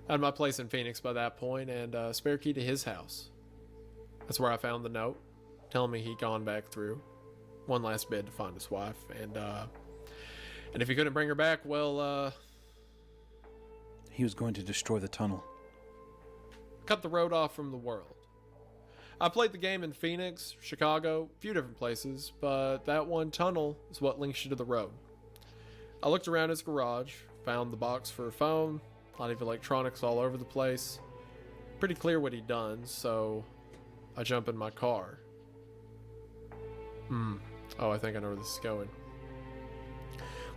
Had my place in Phoenix by that point and a spare key to his house. That's where I found the note telling me he'd gone back through one last bid to find his wife, and if he couldn't bring her back, well, He was going to destroy the tunnel. cut the road off from the world. I played the game in Phoenix, Chicago, a few different places, but that one tunnel is what links you to the road. I looked around his garage, found the box for a phone, a lot of electronics all over the place. Pretty clear what he'd done, so I jump in my car. Oh, I think I know where this is going.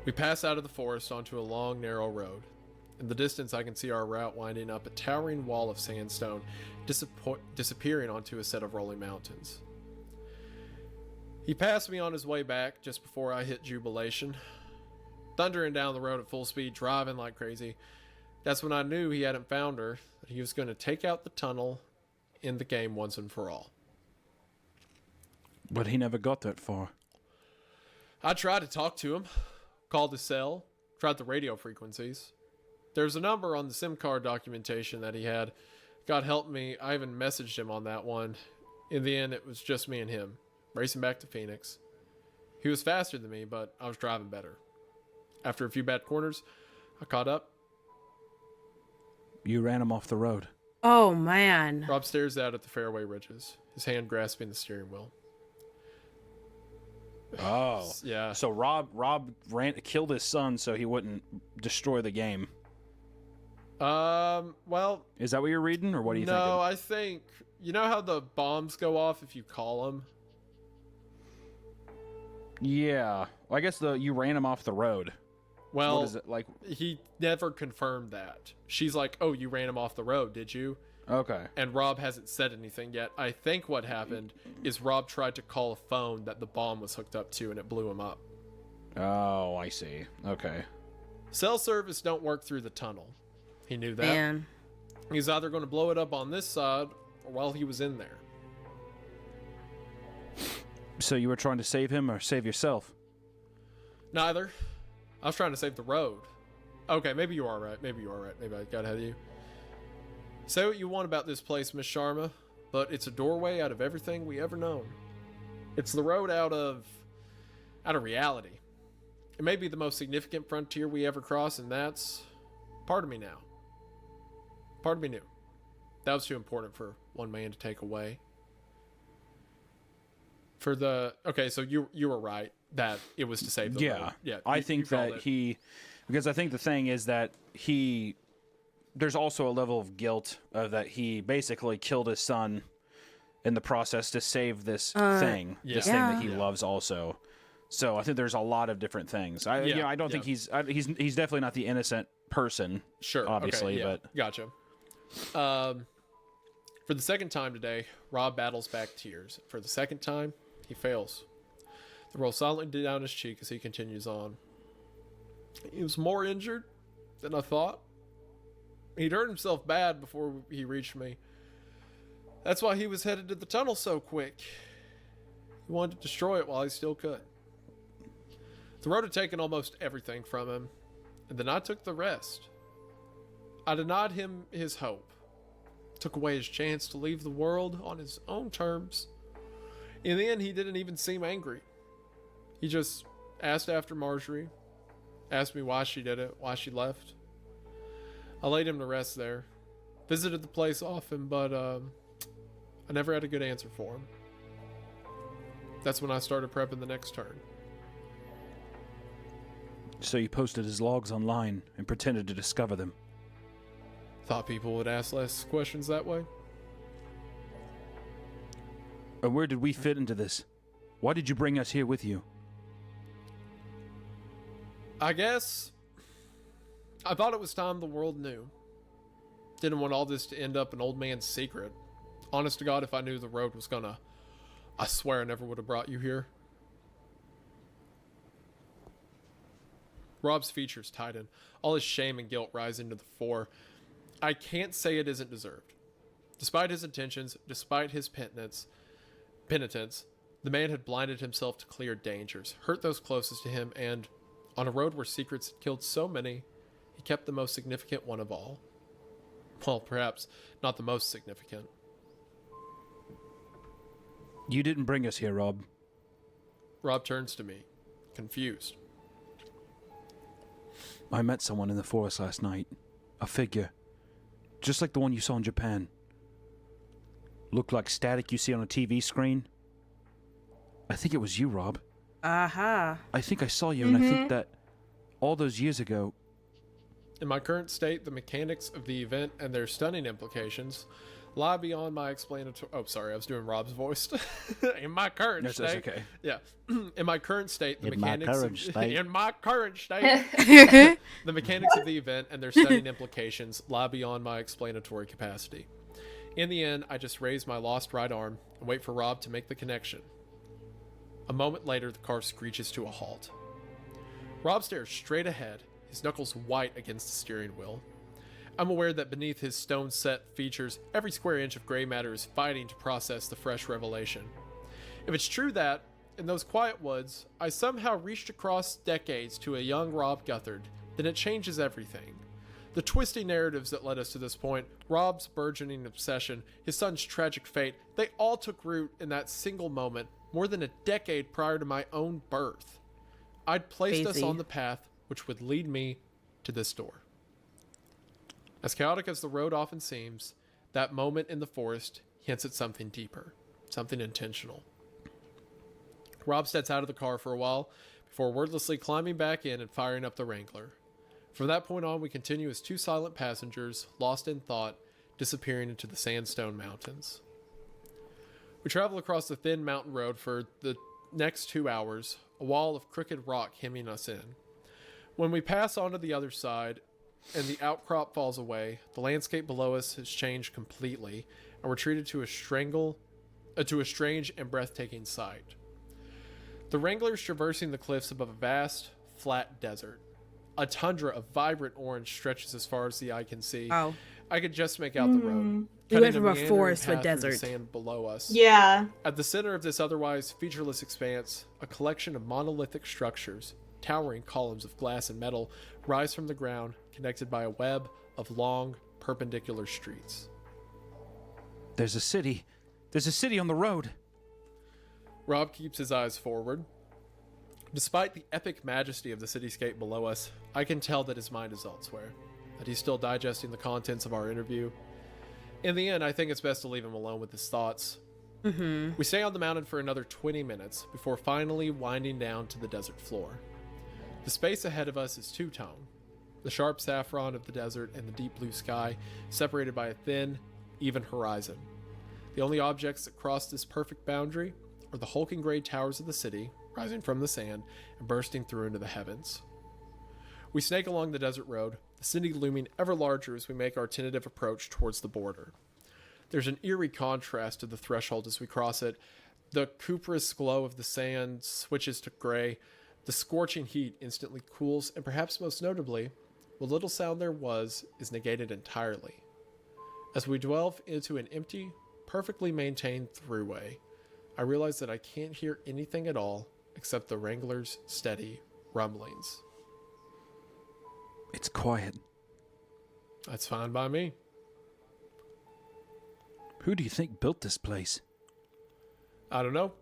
We pass out of the forest onto a long, narrow road. In the distance, I can see our route winding up a towering wall of sandstone, disappearing onto a set of rolling mountains. He passed me on his way back just before I hit Jubilation, thundering down the road at full speed, driving like crazy. That's when I knew he hadn't found her, that he was going to take out the tunnel in the game once and for all. But he never got that far. I tried to talk to him, called his cell, tried the radio frequencies. There's a number on the SIM card documentation that he had. God help me, I even messaged him on that one. In the end, it was just me and him, racing back to Phoenix. He was faster than me, but I was driving better. After a few bad corners, I caught up. You ran him off the road. Oh man. Rob stares out at the fairway ridges, his hand grasping the steering wheel. Oh. Yeah. So Rob killed his son so he wouldn't destroy the game. Well, Is that what you're reading, or what are you no, thinking? I think, you know how the bombs go off if you call them? Yeah. Well, I guess you ran him off the road. Well, What is it like? he never confirmed that. She's like, oh, you ran him off the road, did you? Okay. And Rob hasn't said anything yet. I think what happened is Rob tried to call a phone that the bomb was hooked up to, and it blew him up. Oh, I see. Okay. Cell service don't work through the tunnel. He knew that. Man. He's either going to blow it up on this side or while he was in there. So you were trying to save him or save yourself? Neither. I was trying to save the road. Okay, maybe you are right. Maybe I got ahead of you. Say what you want about this place, Miss Sharma, but it's a doorway out of everything we ever known. It's the road out of reality. It may be the most significant frontier we ever cross, and that's part of me now. Part of me knew. That was too important for one man to take away. Okay, so you were right that it was to save the road. Yeah, I you think called that it. because I think the thing is that there's also a level of guilt that he basically killed his son in the process to save this thing, this thing that he Yeah. loves also. So I think there's a lot of different things. I don't think he's definitely not the innocent person. Sure. Obviously, okay, yeah, but gotcha. For the second time today, Rob battles back tears. For the second time, he fails. They roll silently down his cheek as he continues on. He was more injured than I thought. He'd hurt himself bad before he reached me. That's why he was headed to the tunnel so quick. He wanted to destroy it while he still could. The road had taken almost everything from him, and then I took the rest. I denied him his hope, took away his chance to leave the world on his own terms. In the end, he didn't even seem angry. He just asked after Marjorie, asked me why she did it, why she left. I laid him to rest there, visited the place often, but I never had a good answer for him. That's when I started prepping the next turn. so you posted his logs online and pretended to discover them. Thought people would ask less questions that way. And where did we fit into this? Why did you bring us here with you? I guess I thought it was time the world knew. Didn't want all this to end up an old man's secret. Honest to God, if I knew the road was gonna, I swear I never would have brought you here. Rob's features tighten. All his shame and guilt rise into the fore. I can't say it isn't deserved. Despite his intentions, despite his penitence, the man had blinded himself to clear dangers, hurt those closest to him, and on a road where secrets had killed so many, he kept the most significant one of all. Well, perhaps not the most significant. You didn't bring us here, Rob. Rob turns to me, confused. I met someone in the forest last night. A figure. Just like the one you saw in Japan. Looked like static you see on a TV screen. I think it was you, Rob. Aha. I think I saw you, and I think that all those years ago... In my current state, the mechanics of the event and their stunning implications lie beyond my explanatory... Oh, sorry, I was doing Rob's voice. In my current That's state... okay. Yeah. In my current state, the In my mechanics... current state. In my current state... The mechanics of the event and their stunning implications lie beyond my explanatory capacity. In the end, I just raise my lost right arm and wait for Rob to make the connection. A moment later, the car screeches to a halt. Rob stares straight ahead, his knuckles white against the steering wheel. I'm aware that beneath his stone-set features, every square inch of gray matter is fighting to process the fresh revelation. If it's true that, in those quiet woods, I somehow reached across decades to a young Rob Guthard, then it changes everything. The twisting narratives that led us to this point, Rob's burgeoning obsession, his son's tragic fate, they all took root in that single moment, more than a decade prior to my own birth. I'd placed us Crazy. on the path which would lead me to this door. As chaotic as the road often seems, that moment in the forest hints at something deeper, something intentional. Rob steps out of the car for a while before wordlessly climbing back in and firing up the Wrangler. From that point on, we continue as two silent passengers, lost in thought, disappearing into the sandstone mountains. We travel across the thin mountain road for the next 2 hours, a wall of crooked rock hemming us in. When we pass onto the other side and the outcrop falls away, the landscape below us has changed completely, and we're treated to a strange and breathtaking sight. The Wrangler's traversing the cliffs above a vast, flat desert. A tundra of vibrant orange stretches as far as the eye can see. Wow. I could just make out the road. We went cutting from a meandering forest to a path through the desert. sand below us. Yeah. At the center of this otherwise featureless expanse, a collection of monolithic structures, towering columns of glass and metal, rise from the ground, connected by a web of long, perpendicular streets. There's a city. There's a city on the road. Rob keeps his eyes forward. Despite the epic majesty of the cityscape below us, I can tell that his mind is elsewhere, that he's still digesting the contents of our interview. In the end, I think it's best to leave him alone with his thoughts. We stay on the mountain for another 20 minutes before finally winding down to the desert floor. The space ahead of us is two-tone, the sharp saffron of the desert and the deep blue sky, separated by a thin, even horizon. The only objects that cross this perfect boundary are the hulking gray towers of the city, rising from the sand and bursting through into the heavens. We snake along the desert road, the city looming ever larger as we make our tentative approach towards the border. There's an eerie contrast to the threshold as we cross it. The cuprous glow of the sand switches to gray. The scorching heat instantly cools, and perhaps most notably, what little sound there was is negated entirely. As we delve into an empty, perfectly maintained throughway, I realize that I can't hear anything at all except the Wrangler's steady rumblings. It's quiet. That's fine by me. Who do you think built this place? I don't know.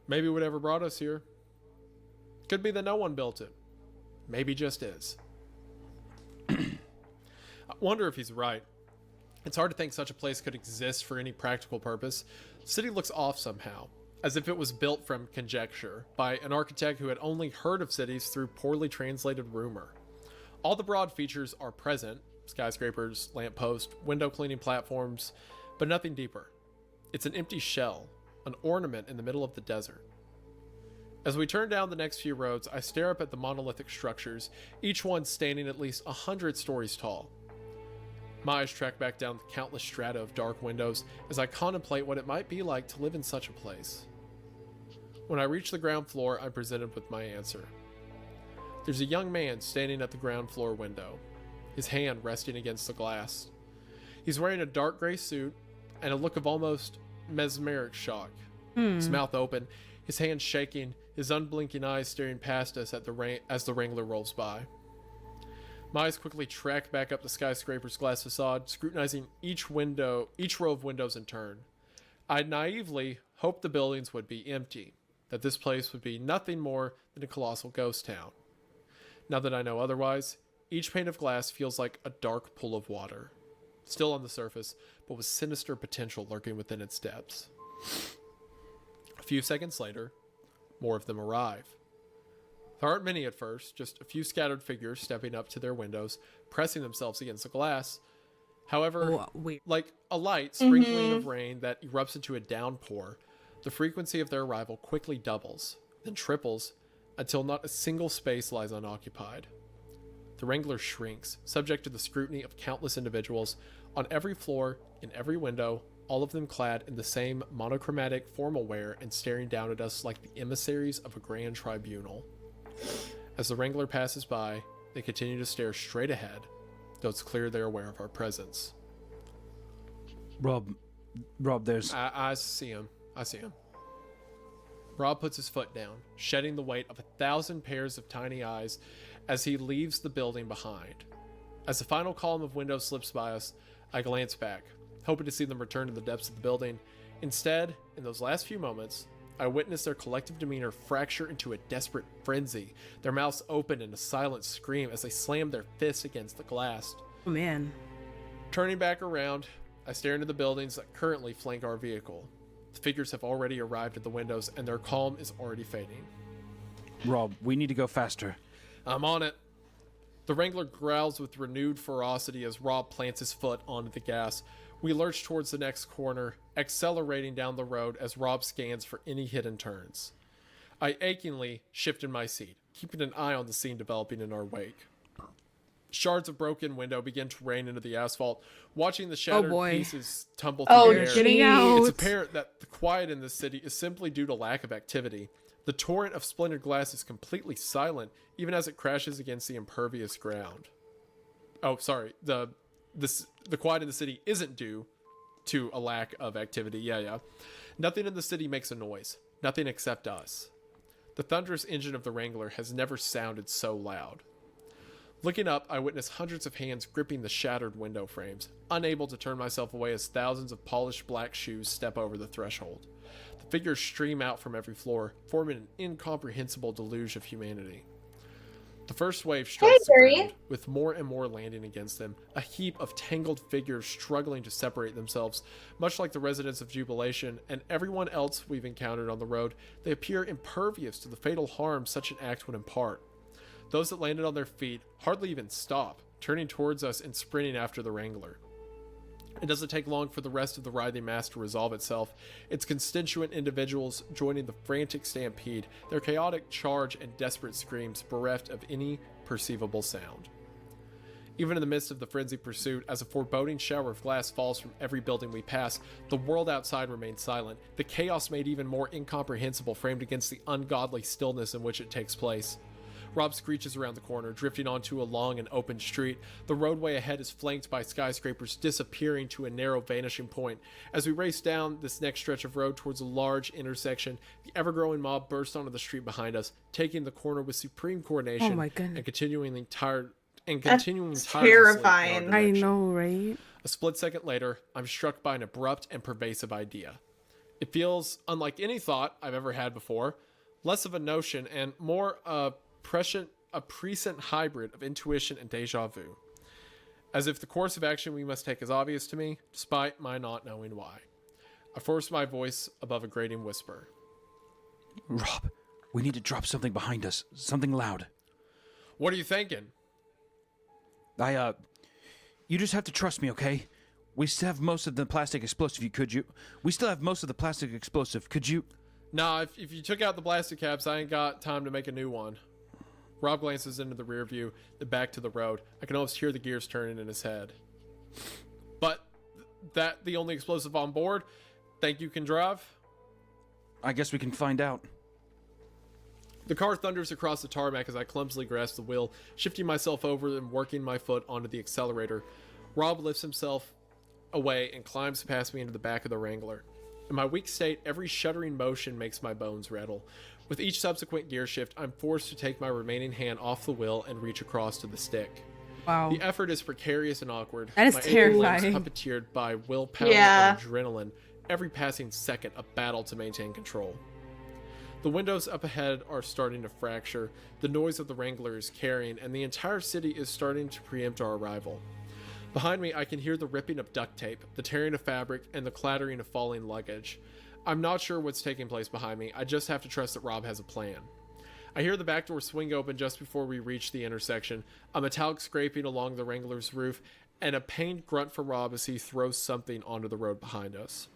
Maybe whatever brought us here. Could be that no one built it. Maybe just is. I wonder if he's right. It's hard to think such a place could exist for any practical purpose. The city looks off somehow, as if it was built from conjecture by an architect who had only heard of cities through poorly translated rumor. All the broad features are present: skyscrapers, lampposts, window cleaning platforms, but nothing deeper. It's an empty shell, an ornament in the middle of the desert. As we turn down the next few roads, I stare up at the monolithic structures, each one standing at least 100 stories tall. My eyes track back down the countless strata of dark windows as I contemplate what it might be like to live in such a place. When I reach the ground floor, I'm presented with my answer. There's a young man standing at the ground floor window, his hand resting against the glass. He's wearing a dark gray suit and a look of almost mesmeric shock. His mouth open, his hands shaking, his unblinking eyes staring past us as the Wrangler rolls by. My eyes quickly track back up the skyscraper's glass facade, scrutinizing each row of windows in turn. I naively hoped the buildings would be empty, that this place would be nothing more than a colossal ghost town. Now that I know otherwise, each pane of glass feels like a dark pool of water, still on the surface, but with sinister potential lurking within its depths. A few seconds later, more of them arrive. There aren't many at first, just a few scattered figures stepping up to their windows, pressing themselves against the glass. However, Oh, wait. like a light sprinkling of rain that erupts into a downpour, the frequency of their arrival quickly doubles, then triples, until not a single space lies unoccupied. The Wrangler shrinks, subject to the scrutiny of countless individuals, on every floor, in every window, all of them clad in the same monochromatic formal wear and staring down at us like the emissaries of a grand tribunal. As the Wrangler passes by, they continue to stare straight ahead, though it's clear they're aware of our presence. Rob, there's... I see him. Rob puts his foot down, shedding the weight of 1,000 pairs of tiny eyes as he leaves the building behind. As the final column of windows slips by us, I glance back, hoping to see them return to the depths of the building. Instead, in those last few moments, I witness their collective demeanor fracture into a desperate frenzy, their mouths open in a silent scream as they slam their fists against the glass. Oh man. Turning back around, I stare into the buildings that currently flank our vehicle. The figures have already arrived at the windows, and their calm is already fading. Rob, we need to go faster. I'm on it. The Wrangler growls with renewed ferocity as Rob plants his foot onto the gas. We lurch towards the next corner, accelerating down the road as Rob scans for any hidden turns. I achingly shift in my seat, keeping an eye on the scene developing in our wake. Shards of broken window begin to rain into the asphalt, watching the shattered pieces tumble through the air. Getting out. It's apparent that the quiet in this city is simply due to lack of activity. The torrent of splintered glass is completely silent, even as it crashes against the impervious ground. Oh, sorry. The quiet in the city isn't due to a lack of activity. Yeah. Nothing in the city makes a noise. Nothing except us. The thunderous engine of the Wrangler has never sounded so loud. Looking up, I witness hundreds of hands gripping the shattered window frames, unable to turn myself away as thousands of polished black shoes step over the threshold. The figures stream out from every floor, forming an incomprehensible deluge of humanity. The first wave strikes the ground, with more and more landing against them, a heap of tangled figures struggling to separate themselves. Much like the residents of Jubilation and everyone else we've encountered on the road, they appear impervious to the fatal harm such an act would impart. Those that landed on their feet hardly even stop, turning towards us and sprinting after the Wrangler. It doesn't take long for the rest of the writhing mass to resolve itself, its constituent individuals joining the frantic stampede, their chaotic charge and desperate screams bereft of any perceivable sound. Even in the midst of the frenzied pursuit, as a foreboding shower of glass falls from every building we pass, the world outside remains silent, the chaos made even more incomprehensible framed against the ungodly stillness in which it takes place. Rob screeches around the corner, drifting onto a long and open street. The roadway ahead is flanked by skyscrapers disappearing to a narrow vanishing point. As we race down this next stretch of road towards a large intersection, the ever-growing mob bursts onto the street behind us, taking the corner with supreme coordination. Oh my goodness. And continuing tirelessly in terrifying. our I direction. know, right? A split second later, I'm struck by an abrupt and pervasive idea. It feels unlike any thought I've ever had before, less of a notion and more a prescient hybrid of intuition and deja vu. As if the course of action we must take is obvious to me, despite my not knowing why. I force my voice above a grating whisper. Rob, we need to drop something behind us. Something loud. What are you thinking? You just have to trust me, okay? We still have most of the plastic explosive, could you? We still have most of the plastic explosive, could you? Nah, if you took out the plastic caps, I ain't got time to make a new one. Rob glances into the rear view, then back to the road. I can almost hear the gears turning in his head. But that the only explosive on board? Think you can drive? I guess we can find out. The car thunders across the tarmac as I clumsily grasp the wheel, shifting myself over and working my foot onto the accelerator. Rob lifts himself away and climbs past me into the back of the Wrangler. In my weak state, every shuddering motion makes my bones rattle. With each subsequent gear shift, I'm forced to take my remaining hand off the wheel and reach across to the stick. Wow. The effort is precarious and awkward. That is my aching limbs terrifying. puppeteered by willpower Yeah. and adrenaline. Every passing second, a battle to maintain control. The windows up ahead are starting to fracture. The noise of the Wrangler is carrying, and the entire city is starting to preempt our arrival. Behind me, I can hear the ripping of duct tape, the tearing of fabric, and the clattering of falling luggage. I'm not sure what's taking place behind me. I just have to trust that Rob has a plan. I hear the back door swing open just before we reach the intersection, a metallic scraping along the Wrangler's roof, and a pained grunt from Rob as he throws something onto the road behind us.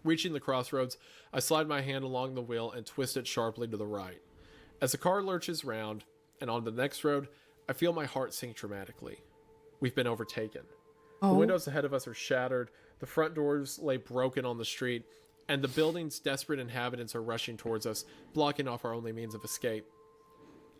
Reaching the crossroads, I slide my hand along the wheel and twist it sharply to the right. As the car lurches round and on the next road, I feel my heart sink dramatically. We've been overtaken. The Oh. windows ahead of us are shattered, the front doors lay broken on the street, and the building's desperate inhabitants are rushing towards us, blocking off our only means of escape.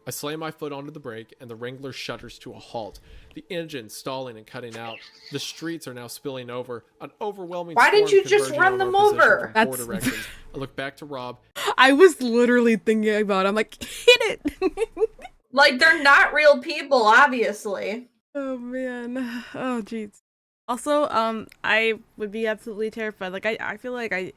I slam my foot onto the brake, and the Wrangler shudders to a halt. The engine stalling and cutting out. The streets are now spilling over. An overwhelming Why didn't storm you just converging run on them our position over? from four That's- directions. I look back to Rob. I was literally thinking about it. I'm like, hit it. Like, they're not real people, obviously. Oh man. Oh jeez. Also, I would be absolutely terrified. Like I feel like I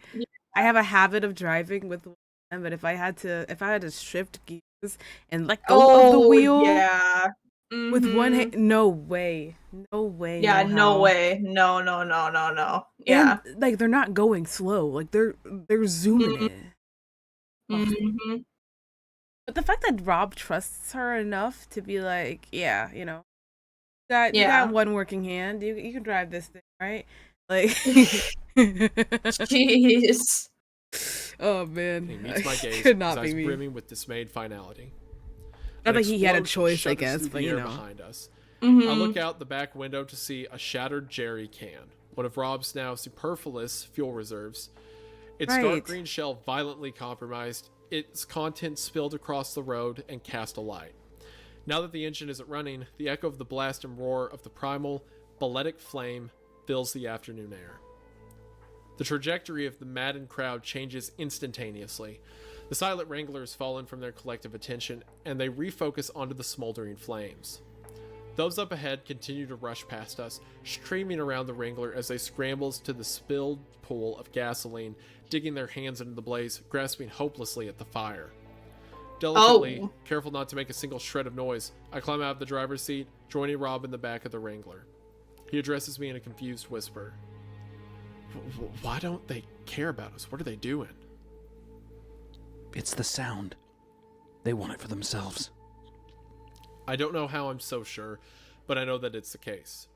have a habit of driving with one hand, but if I had to shift gears and let go of the wheel yeah. with one Mhm. hand, no way. No way. Yeah, no how. way. No, no, no, no, no. Yeah. And, like they're not going slow. Like they're zooming it. Mm-hmm. But the fact that Rob trusts her enough to be like, yeah, you Yeah. got one working hand. You can drive this thing, right? Like, Jeez. oh man, He meets my I gaze, could his not eyes be me. brimming with dismayed finality. Not An that he had a explosion choice, I shudders guess, through but the you air know. behind us. Mhm. I look out the back window to see a shattered jerry can, one of Rob's now superfluous fuel reserves. Its Right. dark green shell violently compromised, its contents spilled across the road and cast a light. Now that the engine isn't running, the echo of the blast and roar of the primal, balletic flame fills the afternoon air. The trajectory of the maddened crowd changes instantaneously. The silent wranglers fallen from their collective attention, and they refocus onto the smoldering flames. Those up ahead continue to rush past us, streaming around the Wrangler as they scramble to the spilled pool of gasoline, digging their hands into the blaze, grasping hopelessly at the fire. Delicately, Oh. careful not to make a single shred of noise, I climb out of the driver's seat, joining Rob in the back of the Wrangler. He addresses me in a confused whisper. Why don't they care about us? What are they doing? It's the sound. They want it for themselves. I don't know how I'm so sure, but I know that it's the case.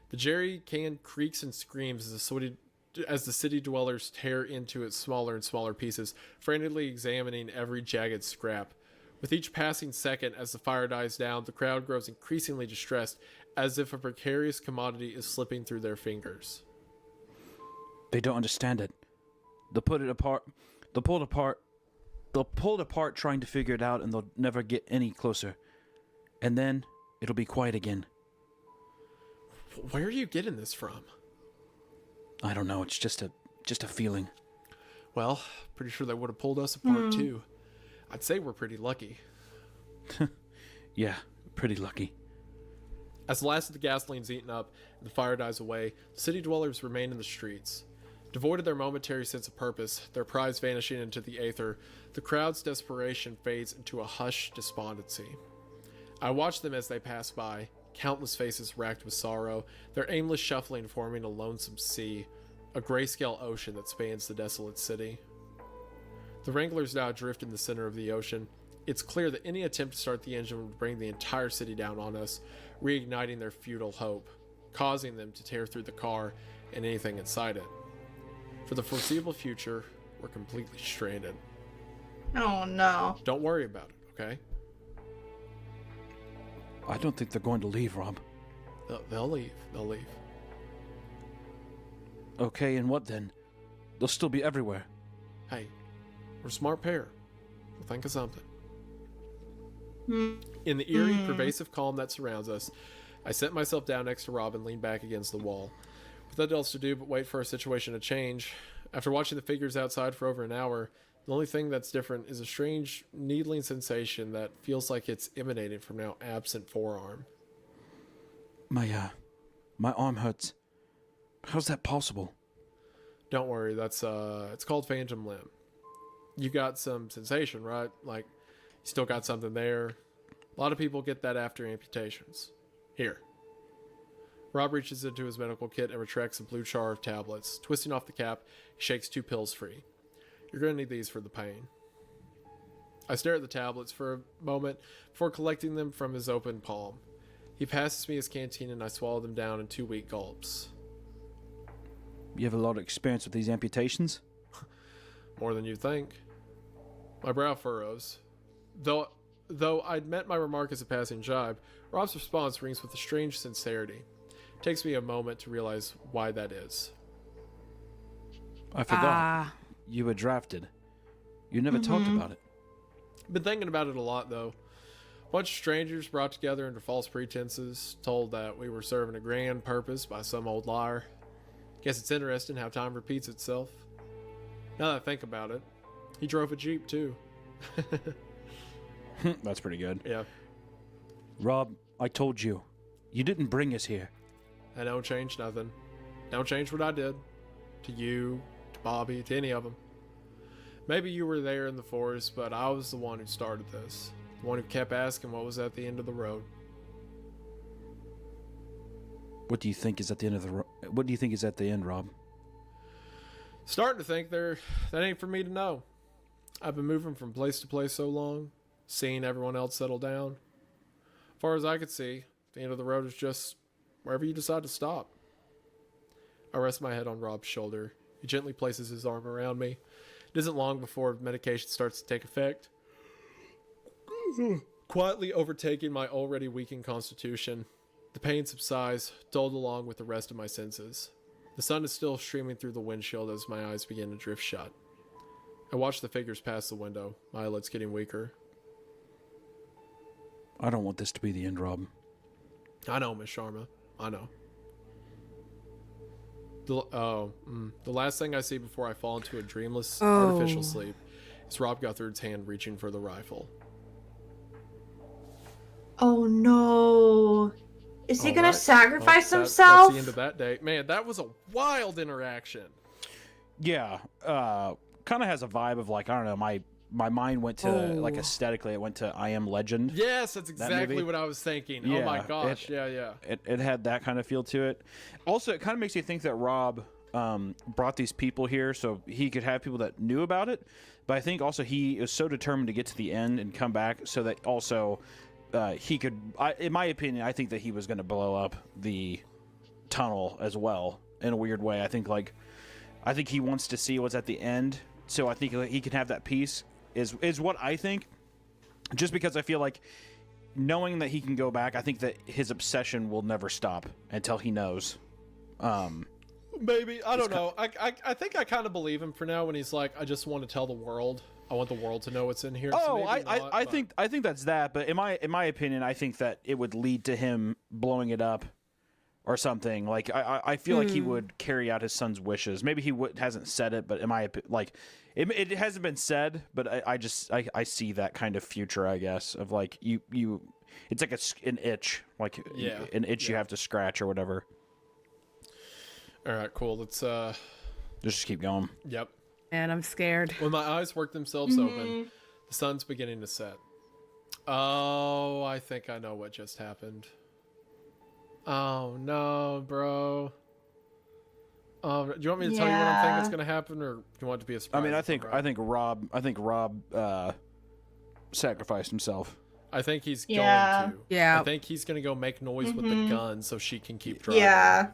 The jerry can creaks and screams as the city dwellers tear into its smaller and smaller pieces, frantically examining every jagged scrap. With each passing second as the fire dies down, the crowd grows increasingly distressed, as if a precarious commodity is slipping through their fingers. They don't understand it. They'll put it apart. They'll pull it apart. They'll pull it apart trying to figure it out, and they'll never get any closer. And then it'll be quiet again. Where are you getting this from? I don't know. It's just a feeling. Well, pretty sure they would have pulled us apart too. I'd say we're pretty lucky. Yeah, pretty lucky. As the last of the gasoline's eaten up and the fire dies away, the city dwellers remain in the streets. Devoid of their momentary sense of purpose, their prize vanishing into the aether, the crowd's desperation fades into a hushed despondency. I watch them as they pass by, countless faces racked with sorrow, their aimless shuffling forming a lonesome sea, a grayscale ocean that spans the desolate city. The Wranglers now adrift in the center of the ocean. It's clear that any attempt to start the engine would bring the entire city down on us, reigniting their futile hope, causing them to tear through the car and anything inside it. For the foreseeable future, we're completely stranded. Oh no. Don't worry about it, okay? I don't think they're going to leave, Rob. They'll leave. They'll leave. Okay, and what then? They'll still be everywhere. Hey, we're a smart pair. We'll think of something. Hmm. In the eerie, pervasive calm that surrounds us, I set myself down next to Rob and leaned back against the wall. With nothing else to do but wait for our situation to change, after watching the figures outside for over an hour, the only thing that's different is a strange, needling sensation that feels like it's emanating from now absent forearm. My arm hurts. How's that possible? Don't worry, that's it's called phantom limb. You got some sensation, right? Like, you still got something there. A lot of people get that after amputations. Here. Rob reaches into his medical kit and retracts a blue jar of tablets. Twisting off the cap, he shakes 2 pills free. You're gonna need these for the pain. I stare at the tablets for a moment before collecting them from his open palm. He passes me his canteen and I swallow them down in 2 weak gulps. You have a lot of experience with these amputations? More than you think. My brow furrows. Though I'd meant my remark as a passing jibe, Rob's response rings with a strange sincerity. Takes me a moment to realize why that is. I forgot. You were drafted. You never talked about it. Been thinking about it a lot, though. A bunch of strangers brought together under false pretenses, told that we were serving a grand purpose by some old liar. Guess it's interesting how time repeats itself. Now that I think about it, he drove a Jeep, too. That's pretty good. Yeah. Rob, I told you. You didn't bring us here. I don't change nothing. Don't change what I did. To you, to Bobby, to any of them. Maybe you were there in the forest, but I was the one who started this. The one who kept asking what was at the end of the road. What do you think is at the end of the What do you think is at the end, Rob? Starting to think that ain't for me to know. I've been moving from place to place so long, seeing everyone else settle down. As far as I could see, the end of the road is just wherever you decide to stop. I rest my head on Rob's shoulder. He gently places his arm around me. It isn't long before medication starts to take effect, quietly overtaking my already weakened constitution. The pain subsides, dulled along with the rest of my senses. The sun is still streaming through the windshield as my eyes begin to drift shut. I watch the figures pass the window, my eyelids getting weaker. I don't want this to be the end, Rob. I know, Miss Sharma. I know. The last thing I see before I fall into a dreamless, artificial sleep is Rob Guthard's hand reaching for the rifle. Oh no. Is he All gonna right. sacrifice Well, himself? That's the end of that day. Man, that was a wild interaction. Yeah, kind of has a vibe of like, I don't know, my mind went to like aesthetically, it went to I Am Legend. Yes, that's exactly movie? what I was thinking. Yeah, Oh my gosh, yeah. It had that kind of feel to it. Also, it kind of makes you think that Rob brought these people here so he could have people that knew about it. But I think also he is so determined to get to the end and come back so that also he could, in my opinion, I think that he was going to blow up the tunnel as well in a weird way. I think he wants to see what's at the end. So I think he can have that piece is what I think. Just because I feel like knowing that he can go back, I think that his obsession will never stop until he knows. Maybe. I don't know. I think I kind of believe him for now when he's like, I just want to tell the world. I want the world to know what's in here. Oh, so I think that's that. But in my opinion, I think that it would lead to him blowing it up or something. Like I feel like he would carry out his son's wishes. Maybe he hasn't said it, but it hasn't been said. But I see that kind of future, I guess, of like you. It's like an itch, like an itch you have to scratch or whatever. All right, cool. Let's Just keep going. Yep. Man, I'm scared. When my eyes work themselves open, the sun's beginning to set. Oh, I think I know what just happened. Oh no, bro. Do you want me to tell you what I'm thinking is gonna happen, or do you want it to be a surprise? I mean, I think Rob sacrificed himself. I think he's Yeah. going to. Yeah. I think he's gonna go make noise with the gun so she can keep driving. Yeah.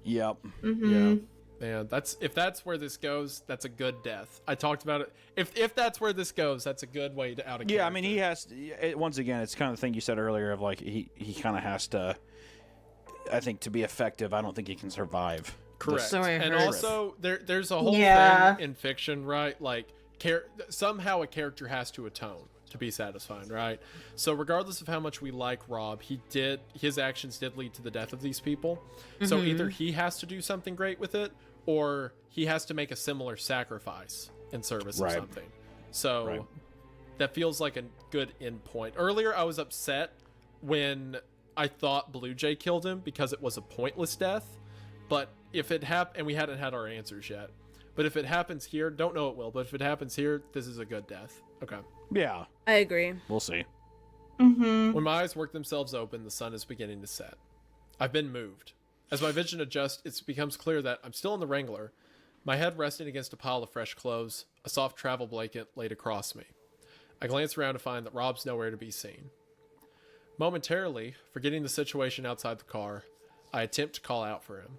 Yep. Mm-hmm. Yeah. Man, if that's where this goes, that's a good death. I talked about it. If that's where this goes, that's a good way to out a Yeah, I mean, character. he has to, once again, it's kind of the thing you said earlier of like he kind of has to. I think to be effective, I don't think he can survive. Correct. So I And heard. also, there's a whole Yeah. thing in fiction, right? Like, somehow a character has to atone to be satisfying, right? So regardless of how much we like Rob, his actions did lead to the death of these people. So either he has to do something great with it, or he has to make a similar sacrifice in service of Right. something. So Right. that feels like a good end point. Earlier, I was upset when I thought Blue Jay killed him because it was a pointless death. But if it happened, and we hadn't had our answers yet, but if it happens here, don't know it will, but if it happens here, this is a good death. Okay. Yeah, I agree. we'll see. Mm-hmm. When my eyes work themselves open, the sun is beginning to set. I've been moved. As my vision adjusts, it becomes clear that I'm still in the Wrangler, my head resting against a pile of fresh clothes, a soft travel blanket laid across me. I glance around to find that Rob's nowhere to be seen. Momentarily, forgetting the situation outside the car, I attempt to call out for him.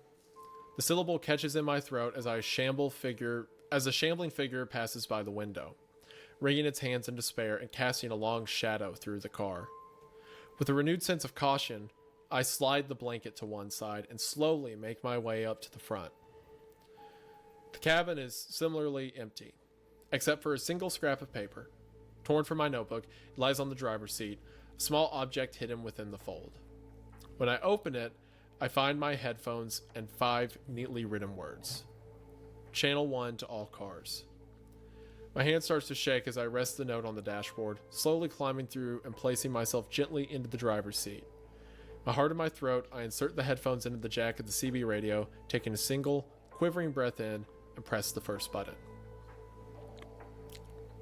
The syllable catches in my throat as a shambling figure passes by the window, wringing its hands in despair and casting a long shadow through the car. With a renewed sense of caution, I slide the blanket to one side and slowly make my way up to the front. The cabin is similarly empty, except for a single scrap of paper. Torn from my notebook, it lies on the driver's seat, a small object hidden within the fold. When I open it, I find my headphones and 5 neatly written words. Channel 1 to all cars. My hand starts to shake as I rest the note on the dashboard, slowly climbing through and placing myself gently into the driver's seat. My heart in my throat, I insert the headphones into the jack of the CB radio, taking a single, quivering breath in, and press the first button.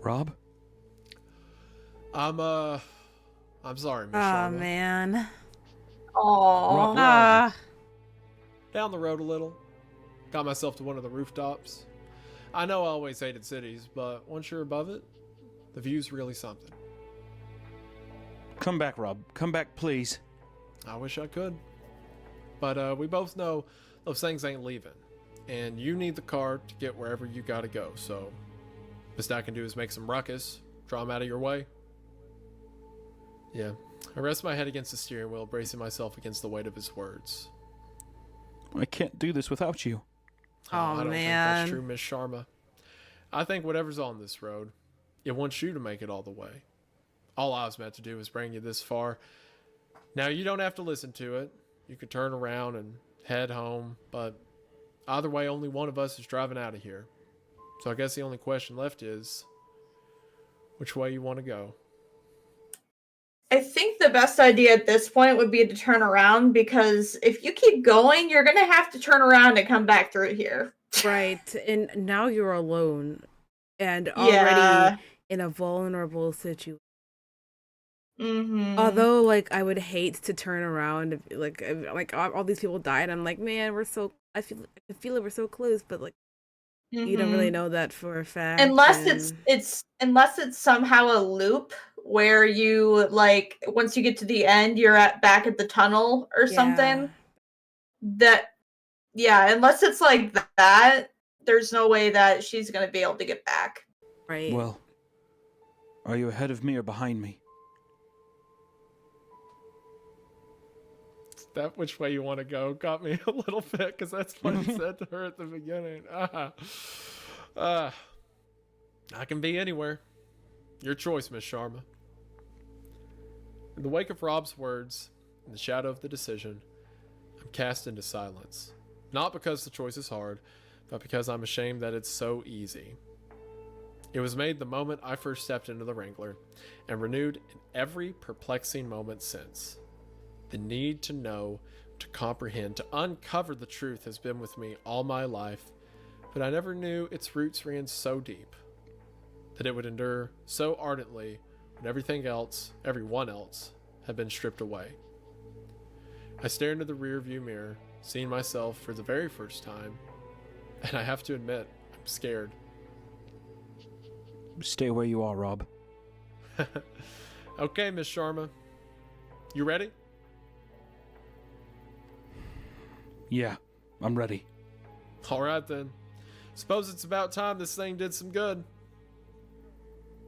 Rob? I'm sorry, Miss Oh Sharma. man. Aww. Ah. Down the road a little. Got myself to one of the rooftops. I know I always hated cities, but once you're above it, the view's really something. Come back, Rob. Come back, please. I wish I could. But we both know those things ain't leaving. And you need the car to get wherever you gotta go, so best I can do is make some ruckus, draw them out of your way. Yeah. I rest my head against the steering wheel, bracing myself against the weight of his words. I can't do this without you. Oh, I don't think man. that's true, Miss Sharma. I think whatever's on this road, it wants you to make it all the way. All I was meant to do was bring you this far. Now you don't have to listen to it. You can turn around and head home, but either way, only one of us is driving out of here. So I guess the only question left is, which way you want to go? I think the best idea at this point would be to turn around, because if you keep going, you're gonna have to turn around and come back through here. Right. And now you're alone and already Yeah. in a vulnerable situation. Mm-hmm. Although, like, I would hate to turn around, like all these people died. I'm like, man, I feel like we're so close, but like, you don't really know that for a fact. Unless and- unless it's somehow a loop where you, like, once you get to the end, you're back at the tunnel or something. Unless it's like that, there's no way that she's gonna be able to get back. Right. Well, are you ahead of me or behind me? That which way you want to go got me a little bit, because that's what he said to her at the beginning. I can be anywhere. Your choice, Miss Sharma. In the wake of Rob's words, in the shadow of the decision, I'm cast into silence. Not because the choice is hard, but because I'm ashamed that it's so easy. It was made the moment I first stepped into the Wrangler, and renewed in every perplexing moment since. The need to know, to comprehend, to uncover the truth has been with me all my life, but I never knew its roots ran so deep, that it would endure so ardently when everyone else, had been stripped away. I stare into the rearview mirror, seeing myself for the very first time, and I have to admit, I'm scared. Stay where you are, Rob. Okay, Miss Sharma. You ready? Yeah, I'm ready. Alright then. Suppose it's about time this thing did some good.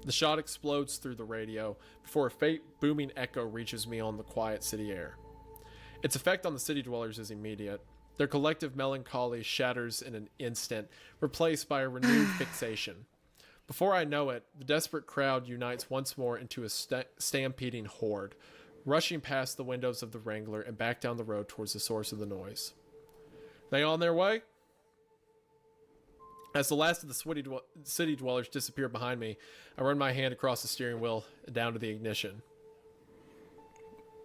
The shot explodes through the radio before a faint booming echo reaches me on the quiet city air. Its effect on the city dwellers is immediate. Their collective melancholy shatters in an instant, replaced by a renewed fixation. Before I know it, the desperate crowd unites once more into a stampeding horde, rushing past the windows of the Wrangler and back down the road towards the source of the noise. They on their way? As the last of the city dwellers disappear behind me, I run my hand across the steering wheel and down to the ignition.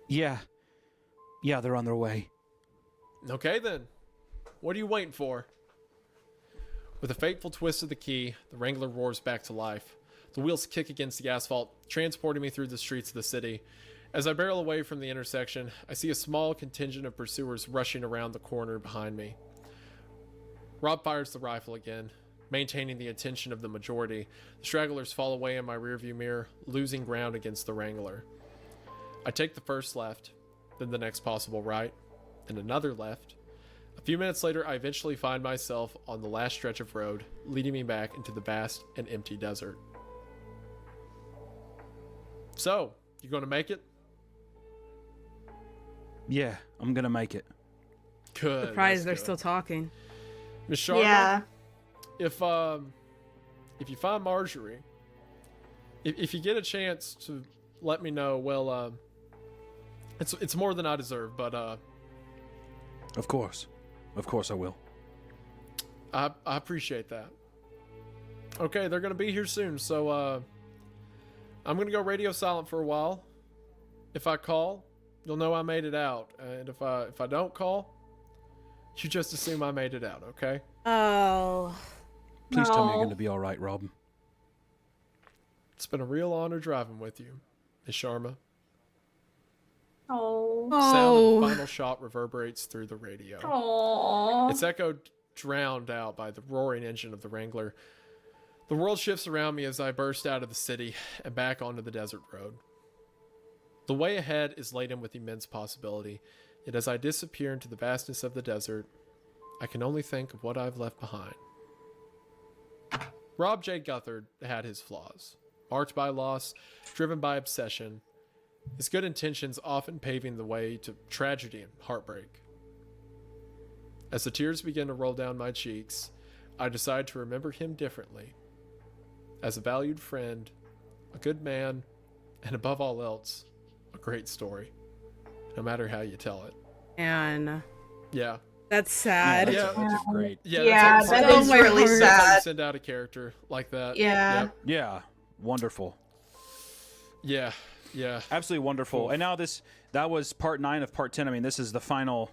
Yeah, they're on their way. Okay then. What are you waiting for? With a fateful twist of the key, the Wrangler roars back to life. The wheels kick against the asphalt, transporting me through the streets of the city. As I barrel away from the intersection, I see a small contingent of pursuers rushing around the corner behind me. Rob fires the rifle again, maintaining the attention of the majority. The stragglers fall away in my rearview mirror, losing ground against the Wrangler. I take the first left, then the next possible right, then another left. A few minutes later, I eventually find myself on the last stretch of road, leading me back into the vast and empty desert. So, you gonna make it? Yeah, I'm gonna make it. Good. Surprised that's they're good. still talking. Miss Sharma, Yeah. if you find Marjorie, if you get a chance to let me know, well, it's more than I deserve, but Of course I will. I appreciate that. Okay, they're gonna be here soon, so I'm gonna go radio silent for a while. If I call, you'll know I made it out, and if I don't call, you just assume I made it out. Okay? Oh. Please tell me you're No. gonna be all right, Rob. It's been a real honor driving with you, Miss Sharma. Oh. Sound of Oh. the final shot reverberates through the radio. Oh. Its echo drowned out by the roaring engine of the Wrangler. The world shifts around me as I burst out of the city and back onto the desert road. The way ahead is laden with immense possibility, yet as I disappear into the vastness of the desert, I can only think of what I've left behind. Rob J. Guthard had his flaws. Marked by loss, driven by obsession, his good intentions often paving the way to tragedy and heartbreak. As the tears begin to roll down my cheeks, I decide to remember him differently. As a valued friend, a good man, and above all else, a great story. No matter how you tell it. And Yeah. that's sad. Yeah. That's great. Yeah, Yeah, that's that how you is my really heart. that's how you sad. send out a character like that. Yeah. Yep. Yeah, wonderful. Yeah. Yeah. Absolutely wonderful. Cool. And now that was part 9 of part 10. I mean, this is the final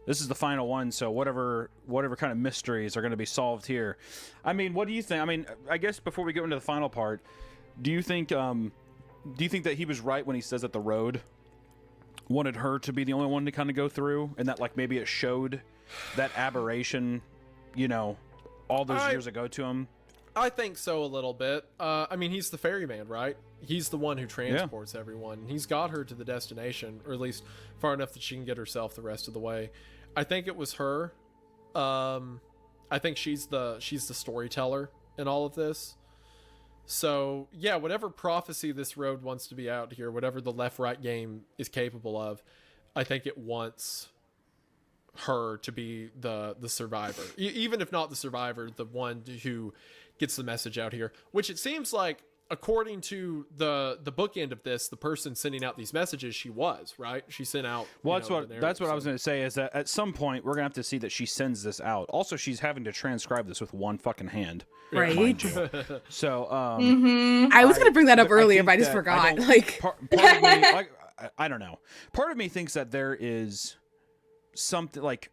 one, so whatever kind of mysteries are going to be solved here. I mean, what do you think? I mean, I guess before we go into the final part, do you think that he was right when he says that the road wanted her to be the only one to kind of go through, and that like maybe it showed that aberration, you know, all those years ago to him? I think so a little bit. I mean, he's the ferryman, right? He's the one who transports everyone. He's got her to the destination, or at least far enough that she can get herself the rest of the way. I think it was her. I think she's the storyteller in all of this. So yeah, whatever prophecy this road wants to be out here, whatever the left-right game is capable of, I think it wants her to be the survivor. Even if not the survivor, the one who gets the message out here, which it seems like, according to the bookend of this, the person sending out these messages, she was, right? She sent out. Well, the that's what I was narrative, going to say, is that at some point we're going to have to see that she sends this out. Also, she's having to transcribe this with one fucking hand. Right. mind you. So, I was gonna bring that up earlier, think but I just that forgot. don't- Like, part of me, like, I don't know. Part of me thinks that there is something like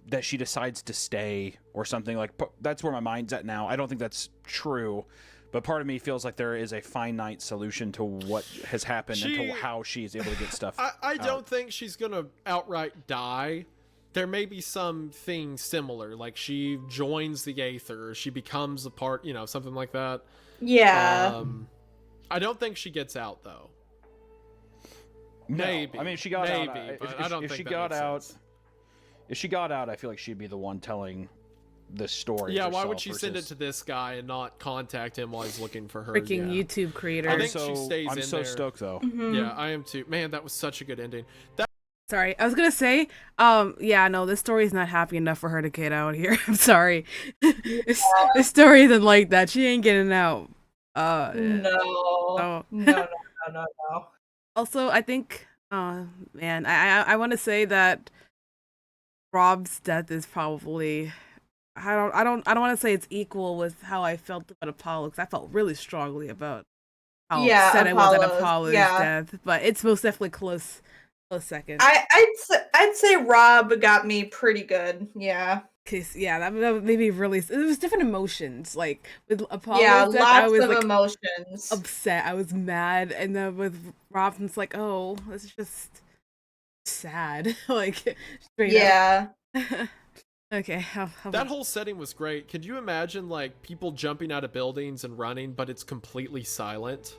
that she decides to stay or something. Like that's where my mind's at now. I don't think that's true, but part of me feels like there is a finite solution to what has happened and to how she is able to get stuff. I don't think she's gonna outright die. There may be something similar, like she joins the Aether, or she becomes a part, something like that. Yeah. I don't think she gets out though. No. Maybe. I mean, if she got out. Maybe, If, but if- I don't if think she that got makes out, sense. if she got out, I feel like she'd be the one telling the story. Yeah, why would herself she send it versus- to this guy and not contact him while he's looking for her? freaking Yeah. YouTube creator. I think she stays I'm in so there. stoked though. Yeah, I am too. Man, that was such a good ending. Sorry, I was gonna say, yeah, no, this story is not happy enough for her to get out here. I'm sorry. This story isn't like that. She ain't getting out. No. Oh. No. Also, I think, man, I want to say that Rob's death is probably, I don't want to say it's equal with how I felt about Apollo, because I felt really strongly about how Yeah, upset I was at Apollo's, Apollo's yeah. death, but it's most definitely close second. I'd say Rob got me pretty good. Yeah. Cause yeah, that made me really. It was different emotions. Like with Apollo's Yeah, death, I lots was of like emotions. upset. I was mad, and then with Robin's like, oh, it's just sad. Like straight Yeah. up. Okay. That whole setting was great. Could you imagine like people jumping out of buildings and running, but it's completely silent?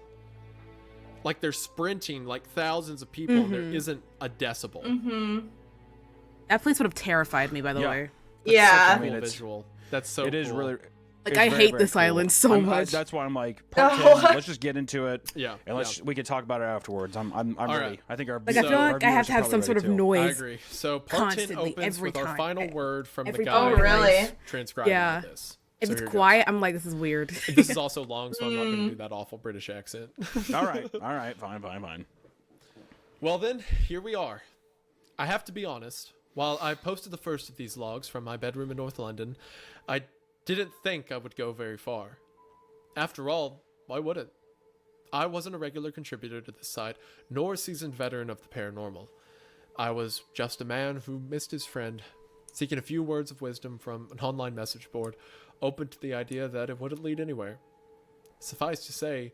Like they're sprinting like thousands of people and there Mhm. isn't a decibel. Mm-hmm. That place would have terrified me. By the Yeah. way, That's Yeah. such a I mean, cool it's- visual. That's so It is cool. really. Like, It's I very, hate very this cool. island so much. That's why I'm like, part Oh. 10, let's just get into it. Yeah, And we can talk about it afterwards. I'm ready. right. I think our Like, I So- feel our like I have viewers to are have probably some sort of ready, too. I noise. agree. So part 10 Constantly, opens every with our time. final word from the Every guy time. Oh, who really? is transcribing Yeah. this. If So it's here goes. quiet, I'm like, this is weird. This is also long, so I'm not going to do that awful British accent. All right, fine. Well then, here we are. I have to be honest. While I posted the first of these logs from my bedroom in North London, I didn't think I would go very far. After all, why would it? I wasn't a regular contributor to this site, nor a seasoned veteran of the paranormal. I was just a man who missed his friend, seeking a few words of wisdom from an online message board, open to the idea that it wouldn't lead anywhere. Suffice to say,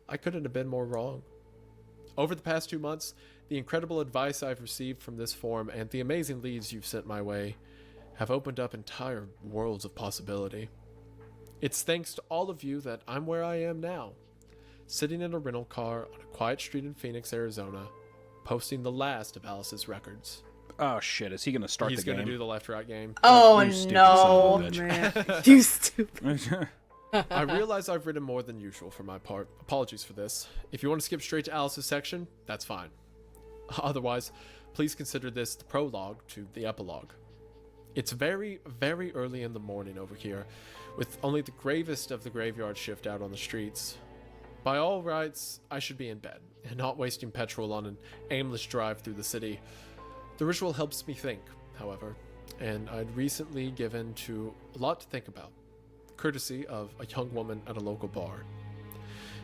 I couldn't have been more wrong. Over the past 2 months, the incredible advice I've received from this forum and the amazing leads you've sent my way have opened up entire worlds of possibility. It's thanks to all of you that I'm where I am now, sitting in a rental car on a quiet street in Phoenix, Arizona, posting the last of Alice's records. Oh shit! Is he gonna start He's the going to game? do the left-right game. Oh You stupid no. son Oh, of a bitch. man. You stupid. I realize I've written more than usual for my part. Apologies for this. If you want to skip straight to Alice's section, that's fine. Otherwise, please consider this the prologue to the epilogue. It's very, very early in the morning over here, with only the gravest of the graveyard shift out on the streets. By all rights, I should be in bed, and not wasting petrol on an aimless drive through the city. The ritual helps me think, however, and I'd recently given to a lot to think about, courtesy of a young woman at a local bar.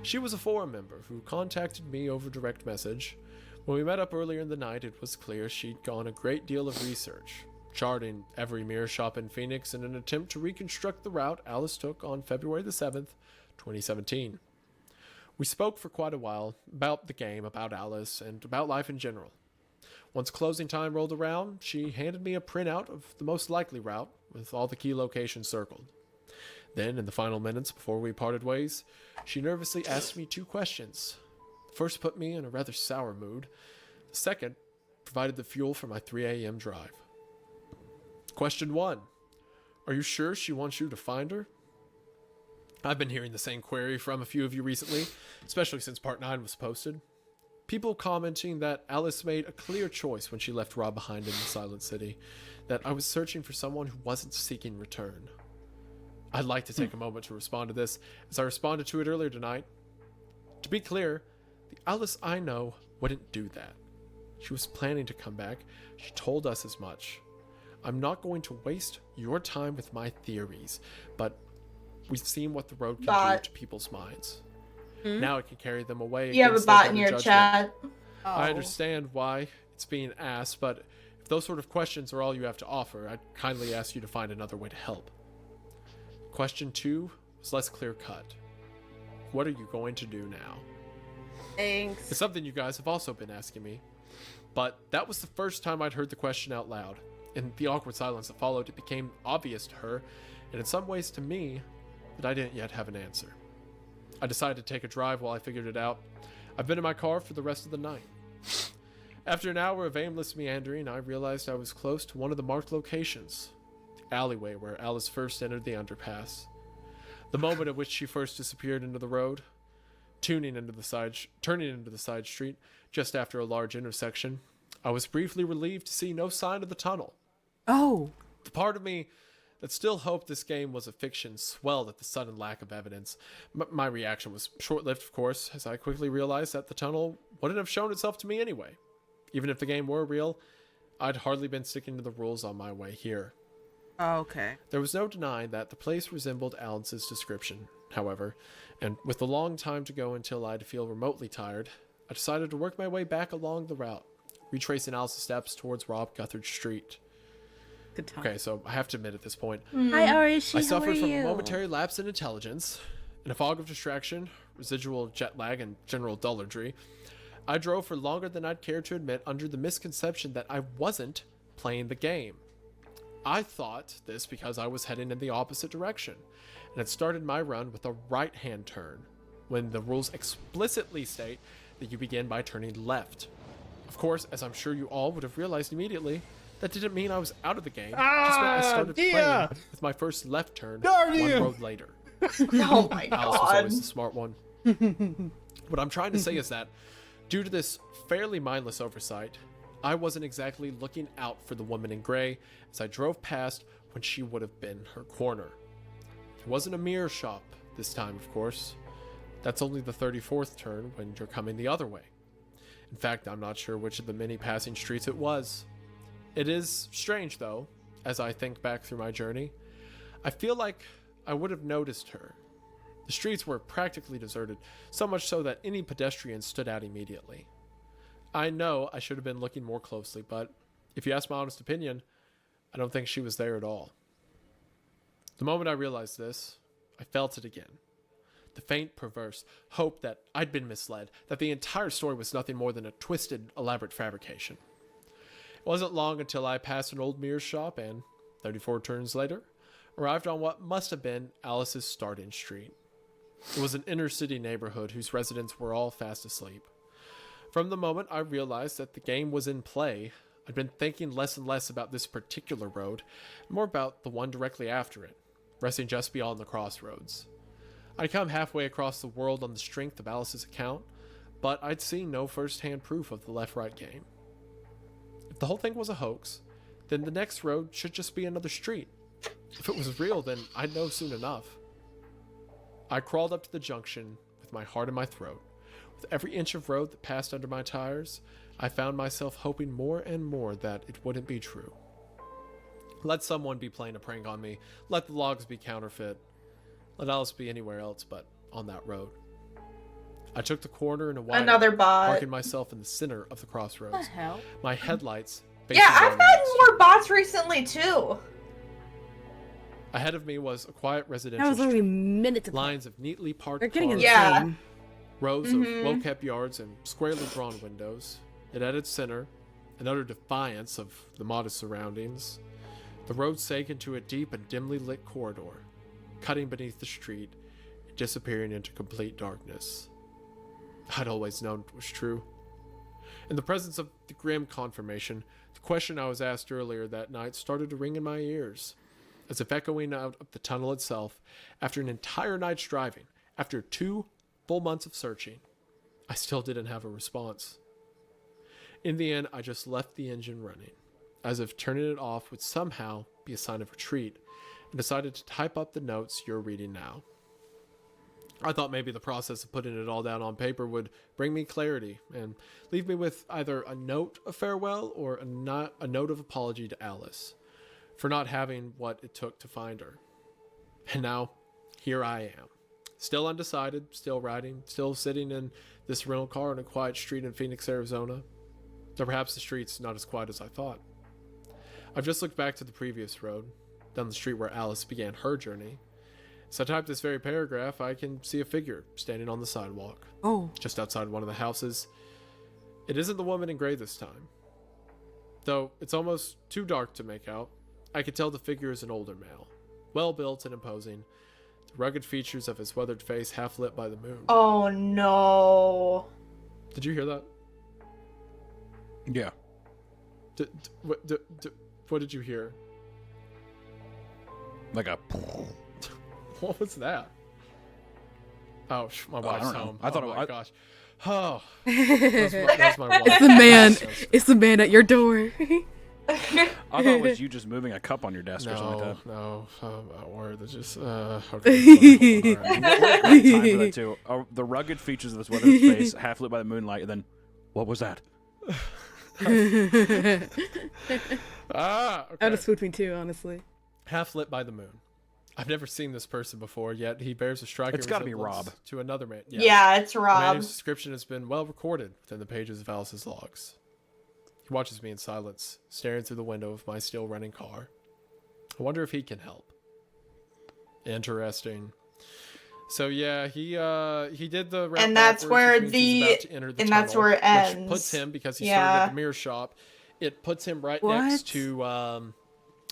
She was a forum member who contacted me over direct message. When we met up earlier in the night, it was clear she'd gone a great deal of research, charting every mirror shop in Phoenix in an attempt to reconstruct the route Alice took on February the 7th, 2017. We spoke for quite a while about the game, about Alice, and about life in general. Once closing time rolled around, she handed me a printout of the most likely route with all the key locations circled. Then, in the final minutes before we parted ways, she nervously asked me 2 questions. The first put me in a rather sour mood. The second provided the fuel for my 3 a.m. drive. Question 1. Are you sure she wants you to find her? I've been hearing the same query from a few of you recently, especially since Part 9 was posted. People commenting that Alice made a clear choice when she left Rob behind in the Silent City, that I was searching for someone who wasn't seeking return. I'd like to take a moment to respond to this, as I responded to it earlier tonight. To be clear, the Alice I know wouldn't do that. She was planning to come back. She told us as much. I'm not going to waste your time with my theories, but we've seen what the road can Bot. do to people's minds. Now it can carry them away. You have a against their bot in better your judgment. chat. I Oh. understand why it's being asked, but if those sort of questions are all you have to offer, I'd kindly ask you to find another way to help. Question 2 was less clear-cut. What are you going to do now? Thanks. It's something you guys have also been asking me, but that was the first time I'd heard the question out loud. In the awkward silence that followed, it became obvious to her, and in some ways to me, that I didn't yet have an answer. I decided to take a drive while I figured it out. I've been in my car for the rest of the night. After an hour of aimless meandering, I realized I was close to one of the marked locations, the alleyway where Alice first entered the underpass. The moment at which she first disappeared into the road, turning into the side street just after a large intersection, I was briefly relieved to see no sign of the tunnel. Oh. The part of me that still hoped this game was a fiction swelled at the sudden lack of evidence. My reaction was short-lived, of course, as I quickly realized that the tunnel wouldn't have shown itself to me anyway. Even if the game were real, I'd hardly been sticking to the rules on my way here. Oh, okay. There was no denying that the place resembled Alice's description, however, and with the long time to go until I'd feel remotely tired, I decided to work my way back along the route, retracing Alice's steps towards Rob Guthridge Street. Good time. Okay, so I have to admit at this point, Hi, Arishi. I suffered from a momentary lapse in intelligence. In a fog of distraction, residual jet lag, and general dullardry, I drove for longer than I'd care to admit under the misconception that I wasn't playing the game. I thought this because I was heading in the opposite direction, and had started my run with a right-hand turn, when the rules explicitly state that you begin by turning left. Of course, as I'm sure you all would have realized immediately, That didn't mean I was out of the game. It just meant I started playing with my first left turn one road later. Oh my Alice was god. always the smart one. What I'm trying to say is that, due to this fairly mindless oversight, I wasn't exactly looking out for the woman in gray as I drove past when she would have been her corner. It wasn't a mirror shop this time, of course. That's only the 34th turn when you're coming the other way. In fact, I'm not sure which of the many passing streets it was. It is strange, though, as I think back through my journey. I feel like I would have noticed her. The streets were practically deserted, so much so that any pedestrian stood out immediately. I know I should have been looking more closely, but if you ask my honest opinion, I don't think she was there at all. The moment I realized this, I felt it again. The faint, perverse hope that I'd been misled, that the entire story was nothing more than a twisted, elaborate fabrication. It wasn't long until I passed an old mirror shop and, 34 turns later, arrived on what must have been Alice's starting street. It was an inner-city neighborhood whose residents were all fast asleep. From the moment I realized that the game was in play, I'd been thinking less and less about this particular road, and more about the one directly after it, resting just beyond the crossroads. I'd come halfway across the world on the strength of Alice's account, but I'd seen no first-hand proof of the left-right game. If the whole thing was a hoax, then the next road should just be another street. If it was real, then I'd know soon enough. I crawled up to the junction with my heart in my throat. With every inch of road that passed under my tires, I found myself hoping more and more that it wouldn't be true. Let someone be playing a prank on me. Let the logs be counterfeit. Let Alice be anywhere else but on that road. I took the corner in a wide, Another bot. parking myself in the center of the crossroads. What the hell? My headlights Yeah, facing I've down the gotten next more bots recently too. Ahead of me was a quiet That residential was only street. minutes ago. Lines of neatly parked They're getting cars, insane. Yeah. rows of well-kept yards, and squarely drawn windows. It at its center, in utter defiance of the modest surroundings, the road sank into a deep and dimly lit corridor, cutting beneath the street, and disappearing into complete darkness. I'd always known it was true. In the presence of the grim confirmation, the question I was asked earlier that night started to ring in my ears, as if echoing out of the tunnel itself. After an entire night's driving, after 2 full months of searching, I still didn't have a response. In the end, I just left the engine running, as if turning it off would somehow be a sign of retreat, and decided to type up the notes you're reading now. I thought maybe the process of putting it all down on paper would bring me clarity and leave me with either a note of farewell or a note of apology to Alice for not having what it took to find her. And now, here I am. Still undecided, still riding, still sitting in this rental car on a quiet street in Phoenix, Arizona. Though perhaps the street's not as quiet as I thought. I've just looked back to the previous road, down the street where Alice began her journey. As I type this very paragraph, I can see a figure standing on the sidewalk, Oh. just outside one of the houses. It isn't the woman in gray this time. Though it's almost too dark to make out, I could tell the figure is an older male, well-built and imposing, the rugged features of his weathered face half lit by the moon. Oh no. Did you hear that? Yeah. What did you hear? Like a. What was that? Oh, my wife's don't know. home. I thought oh it- my I- gosh. Oh, that's my wife. It's the man. It's the man at your door. I thought it was you just moving a cup on your desk or something like that. No, word. It's just okay. All right. Time for that too. The rugged features of this weathered face, half lit by the moonlight, and then, what was that? That would Okay. have spooked me too, honestly. Half lit by the moon. I've never seen this person before, yet he bears a striking It's gotta be resemblance Rob. to another man. Yeah, it's The man Rob. whose description has been well recorded within the pages of Alice's logs. He watches me in silence, staring through the window of my still running car. I wonder if he can help. Interesting. So yeah, he did the route And that's backwards, where which means he's about to enter the and that's tunnel, where it ends. Which puts him, because he Yeah. started at the mirror shop, it puts him right next What? to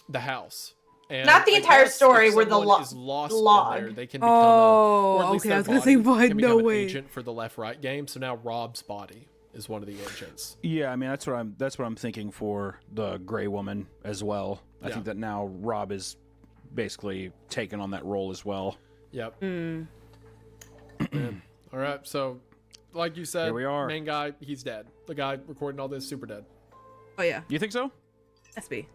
the house. And Not the I entire guess story if where the someone is lost log. in there, they can become Oh, or at least okay, their I was gonna say, body why- can no become an way. agent for the left-right game. So now Rob's body is one of the agents. Yeah, I mean that's what I'm thinking for the Gray Woman as well. I Yeah. think that now Rob is basically taken on that role as well. Yep. Mm. All right, so like you said, Here we are. main guy, he's dead. The guy recording all this, super dead. Oh yeah, You think so? SB.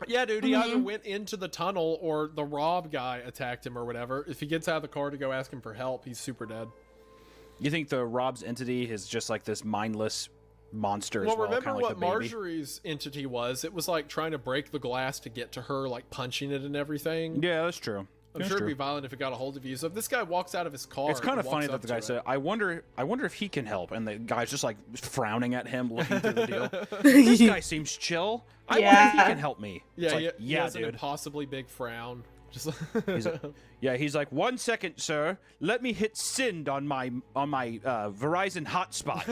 Yeah, dude, he either went into the tunnel or the Rob guy attacked him or whatever. If he gets out of the car to go ask him for help, he's super dead. You think the Rob's entity is just like this mindless monster Well, as well? remember kinda like what the baby? Marjorie's entity was? It was like trying to break the glass to get to her, like punching it and everything. Yeah, that's true. I'm That's sure true. it'd be violent if it got a hold of you. So if this guy walks out of his car, It's kind of and funny walks that up the to guy it- said, I wonder if he can help," and the guy's just like frowning at him, looking through the deal. This guy seems chill. I wonder if he Yeah. can help me. Yeah, It's like, he has an dude. impossibly big frown. Just He's like, 1 second, sir. Let me hit send on my Verizon hotspot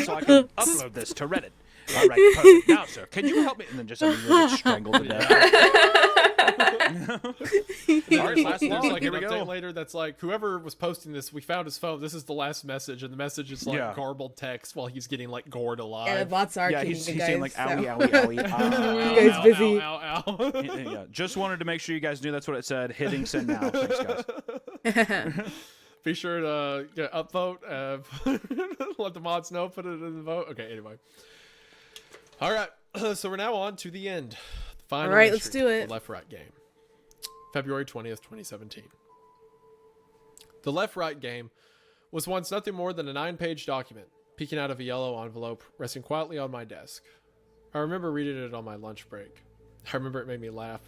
so I can upload this to Reddit. All right, perfect. Now, sir, can you help me? And then just immediately get strangled to death. All right, last, there's like Here an we update go. later that's like, whoever was posting this, we found his phone. This is the last message, and the message is like Yeah. garbled text while he's getting like gored alive. Yeah, the bots are Yeah, killing he's you saying guys. like, so. owie, owie, owie. Ow, You guys ow, busy. Ow, ow, ow. Yeah, just wanted to make sure you guys knew that's what it said. Hitting send now. Thanks, guys. Be sure to upvote. Let the mods know. Put it in the vote. Okay. Anyway. All right. So we're now on to the end. The final All right, let's entry do of it. The Left Right game. February 20th, 2017. The Left Right game was once nothing more than a 9-page document peeking out of a yellow envelope resting quietly on my desk. I remember reading it on my lunch break. I remember it made me laugh.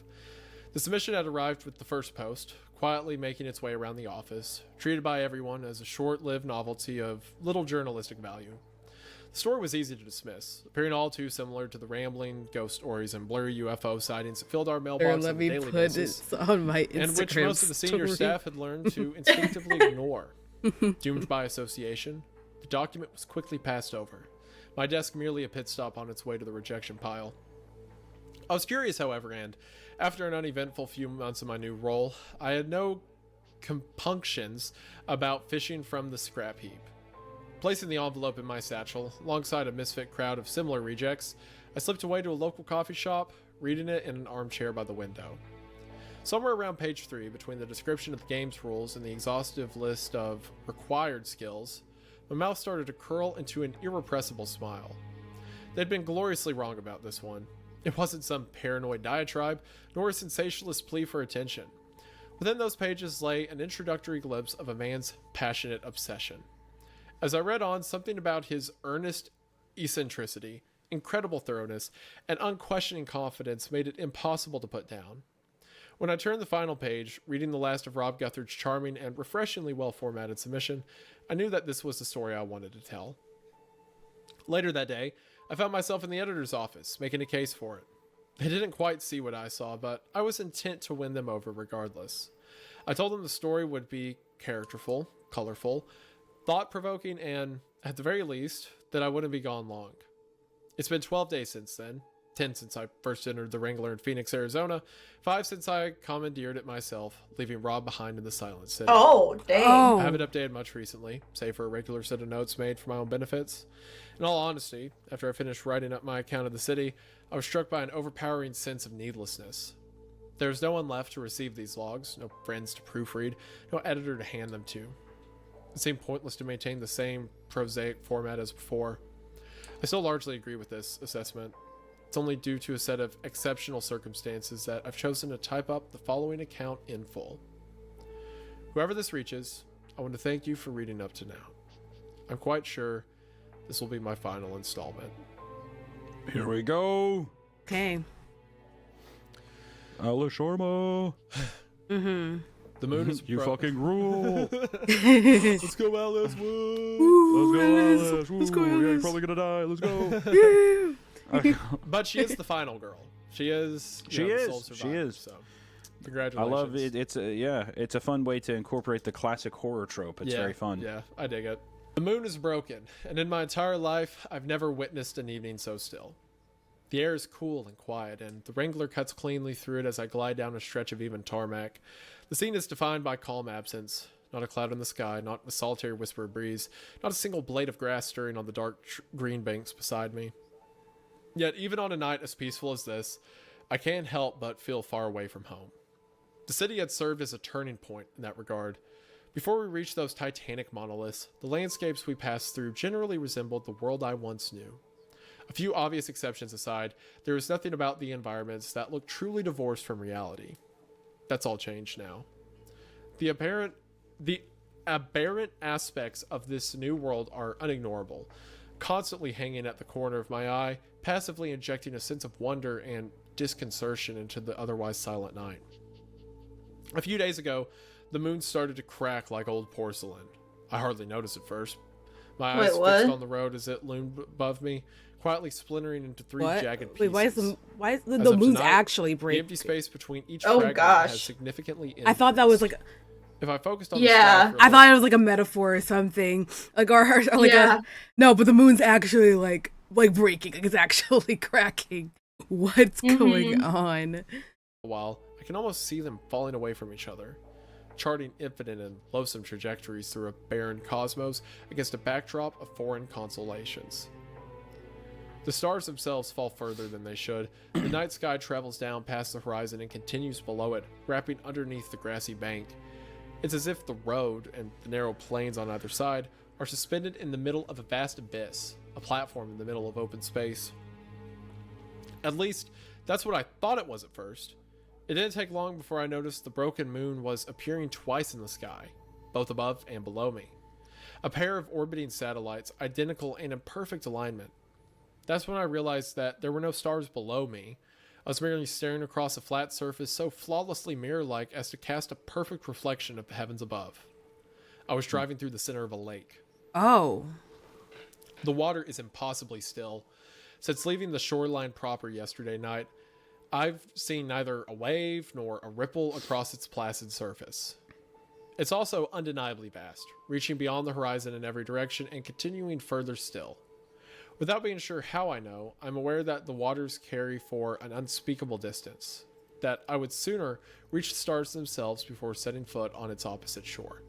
The submission had arrived with the first post, quietly making its way around the office, treated by everyone as a short-lived novelty of little journalistic value. The story was easy to dismiss, appearing all too similar to the rambling ghost stories and blurry UFO sightings that filled our mailbox on Let a me daily put basis, it on my Instagram and which most of the senior story. staff had learned to instinctively ignore. Doomed by association, the document was quickly passed over, my desk merely a pit stop on its way to the rejection pile. I was curious, however, and after an uneventful few months in my new role, I had no compunctions about fishing from the scrap heap. Placing the envelope in my satchel, alongside a misfit crowd of similar rejects, I slipped away to a local coffee shop, reading it in an armchair by the window. Somewhere around page 3, between the description of the game's rules and the exhaustive list of required skills, my mouth started to curl into an irrepressible smile. They'd been gloriously wrong about this one. It wasn't some paranoid diatribe, nor a sensationalist plea for attention. Within those pages lay an introductory glimpse of a man's passionate obsession. As I read on, something about his earnest eccentricity, incredible thoroughness, and unquestioning confidence made it impossible to put down. When I turned the final page, reading the last of Rob Guthridge's charming and refreshingly well-formatted submission, I knew that this was the story I wanted to tell. Later that day, I found myself in the editor's office, making a case for it. They didn't quite see what I saw, but I was intent to win them over regardless. I told them the story would be characterful, colorful, thought-provoking, and, at the very least, that I wouldn't be gone long. It's been 12 days since then, 10 since I first entered the Wrangler in Phoenix, Arizona, 5 since I commandeered it myself, leaving Rob behind in the Silent City. Oh, dang. Oh, I haven't updated much recently, save for a regular set of notes made for my own benefits. In all honesty, after I finished writing up my account of the city, I was struck by an overpowering sense of needlessness. There was no one left to receive these logs, no friends to proofread, no editor to hand them to. It seemed pointless to maintain the same prosaic format as before. I still largely agree with this assessment. It's only due to a set of exceptional circumstances that I've chosen to type up the following account in full. Whoever this reaches, I want to thank you for reading up to now. I'm quite sure this will be my final installment. Here we go. okay. Alice Sharma. Mm-hmm. The moon is You bro- fucking rule. Let's go, Alice. Woo! Let's go, Alice. Let's go, Ooh, yeah, you're Alice. probably gonna die. Let's go. But she is the final girl. She is. She the is. sole She survivor, is. So, I congratulations. love it. It's a fun way to incorporate the classic horror trope. It's very fun. Yeah, I dig it. The moon is broken, and in my entire life, I've never witnessed an evening so still. The air is cool and quiet, and the Wrangler cuts cleanly through it as I glide down a stretch of even tarmac. The scene is defined by calm absence. not a cloud in the sky, not a solitary whisper of breeze, not a single blade of grass stirring on the dark green banks beside me. Yet, even on a night as peaceful as this, I can't help but feel far away from home. The city had served as a turning point in that regard. Before we reached those titanic monoliths, the landscapes we passed through generally resembled the world I once knew. A few obvious exceptions aside, there was nothing about the environments that looked truly divorced from reality. That's all changed now. The aberrant aspects of this new world are unignorable, constantly hanging at the corner of my eye, passively injecting a sense of wonder and disconcertion into the otherwise silent night. A few days ago, the moon started to crack like old porcelain. I hardly noticed at first. My eyes fixed on the road as it loomed above me, quietly splintering into three jagged pieces. Wait, why is the moon's tonight, actually the breaking? empty space between each fragment has significantly increased. I thought that was like... If I focused on the sky for I thought it was like a metaphor or something. Like, or like no, but the moon's actually like breaking. Like, it's actually cracking. What's going on? while, I can almost see them falling away from each other, charting infinite and loathsome trajectories through a barren cosmos against a backdrop of foreign constellations. The stars themselves fall further than they should. The night sky travels down past the horizon and continues below it, wrapping underneath the grassy bank. It's as if the road and the narrow plains on either side are suspended in the middle of a vast abyss, a platform in the middle of open space. At least, that's what I thought it was at first. It didn't take long before I noticed the broken moon was appearing twice in the sky, both above and below me. A pair of orbiting satellites, identical and in perfect alignment. That's when I realized that there were no stars below me. I was merely staring across a flat surface so flawlessly mirror-like as to cast a perfect reflection of the heavens above. I was driving through the center of a lake. Oh. The water is impossibly still. Since leaving the shoreline proper yesterday night, I've seen neither a wave nor a ripple across its placid surface. It's also undeniably vast, reaching beyond the horizon in every direction and continuing further still. Without being sure how I know, I'm aware that the waters carry for an unspeakable distance, that I would sooner reach the stars themselves before setting foot on its opposite shore.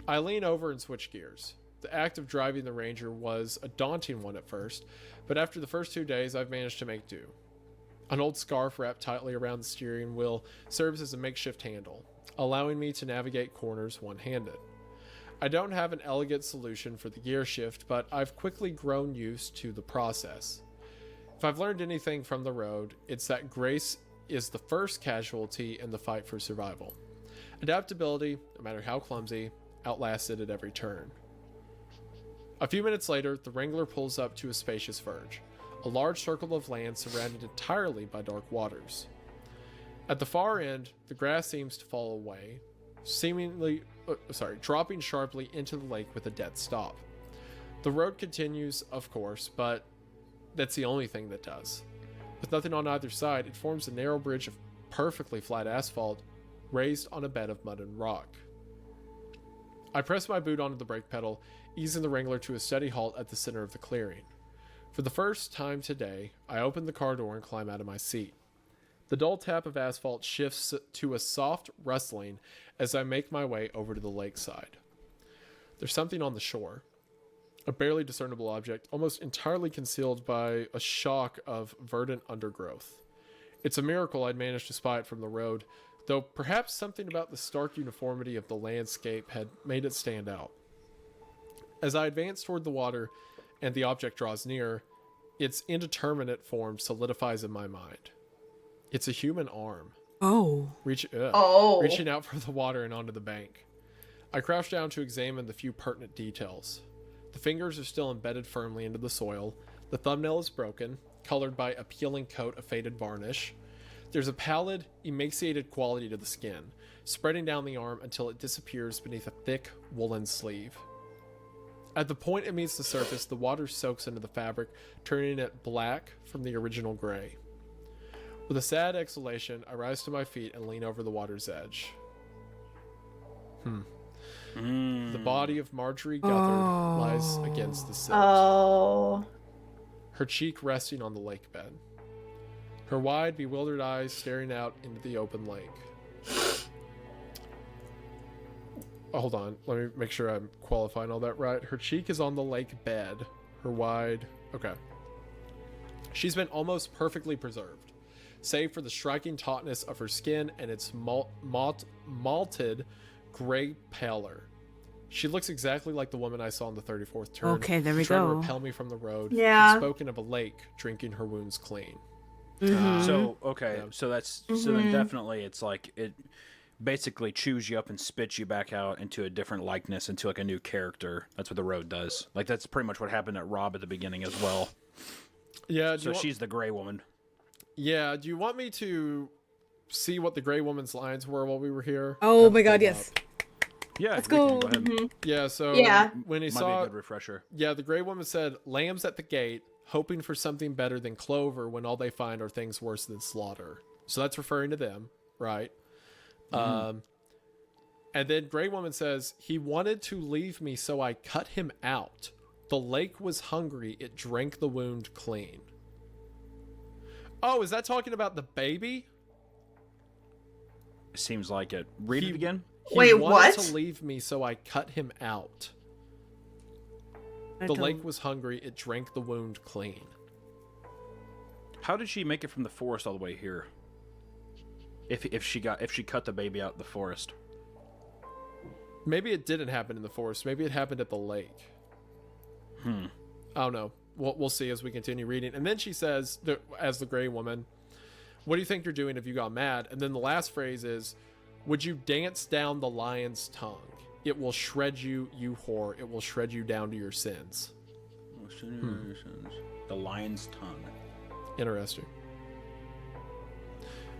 I lean over and switch gears. The act of driving the Ranger was a daunting one at first, but after the first 2 days I've managed to make do. An old scarf wrapped tightly around the steering wheel serves as a makeshift handle, allowing me to navigate corners one-handed. I don't have an elegant solution for the gear shift, but I've quickly grown used to the process. If I've learned anything from the road, it's that grace is the first casualty in the fight for survival. Adaptability, no matter how clumsy, outlasts it at every turn. A few minutes later, the Wrangler pulls up to a spacious verge, a large circle of land surrounded entirely by dark waters. At the far end, the grass seems to fall away, dropping sharply into the lake with a dead stop. The road continues, of course, but that's the only thing that does. With nothing on either side, it forms a narrow bridge of perfectly flat asphalt, raised on a bed of mud and rock. I press my boot onto the brake pedal, easing the Wrangler to a steady halt at the center of the clearing. For the first time today, I open the car door and climb out of my seat. The dull tap of asphalt shifts to a soft rustling as I make my way over to the lakeside. There's something on the shore. A barely discernible object, almost entirely concealed by a shock of verdant undergrowth. It's a miracle I'd managed to spy it from the road, though perhaps something about the stark uniformity of the landscape had made it stand out. As I advance toward the water and the object draws near, its indeterminate form solidifies in my mind. It's a human arm. Oh. Reaching out from the water and onto the bank. I crouch down to examine the few pertinent details. The fingers are still embedded firmly into the soil. The thumbnail is broken, colored by a peeling coat of faded varnish. There's a pallid, emaciated quality to the skin, spreading down the arm until it disappears beneath a thick, woolen sleeve. At the point it meets the surface, the water soaks into the fabric, turning it black from the original gray. With a sad exhalation, I rise to my feet and lean over the water's edge. The body of Marjorie Guthard lies against the silt. Her cheek resting on the lake bed. Her wide, bewildered eyes staring out into the open lake. hold on. Let me make sure I'm qualifying all that right. Her cheek is on the lake bed. Her wide... Okay. She's been almost perfectly preserved, save for the striking tautness of her skin and its malted gray pallor. She looks exactly like the woman I saw in the 34th turn. Okay, there we trying to go. repel me from the road. Yeah. And spoken of a lake drinking her wounds clean. So okay, Yeah. so that's so then definitely it's like it basically chews you up and spits you back out into a different likeness, into like a new character. That's what the road does. Like that's pretty much what happened at Rob at the beginning as well. Yeah. So she's the gray woman. Yeah. Do you want me to see what the gray woman's lines were while we were here? Oh Have my it god, pulled yes. up. Yeah, Let's we can go. ahead. Yeah. So Yeah. when he Might be saw, a good refresher. yeah, the gray woman said, "Lambs at the gate, hoping for something better than clover when all they find are things worse than slaughter." So that's referring to them, right? And then gray woman says, "He wanted to leave me, so I cut him out. The lake was hungry; it drank the wound clean." Oh, is that talking about the baby? Seems like it. Read He- it again. He Wait, wanted what? to leave me, so I cut him out. The lake was hungry; it drank the wound clean. How did she make it from the forest all the way here? If she cut the baby out in the forest. Maybe it didn't happen in the forest. Maybe it happened at the lake. I don't know. We'll see as we continue reading. And then she says, as the gray woman, "What do you think you're doing if you got mad?" And then the last phrase is, "Would you dance down the lion's tongue? It will shred you, you whore. It will shred you down to your sins." The lion's tongue. Interesting.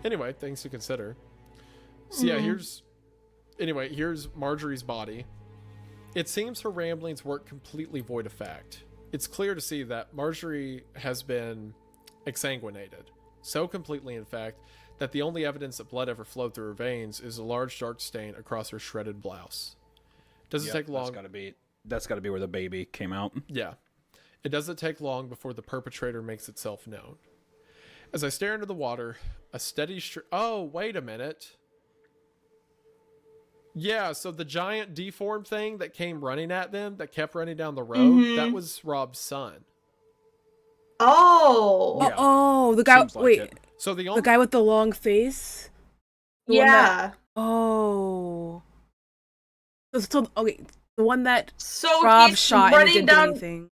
Anyway, things to consider. So yeah, here's Marjorie's body. It seems her ramblings weren't completely void of fact. It's clear to see that Marjorie has been exsanguinated. So completely, in fact, that the only evidence that blood ever flowed through her veins is a large dark stain across her shredded blouse. Doesn't take long. That's gotta be where the baby came out. Yeah. It doesn't take long before the perpetrator makes itself known. As I stare into the water, a steady oh, wait a minute. Yeah, so the giant deformed thing that came running at them, that kept running down the road, that was Rob's son. Oh. Yeah. Oh, the guy. Seems like Wait, it. So the the only guy with the long face. The one that- Yeah. Oh. So okay, the one that So Rob he's shot and running didn't do down. anything.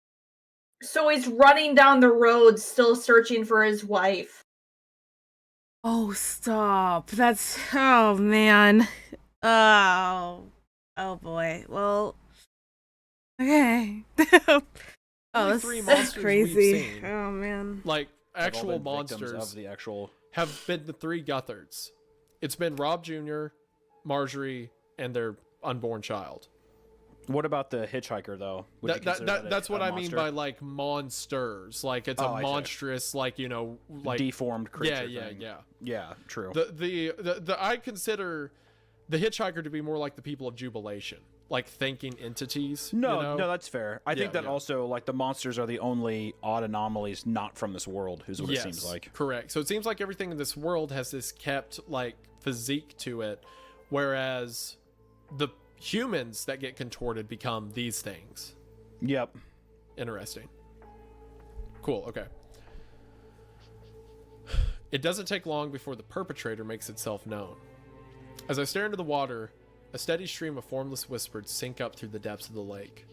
So he's running down the road, still searching for his wife. Oh, stop. That's. Oh, man. Oh. Oh, boy. Well. Okay. Oh, Only this three is monsters we've crazy. seen. Oh, man. like Have all actual been victims monsters of the actual. have been the three Guthards. It's been Rob Jr., Marjorie, and their unborn child. What about the hitchhiker though? Would you consider that That's a what I mean monster? by like monsters. Like it's Oh, a I see. monstrous, like, you know, like deformed creature. yeah, thing. yeah. Yeah, true. The I consider the hitchhiker to be more like the people of Jubilation, like thinking entities. No, you know? no, that's fair. I think Yeah, that yeah. also, like, the monsters are the only odd anomalies not from this world, is what it seems like. Correct. So it seems like everything in this world has this kept like physique to it, whereas the humans that get contorted become these things. Yep. Interesting. Cool. Okay. It doesn't take long before the perpetrator makes itself known. As I stare into the water, a steady stream of formless whispers sink up through the depths of the lake.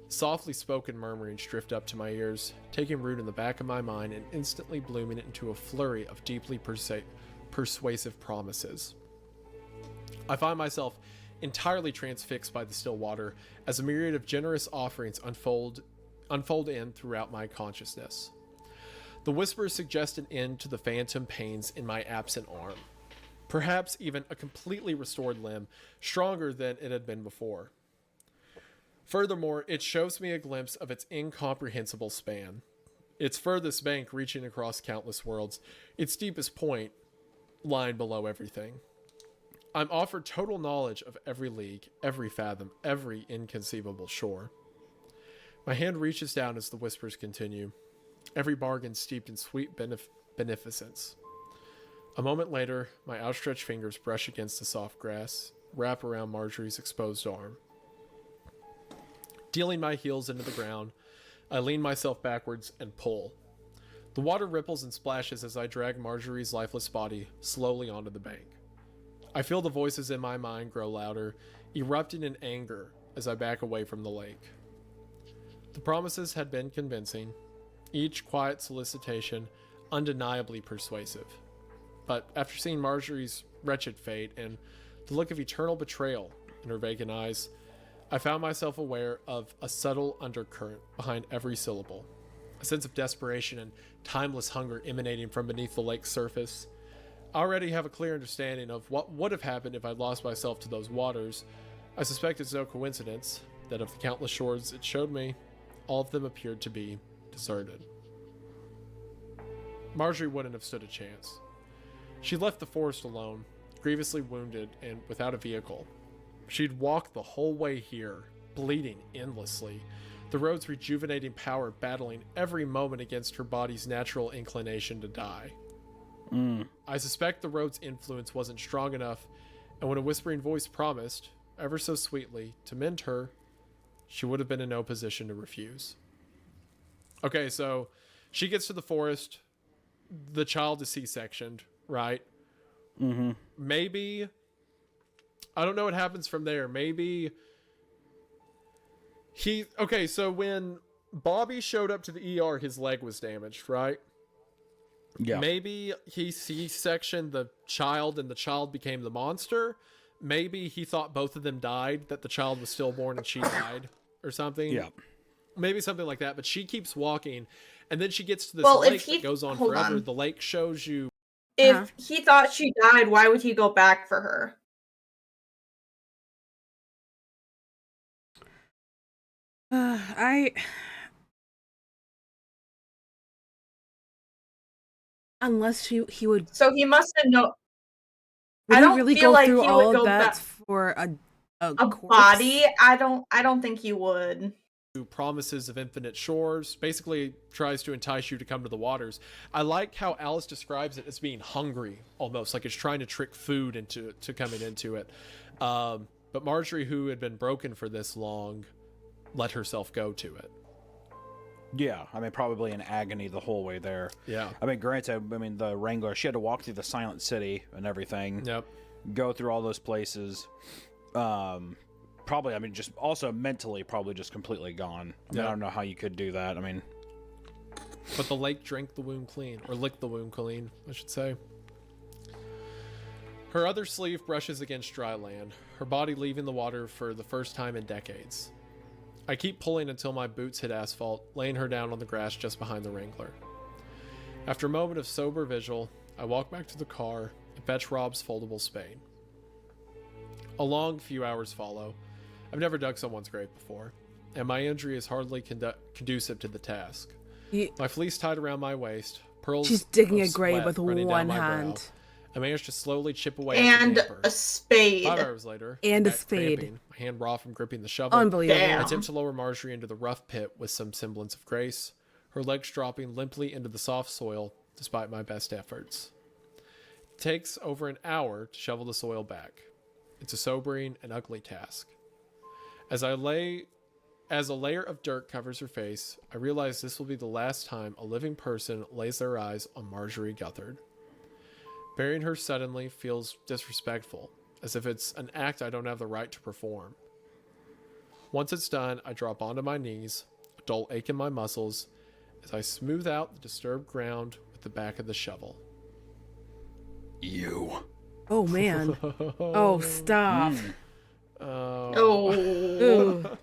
Softly spoken murmurings drift up to my ears, taking root in the back of my mind and instantly blooming it into a flurry of deeply persuasive promises. I find myself entirely transfixed by the still water as a myriad of generous offerings unfold in throughout my consciousness. The whispers suggest an end to the phantom pains in my absent arm, perhaps even a completely restored limb, stronger than it had been before. Furthermore, it shows me a glimpse of its incomprehensible span, its furthest bank reaching across countless worlds, its deepest point lying below everything. I'm offered total knowledge of every league, every fathom, every inconceivable shore. My hand reaches down as the whispers continue, every bargain steeped in sweet beneficence. A moment later, my outstretched fingers brush against the soft grass. wrap around Marjorie's exposed arm. Dealing my heels into the ground, I lean myself backwards and pull. The water ripples and splashes as I drag Marjorie's lifeless body slowly onto the bank. I feel the voices in my mind grow louder, erupting in anger as I back away from the lake. The promises had been convincing, each quiet solicitation undeniably persuasive. But after seeing Marjorie's wretched fate and the look of eternal betrayal in her vacant eyes, I found myself aware of a subtle undercurrent behind every syllable, a sense of desperation and timeless hunger emanating from beneath the lake's surface. I already have a clear understanding of what would have happened if I'd lost myself to those waters. I suspect it's no coincidence that of the countless shores it showed me, all of them appeared to be deserted. Marjorie wouldn't have stood a chance. She left the forest alone, grievously wounded and without a vehicle. She'd walked the whole way here, bleeding endlessly, the road's rejuvenating power battling every moment against her body's natural inclination to die. I suspect the road's influence wasn't strong enough, and when a whispering voice promised, ever so sweetly, to mend her, she would have been in no position to refuse. Okay, so she gets to the forest, the child is C-sectioned, right? Mm-hmm. Maybe, I don't know what happens from there. Maybe okay, so when Bobby showed up to the ER, his leg was damaged, right? Yeah. Maybe he C-sectioned the child and the child became the monster. Maybe he thought both of them died, that the child was stillborn and she died or something. Yeah. Maybe something like that, but she keeps walking and then she gets to this Well, if lake he- that goes on hold forever. on. The lake shows you. If he thought she died, why would he go back for her? Unless he would So he must have known. would I he don't really feel go like through he all would of go that back for a a corpse? body. I don't think he would. Promises of infinite shores, basically tries to entice you to come to the waters. I like how Alice describes it as being hungry, almost like it's trying to trick food into coming into it. But Marjorie, who had been broken for this long, let herself go to it. Yeah, I mean, probably in agony the whole way there. Yeah. I mean, granted, the Wrangler, she had to walk through the Silent City and everything. Yep. Go through all those places. Probably, I mean, just also mentally, probably just completely gone. I mean, Yeah. I don't know how you could do that. I mean, But the lake drank the wound clean, or licked the wound clean, I should say. Her other sleeve brushes against dry land, her body leaving the water for the first time in decades. I keep pulling until my boots hit asphalt, laying her down on the grass just behind the Wrangler. After a moment of sober vigil, I walk back to the car and fetch Rob's foldable spade. A long few hours follow. I've never dug someone's grave before, and my injury is hardly conducive to the task. My fleece tied around my waist, pearls She's digging of a grave sweat with running down one my brow. hand. I managed to slowly chip away at the And damper. a spade. 5 hours later, And a back spade. cramping, my hand raw from gripping the shovel. Unbelievable. Damn. I attempt to lower Marjorie into the rough pit with some semblance of grace, her legs dropping limply into the soft soil despite my best efforts. It takes over an hour to shovel the soil back. It's a sobering and ugly task. As a layer of dirt covers her face, I realize this will be the last time a living person lays their eyes on Marjorie Guthard. Burying her suddenly feels disrespectful, as if it's an act I don't have the right to perform. Once it's done, I drop onto my knees, a dull ache in my muscles, as I smooth out the disturbed ground with the back of the shovel. you. Oh man. Oh, stop. Oh. Ooh,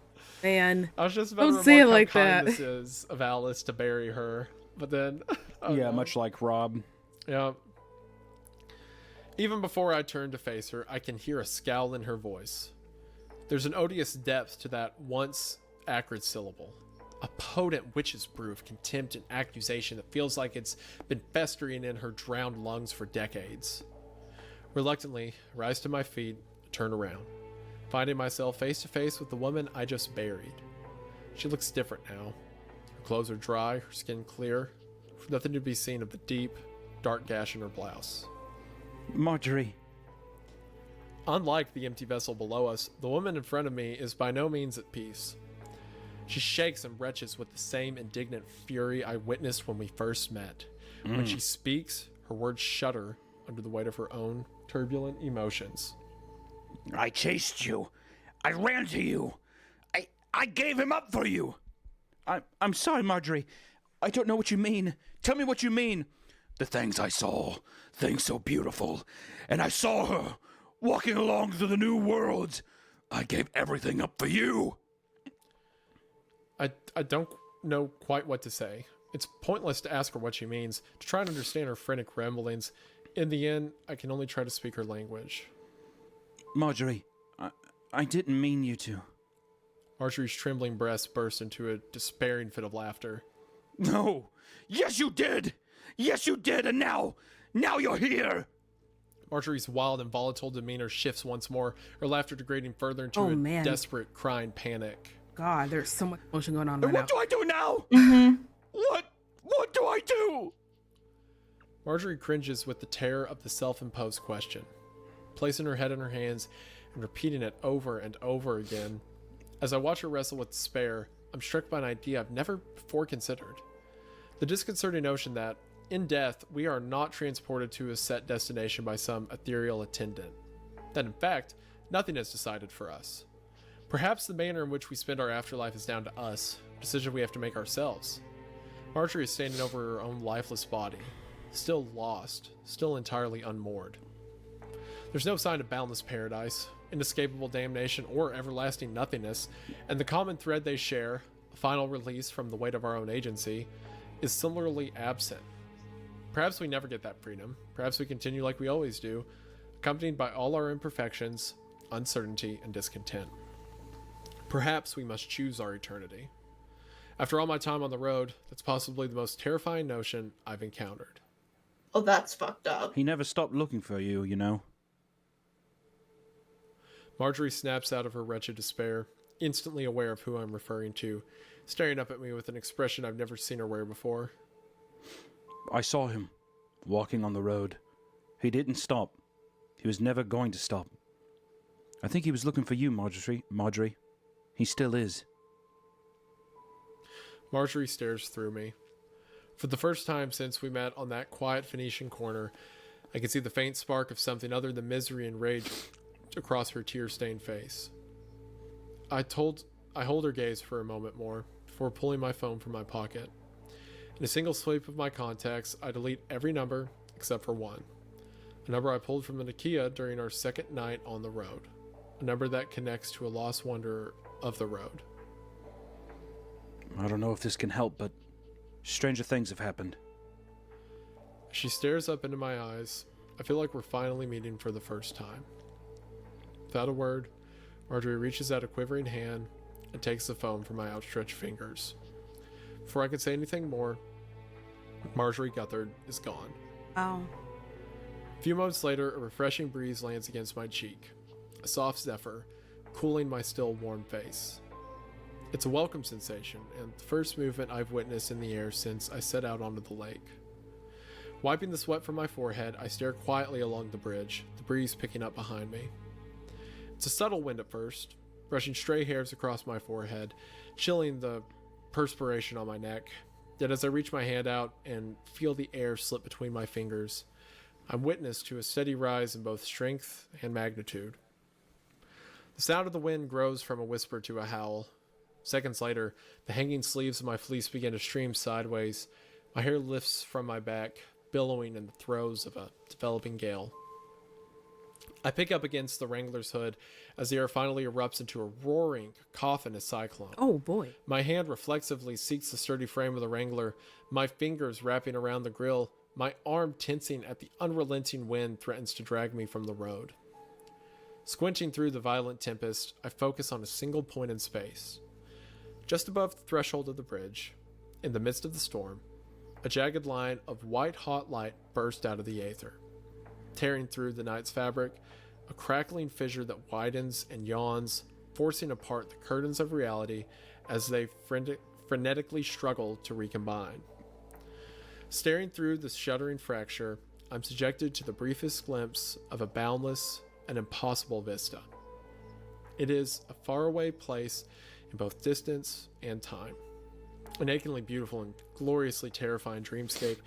man. I was just about Don't to say it remark like how kind that. this is of Alice to bury her, but then Yeah, much like Rob. Yeah. Even before I turn to face her, I can hear a scowl in her voice. There's an odious depth to that once acrid syllable. A potent witch's brew of contempt and accusation that feels like it's been festering in her drowned lungs for decades. Reluctantly, I rise to my feet and turn around, finding myself face to face with the woman I just buried. She looks different now. Her clothes are dry, her skin clear, with nothing to be seen of the deep, dark gash in her blouse. Marjorie. Unlike the empty vessel below us, the woman in front of me is by no means at peace. She shakes and retches with the same indignant fury I witnessed when we first met. When she speaks, her words shudder under the weight of her own turbulent emotions. I chased you. I ran to you. I gave him up for you. I'm sorry, Marjorie. I don't know what you mean. Tell me what you mean. The things I saw, things so beautiful. And I saw her walking along through the new worlds. I gave everything up for you. I don't know quite what to say. It's pointless to ask her what she means, to try and understand her frantic ramblings. In the end, I can only try to speak her language. Marjorie, I didn't mean you to. Marjorie's trembling breast burst into a despairing fit of laughter. No. Yes, you did. Yes, you did. And now you're here. Marjorie's wild and volatile demeanor shifts once more, her laughter degrading further into a man. desperate, crying panic. God, there's so much emotion going on right And now. what do I do now? What do I do? Marjorie cringes with the terror of the self-imposed question, placing her head in her hands and repeating it over and over again. As I watch her wrestle with despair, I'm struck by an idea I've never before considered. The disconcerting notion that, in death, we are not transported to a set destination by some ethereal attendant. That, in fact, nothing is decided for us. Perhaps the manner in which we spend our afterlife is down to us, a decision we have to make ourselves. Marjorie is standing over her own lifeless body, still lost, still entirely unmoored. There's no sign of boundless paradise, inescapable damnation, or everlasting nothingness, and the common thread they share, a final release from the weight of our own agency, is similarly absent. Perhaps we never get that freedom. Perhaps we continue like we always do, accompanied by all our imperfections, uncertainty, and discontent. Perhaps we must choose our eternity. After all my time on the road, that's possibly the most terrifying notion I've encountered. Oh, that's fucked up. He never stopped looking for you, you know. Marjorie snaps out of her wretched despair, instantly aware of who I'm referring to, staring up at me with an expression I've never seen her wear before. I saw him, walking on the road. He didn't stop. He was never going to stop. I think he was looking for you, Marjorie. He still is. Marjorie stares through me. For the first time since we met on that quiet Phoenician corner, I can see the faint spark of something other than misery and rage across her tear-stained face. I hold her gaze for a moment more, before pulling my phone from my pocket. In a single sweep of my contacts, I delete every number except for one. A number I pulled from the Nokia during our second night on the road. A number that connects to a lost wanderer of the road. I don't know if this can help, but stranger things have happened. She stares up into my eyes. I feel like we're finally meeting for the first time. Without a word, Marjorie reaches out a quivering hand and takes the phone from my outstretched fingers. Before I can say anything more, Marjorie Guthard is gone. Wow. A few moments later, a refreshing breeze lands against my cheek, a soft zephyr, cooling my still warm face. It's a welcome sensation, and the first movement I've witnessed in the air since I set out onto the lake. Wiping the sweat from my forehead, I stare quietly along the bridge, the breeze picking up behind me. It's a subtle wind at first, brushing stray hairs across my forehead, chilling the perspiration on my neck. Yet as I reach my hand out and feel the air slip between my fingers, I'm witness to a steady rise in both strength and magnitude. The sound of the wind grows from a whisper to a howl. Seconds later, the hanging sleeves of my fleece begin to stream sideways. My hair lifts from my back, billowing in the throes of a developing gale. I pick up against the Wrangler's hood as the air finally erupts into a roaring, cacophonous cyclone. Oh boy. My hand reflexively seeks the sturdy frame of the Wrangler, my fingers wrapping around the grill, my arm tensing at the unrelenting wind threatens to drag me from the road. Squinching through the violent tempest, I focus on a single point in space. Just above the threshold of the bridge, in the midst of the storm, a jagged line of white-hot light burst out of the aether. Tearing through the night's fabric, a crackling fissure that widens and yawns, forcing apart the curtains of reality as they frenetically struggle to recombine. Staring through the shuddering fracture, I'm subjected to the briefest glimpse of a boundless, an impossible vista. It is a faraway place in both distance and time. A nakedly beautiful and gloriously terrifying dreamscape,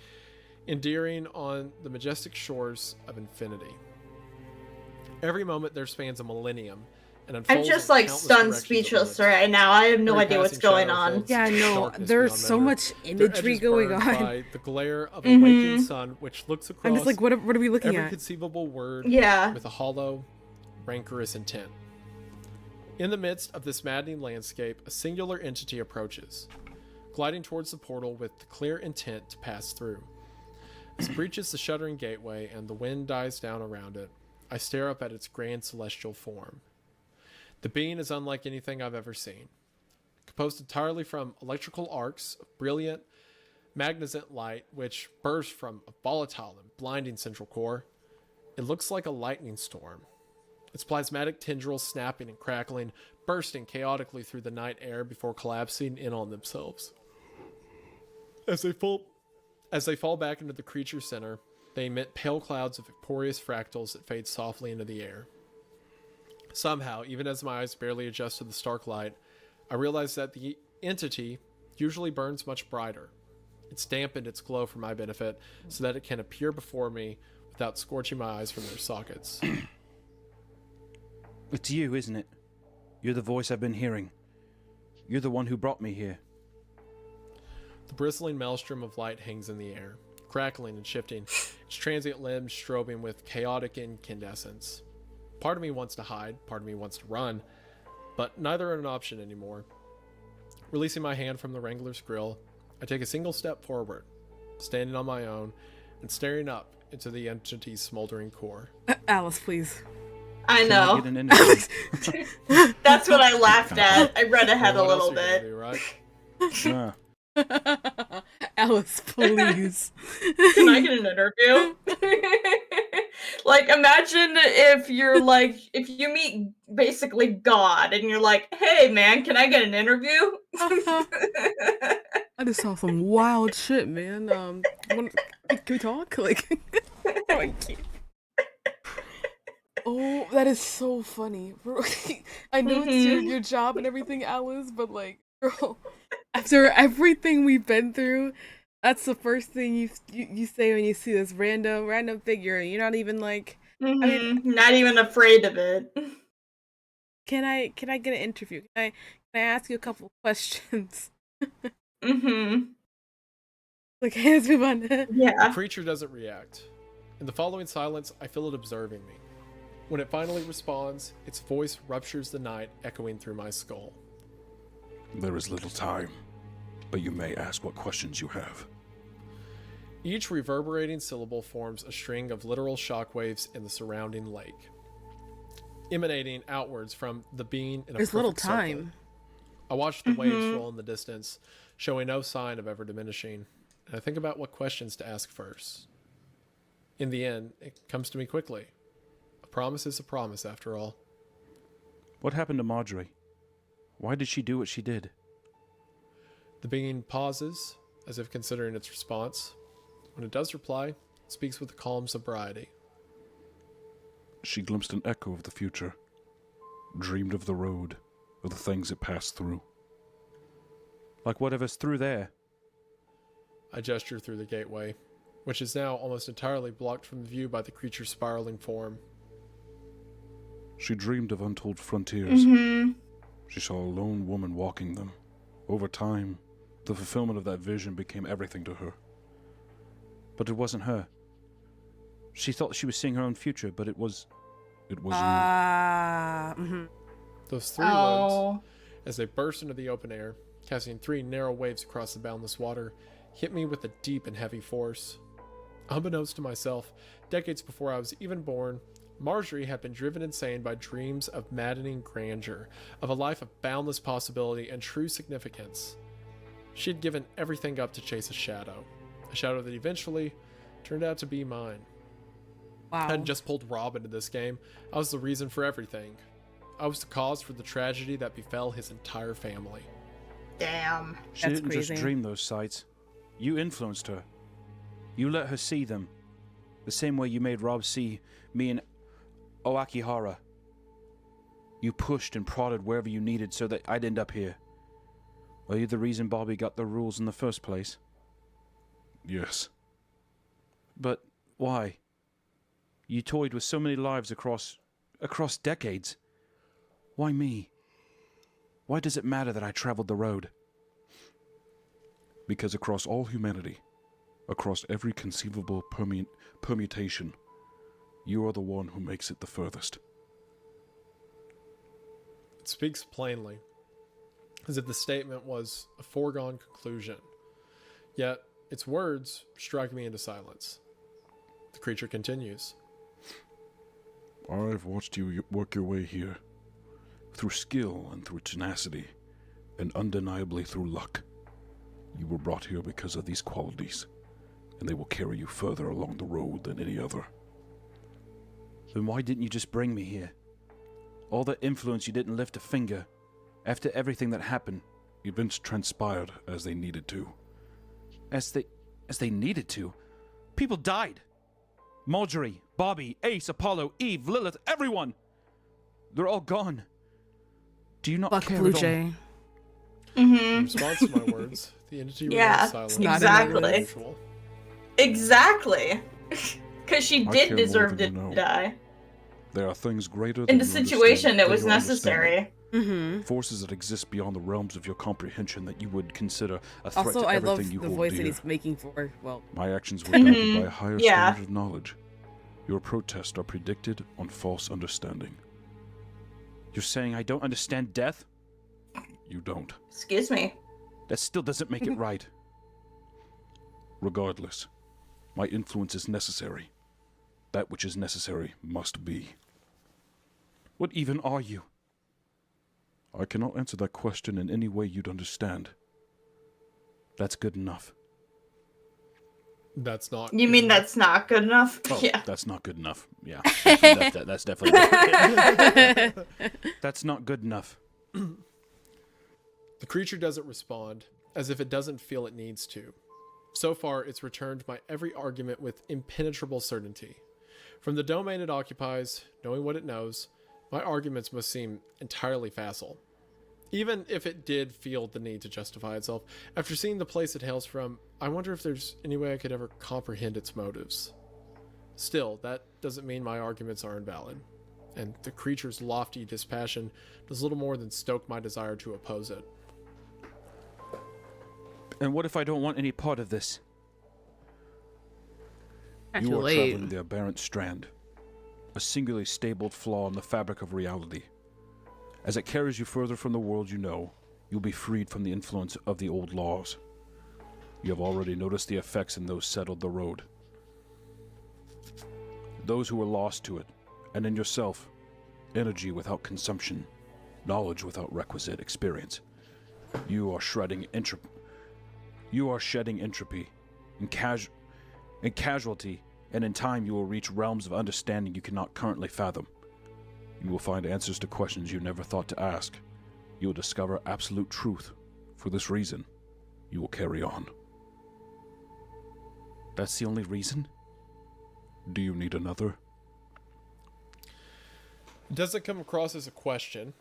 endearing on the majestic shores of infinity. Every moment there spans a millennium and I'm unfolds just in like countless stunned directions at speechless once. right now. I have no Every idea what's passing going shadow on. folds Yeah, I know. darkness There's beyond so measure. much Their imagery edges going burned on. by the glare of a waking sun, which looks across I'm just like, what are we looking every at? conceivable word Yeah. with a hollow, rancorous intent. In the midst of this maddening landscape, a singular entity approaches, gliding towards the portal with the clear intent to pass through. As it breaches the shuddering gateway and the wind dies down around it, I stare up at its grand celestial form. The being is unlike anything I've ever seen. Composed entirely from electrical arcs of brilliant, magnescent light which burst from a volatile and blinding central core, it looks like a lightning storm. Its plasmatic tendrils snapping and crackling, bursting chaotically through the night air before collapsing in on themselves. As they fall back into the creature's center, they emit pale clouds of vaporous fractals that fade softly into the air. Somehow, even as my eyes barely adjust to the stark light, I realize that the entity usually burns much brighter. It's dampened its glow for my benefit so that it can appear before me without scorching my eyes from their sockets. It's you, isn't it? You're the voice I've been hearing. You're the one who brought me here. The bristling maelstrom of light hangs in the air, crackling and shifting, its transient limbs strobing with chaotic incandescence. Part of me wants to hide, part of me wants to run, but neither are an option anymore. Releasing my hand from the Wrangler's grill, I take a single step forward, standing on my own and staring up into the entity's smoldering core. Alice, please. I Can know. I get an interview? That's what I laughed at. I read ahead Well, a what else little are you gonna bit. do, right? Alice, please. Can I get an interview? Like, imagine if you're like, if you meet basically God and you're like, hey man, can I get an interview? I just saw some wild shit, man. Can we talk? Like, oh, that is so funny. Bro. I know it's your job and everything, Alice, but like, girl, after everything we've been through, that's the first thing you say when you see this random figure. You're not even like, Not even afraid of it. can I get an interview? Can I ask you a couple questions? Like, hands move on. The Yeah. creature doesn't react. In the following silence, I feel it observing me. When it finally responds, its voice ruptures the night, echoing through my skull. There is little time, but you may ask what questions you have. Each reverberating syllable forms a string of literal shockwaves in the surrounding lake, emanating outwards from the being in a There's little perfect circle. time. I watch the waves roll in the distance, showing no sign of ever diminishing, and I think about what questions to ask first. In the end, it comes to me quickly. A promise is a promise, after all. What happened to Marjorie? Why did she do what she did? The being pauses, as if considering its response. When it does reply, it speaks with a calm sobriety. She glimpsed an echo of the future, dreamed of the road, of the things it passed through. Like whatever's through there. I gesture through the gateway, which is now almost entirely blocked from view by the creature's spiraling form. She dreamed of untold frontiers. She saw a lone woman walking them. Over time, the fulfillment of that vision became everything to her. But it wasn't her. She thought she was seeing her own future, but it was It was Those three words, Oh. as they burst into the open air, casting three narrow waves across the boundless water, hit me with a deep and heavy force. Unbeknownst to myself, decades before I was even born, Marjorie had been driven insane by dreams of maddening grandeur, of a life of boundless possibility and true significance. She had given everything up to chase a shadow that eventually turned out to be mine. I Wow. hadn't just pulled Rob into this game, I was the reason for everything. I was the cause for the tragedy that befell his entire family. Damn. She That's didn't crazy. just dream those sights. You influenced her. You let her see them. The same way you made Rob see me and Oh, Akihara. You pushed and prodded wherever you needed so that I'd end up here. Are you the reason Bobby got the rules in the first place? Yes. But why? You toyed with so many lives across decades. Why me? Why does it matter that I traveled the road? Because across all humanity, across every conceivable permutation, you are the one who makes it the furthest. It speaks plainly, as if the statement was a foregone conclusion. Yet, its words strike me into silence. The creature continues. I've watched you work your way here, through skill and through tenacity, and undeniably through luck. You were brought here because of these qualities, and they will carry you further along the road than any other. Then why didn't you just bring me here? All that influence, you didn't lift a finger. After everything that happened. Events transpired as they needed to. As they needed to? People died. Marjorie, Bobby, Ace, Apollo, Eve, Lilith, everyone! They're all gone. Do you not Fuck care Blue at all? Jay. In response to my words, the entity Yeah, remains silent. not exactly. as usual. Exactly. Because she I did care more deserve to than you know. die. There are things greater In than the you situation, understand- it than was your understanding. necessary. Mm-hmm. Forces that exist beyond the realms of your comprehension that you would consider a threat Also, to I everything love you the hold voice dear. that he's making for, well, My actions were guided Mhm. by a higher Yeah. standard of knowledge. Your protests are predicted on false understanding. You're saying I don't understand death? You don't. Excuse me. That still doesn't make it right. Regardless, my influence is necessary. That which is necessary must be. What even are you? I cannot answer that question in any way you'd understand. That's good enough. That's not. You mean that's not good enough? Oh, Yeah. that's not good enough. Yeah, that's definitely. That's not good enough. The creature doesn't respond, as if it doesn't feel it needs to. So far, it's returned my every argument with impenetrable certainty. From the domain it occupies, knowing what it knows, my arguments must seem entirely facile. Even if it did feel the need to justify itself, after seeing the place it hails from, I wonder if there's any way I could ever comprehend its motives. Still, that doesn't mean my arguments are invalid, and the creature's lofty dispassion does little more than stoke my desire to oppose it. And what if I don't want any part of this? actually You are late. traveling the aberrant strand, a singularly stabled flaw in the fabric of reality. As it carries you further from the world you know, you'll be freed from the influence of the old laws. You have already noticed the effects in those settled the road. Those who were lost to it, and in yourself, energy without consumption, knowledge without requisite experience. You are shedding entropy and casualty, and in time you will reach realms of understanding you cannot currently fathom. You will find answers to questions you never thought to ask. You will discover absolute truth. For this reason, you will carry on. That's the only reason? Do you need another? It doesn't come across as a question,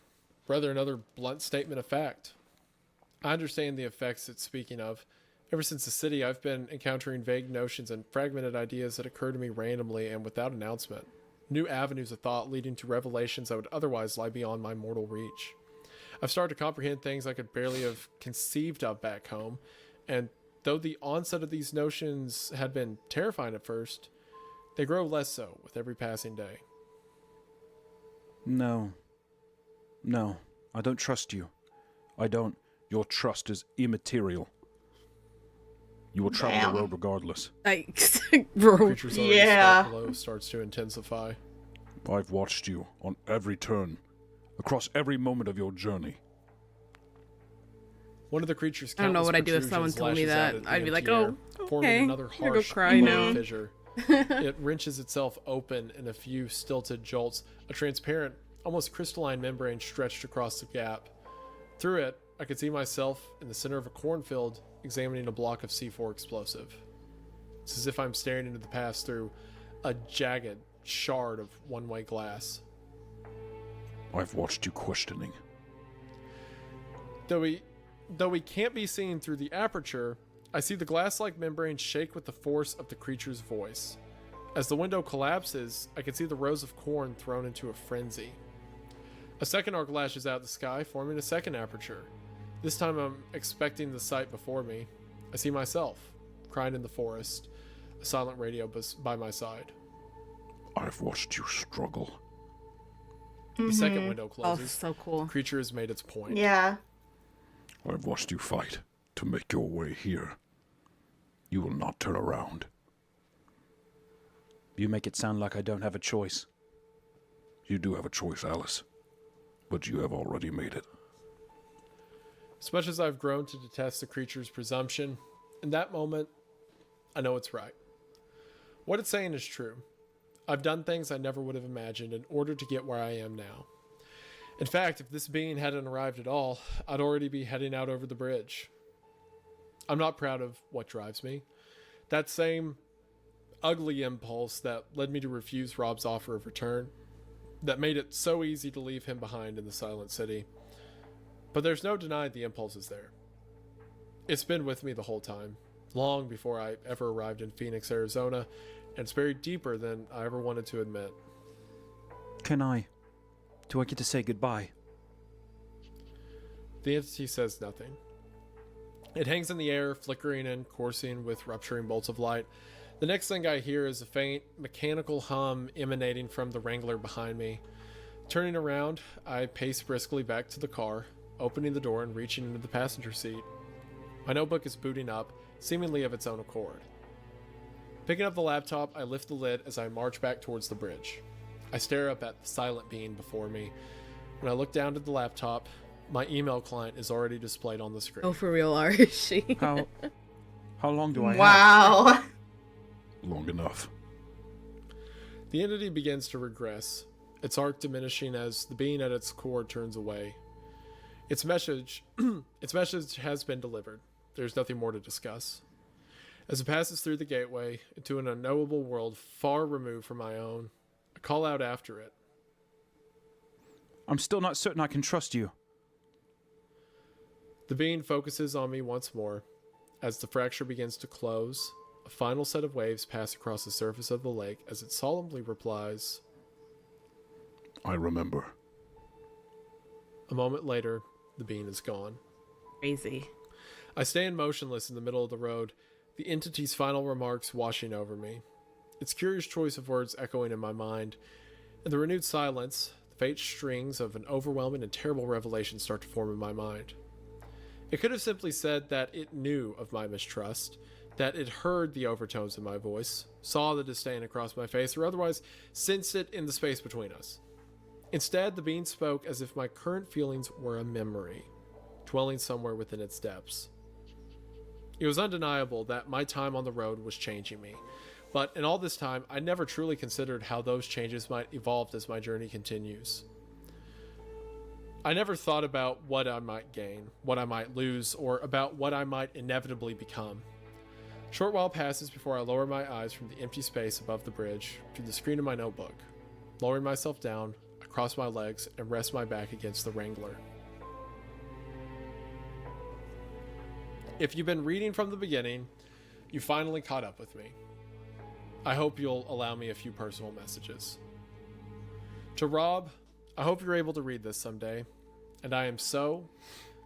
rather another blunt statement of fact. I understand the effects it's speaking of. Ever since the city, I've been encountering vague notions and fragmented ideas that occur to me randomly and without announcement. New avenues of thought leading to revelations that would otherwise lie beyond my mortal reach. I've started to comprehend things I could barely have conceived of back home, and though the onset of these notions had been terrifying at first, they grow less so with every passing day. No, I don't trust you. I don't. Your trust is immaterial. You will travel Damn. the road regardless. Like, bro. Creature's already Yeah. stalk below starts to intensify. I've watched you on every turn, across every moment of your journey. One of the creature's I don't know countless what I'd do if someone protrusions told me lashes out that. at the I'd be like, empty air, oh, forming okay. another I'm gonna go harsh, cry deep now. fissure. It wrenches itself open in a few stilted jolts, a transparent, almost crystalline membrane stretched across the gap. Through it, I could see myself in the center of a cornfield examining a block of C4 explosive. It's as if I'm staring into the past through a jagged, shard of one-way glass. I've watched you questioning. Though we can't be seen through the aperture, I see the glass-like membrane shake with the force of the creature's voice. As the window collapses, I can see the rows of corn thrown into a frenzy. A second arc lashes out the sky, forming a second aperture. This time I'm expecting the sight before me. I see myself, crying in the forest, a silent radio by my side. I've watched you struggle. The second window Oh, closes. so cool. The creature has made its point. Yeah. I've watched you fight to make your way here. You will not turn around. You make it sound like I don't have a choice. You do have a choice, Alice. But you have already made it. As much as I've grown to detest the creature's presumption, in that moment, I know it's right. What it's saying is true. I've done things I never would have imagined in order to get where I am now. In fact, if this being hadn't arrived at all, I'd already be heading out over the bridge. I'm not proud of what drives me. That same ugly impulse that led me to refuse Rob's offer of return, that made it so easy to leave him behind in the Silent City. But there's no denying the impulse is there. It's been with me the whole time, long before I ever arrived in Phoenix, Arizona, and it's buried deeper than I ever wanted to admit. Do I get to say goodbye? The entity says nothing. It hangs in the air, flickering and coursing with rupturing bolts of light. The next thing I hear is a faint, mechanical hum emanating from the Wrangler behind me. Turning around, I pace briskly back to the car, opening the door and reaching into the passenger seat. My notebook is booting up, seemingly of its own accord. Picking up the laptop, I lift the lid as I march back towards the bridge. I stare up at the silent being before me. When I look down at the laptop, my email client is already displayed on the screen. Oh, for real, are she? How long do I have? Wow. Long enough. The entity begins to regress, its arc diminishing as the being at its core turns away. Its message has been delivered. There's nothing more to discuss. As it passes through the gateway into an unknowable world far removed from my own, I call out after it. I'm still not certain I can trust you. The being focuses on me once more. As the fracture begins to close, a final set of waves pass across the surface of the lake as it solemnly replies. I remember. A moment later, the being is gone. Crazy. I stand motionless in the middle of the road, the entity's final remarks washing over me. Its curious choice of words echoing in my mind. In the renewed silence, the faint strings of an overwhelming and terrible revelation start to form in my mind. It could have simply said that it knew of my mistrust, that it heard the overtones in my voice, saw the disdain across my face, or otherwise sensed it in the space between us. Instead, the being spoke as if my current feelings were a memory, dwelling somewhere within its depths. It was undeniable that my time on the road was changing me, but in all this time, I never truly considered how those changes might evolve as my journey continues. I never thought about what I might gain, what I might lose, or about what I might inevitably become. A short while passes before I lower my eyes from the empty space above the bridge to the screen of my notebook. Lowering myself down, I cross my legs and rest my back against the Wrangler. If you've been reading from the beginning, you finally caught up with me. I hope you'll allow me a few personal messages. To Rob, I hope you're able to read this someday, and I am so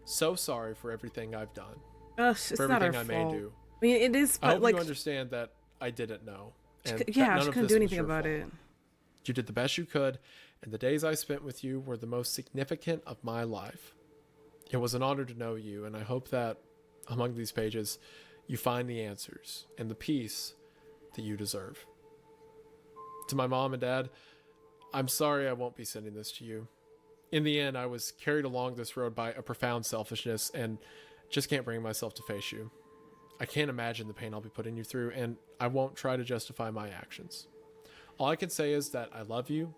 sorry for everything I've done, Ugh, it's for not our everything I fault. may do. I mean, it is, I but hope like, you understand that I didn't know. And that yeah, none she of couldn't this do was anything your about fault. it. You did the best you could, and the days I spent with you were the most significant of my life. It was an honor to know you, and I hope that among these pages, you find the answers and the peace that you deserve. To my mom and dad, I'm sorry I won't be sending this to you. In the end, I was carried along this road by a profound selfishness and just can't bring myself to face you. I can't imagine the pain I'll be putting you through, and I won't try to justify my actions. All I can say is that I love you.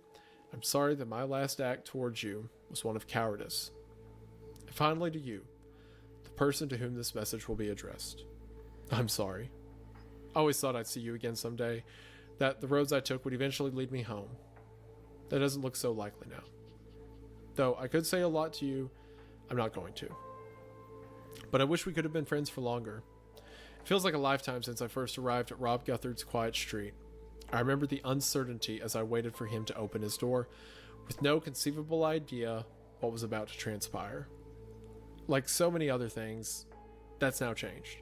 I'm sorry that my last act towards you was one of cowardice. And finally to you, the person to whom this message will be addressed. I'm sorry. I always thought I'd see you again someday, that the roads I took would eventually lead me home. That doesn't look so likely now. Though I could say a lot to you, I'm not going to. But I wish we could have been friends for longer. It feels like a lifetime since I first arrived at Rob Guthard's quiet street. I remember the uncertainty as I waited for him to open his door, with no conceivable idea what was about to transpire. Like so many other things, that's now changed.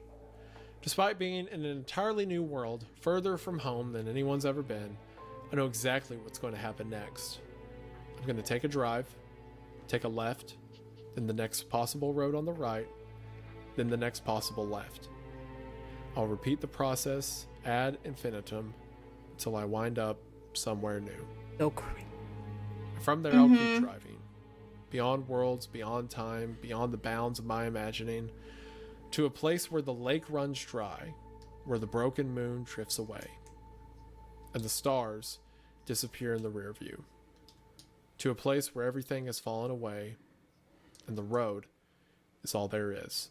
Despite being in an entirely new world, further from home than anyone's ever been, I know exactly what's going to happen next. I'm going to take a drive, take a left, then the next possible road on the right, then the next possible left. I'll repeat the process ad infinitum until I wind up somewhere new. So crazy. From there, I'll keep driving. Beyond worlds, beyond time, beyond the bounds of my imagining, to a place where the lake runs dry, where the broken moon drifts away, and the stars disappear in the rear view. To a place where everything has fallen away, and the road is all there is.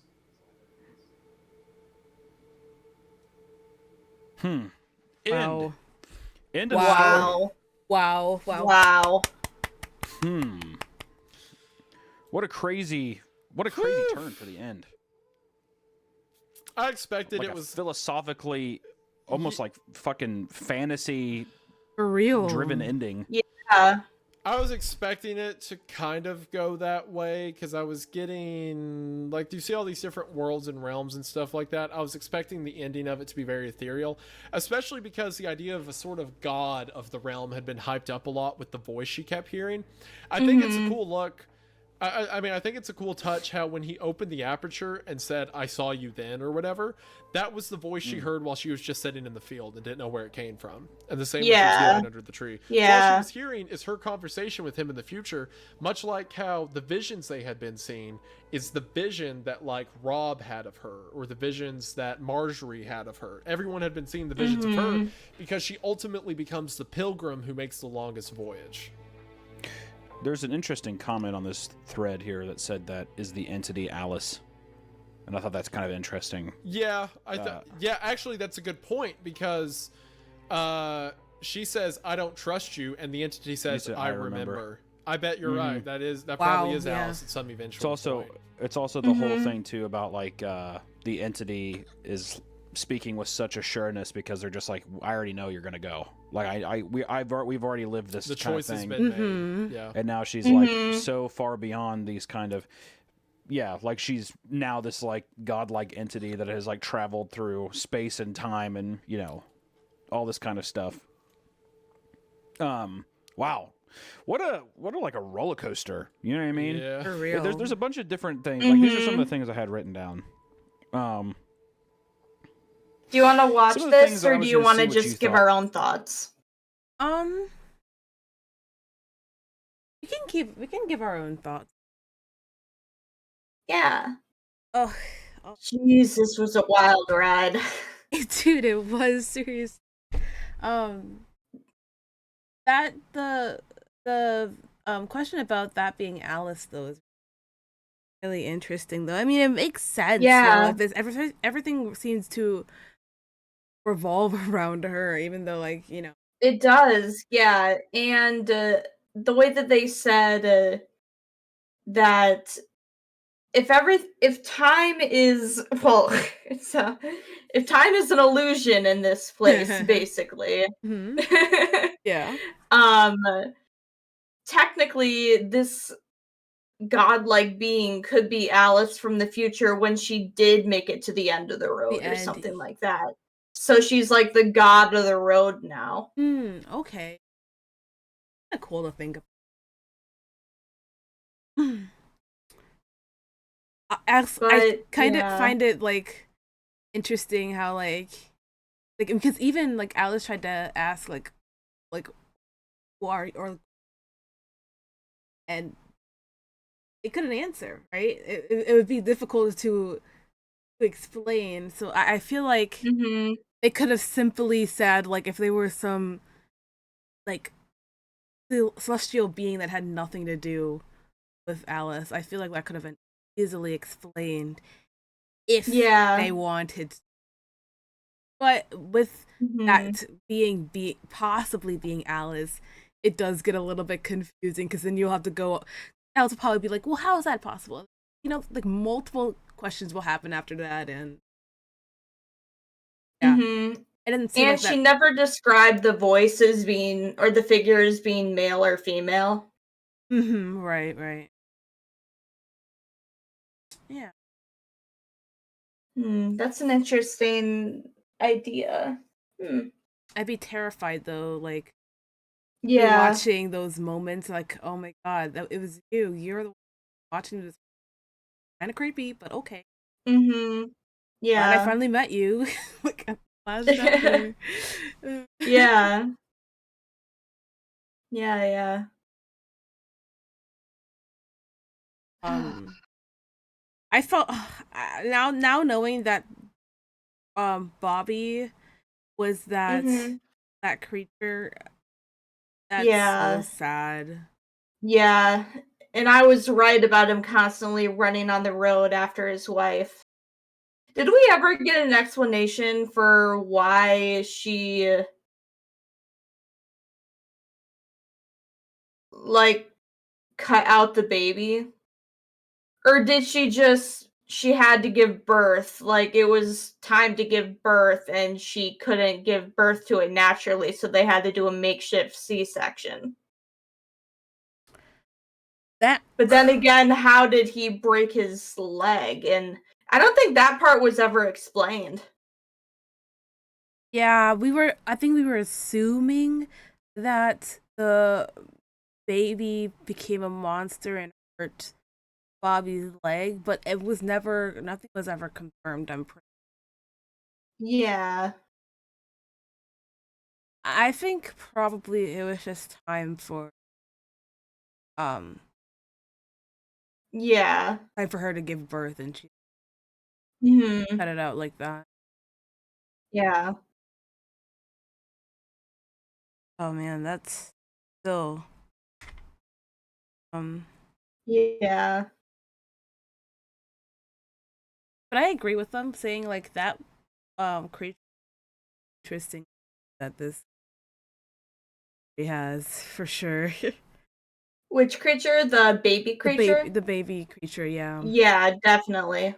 End. Wow. End of Wow. Wow. Wow. Wow. What a crazy turn for the end. I expected Like it a was philosophically almost like fucking fantasy For real. driven ending. Yeah. I was expecting it to kind of go that way because I was getting, like, do you see all these different worlds and realms and stuff like that? I was expecting the ending of it to be very ethereal, especially because the idea of a sort of god of the realm had been hyped up a lot with the voice she kept hearing. I think it's a cool look. I mean, I think it's a cool touch how when he opened the aperture and said, "I saw you then," or whatever, that was the voice she heard while she was just sitting in the field and didn't know where it came from. And the same with Yeah. the line under the tree. So all she Yeah. was hearing is her conversation with him in the future, much like how the visions they had been seeing is the vision that, like, Rob had of her, or the visions that Marjorie had of her. Everyone had been seeing the visions of her because she ultimately becomes the pilgrim who makes the longest voyage. There's an interesting comment on this thread here that said that is the entity Alice. And I thought that's kind of interesting. Yeah, yeah, actually that's a good point because she says, "I don't trust you," and the entity says, said, "I "I remember." remember. I bet you're right. That Wow, probably is yeah. Alice at some eventual point. It's also the whole thing too about like the entity is speaking with such assuredness because they're just like, I already know you're gonna go. Like we've already lived this The kind of choice has thing. been made. Yeah. And now she's like so far beyond these kind of like she's now this like godlike entity that has like traveled through space and time and all this kind of stuff. Wow. What a like a roller coaster. You know what I mean? Yeah. For real. There's a bunch of different things. Like these are some of the things I had written down. Do you want to watch Some of the this, things I or was do you gonna want to see what you just give thought. our own thoughts? We can give our own thoughts. Yeah. Oh, Jeez, this was a wild ride. dude, it was serious. That the question about that being Alice though is really interesting though. I mean, it makes sense. Yeah. Like this, everything seems to revolve around her, even though It does, yeah. And the way that they said that if time is if time is an illusion in this place, basically. yeah. Technically, this godlike being could be Alice from the future when she did make it to the end of the road or end. something like that. So she's like the god of the road now. Okay. Kind of cool to think about. I kind of find it like interesting how like because even like Alice tried to ask like who are you, or and it couldn't answer, right? It would be difficult to explain. So I feel like they could have simply said like if they were some like celestial being that had nothing to do with Alice. I feel like that could have been easily explained if they wanted. But with Mhm. that being possibly being Alice, it does get a little bit confusing because then you'll have to go. Alice will probably be like, "Well, how is that possible?" You know, like multiple questions will happen after that, and yeah, Mhm. it didn't seem And like she that. never described the voices being or the figures being male or female. Right, right. Yeah. That's an interesting idea. Hmm. I'd be terrified though, like Yeah. watching those moments, like, oh my god, it was you. You're the one watching this. Kind of creepy, but okay. Mhm. Glad I Yeah. finally met you. Like last chapter. Yeah. Yeah, yeah. um, I felt now knowing that Bobby was Mhm. that creature. That's so Yeah. sad. Yeah. And I was right about him constantly running on the road after his wife. Did we ever get an explanation for why she like cut out the baby? Or did she had to give birth, like, it was time to give birth and she couldn't give birth to it naturally, so they had to do a makeshift C-section. That But then again, how did he break his leg? And I don't think that part was ever explained. yeah, I think we were assuming that the baby became a monster and hurt Bobby's leg, but it was never nothing was ever confirmed. Yeah. I think probably it was just um Yeah. time for her to give birth and she Mhm. cut it out like that. Yeah. Oh man, that's still um Yeah. but I agree with them saying like that creature interesting that this he has for sure. Which creature? The baby creature? The baby creature, yeah. Yeah, definitely.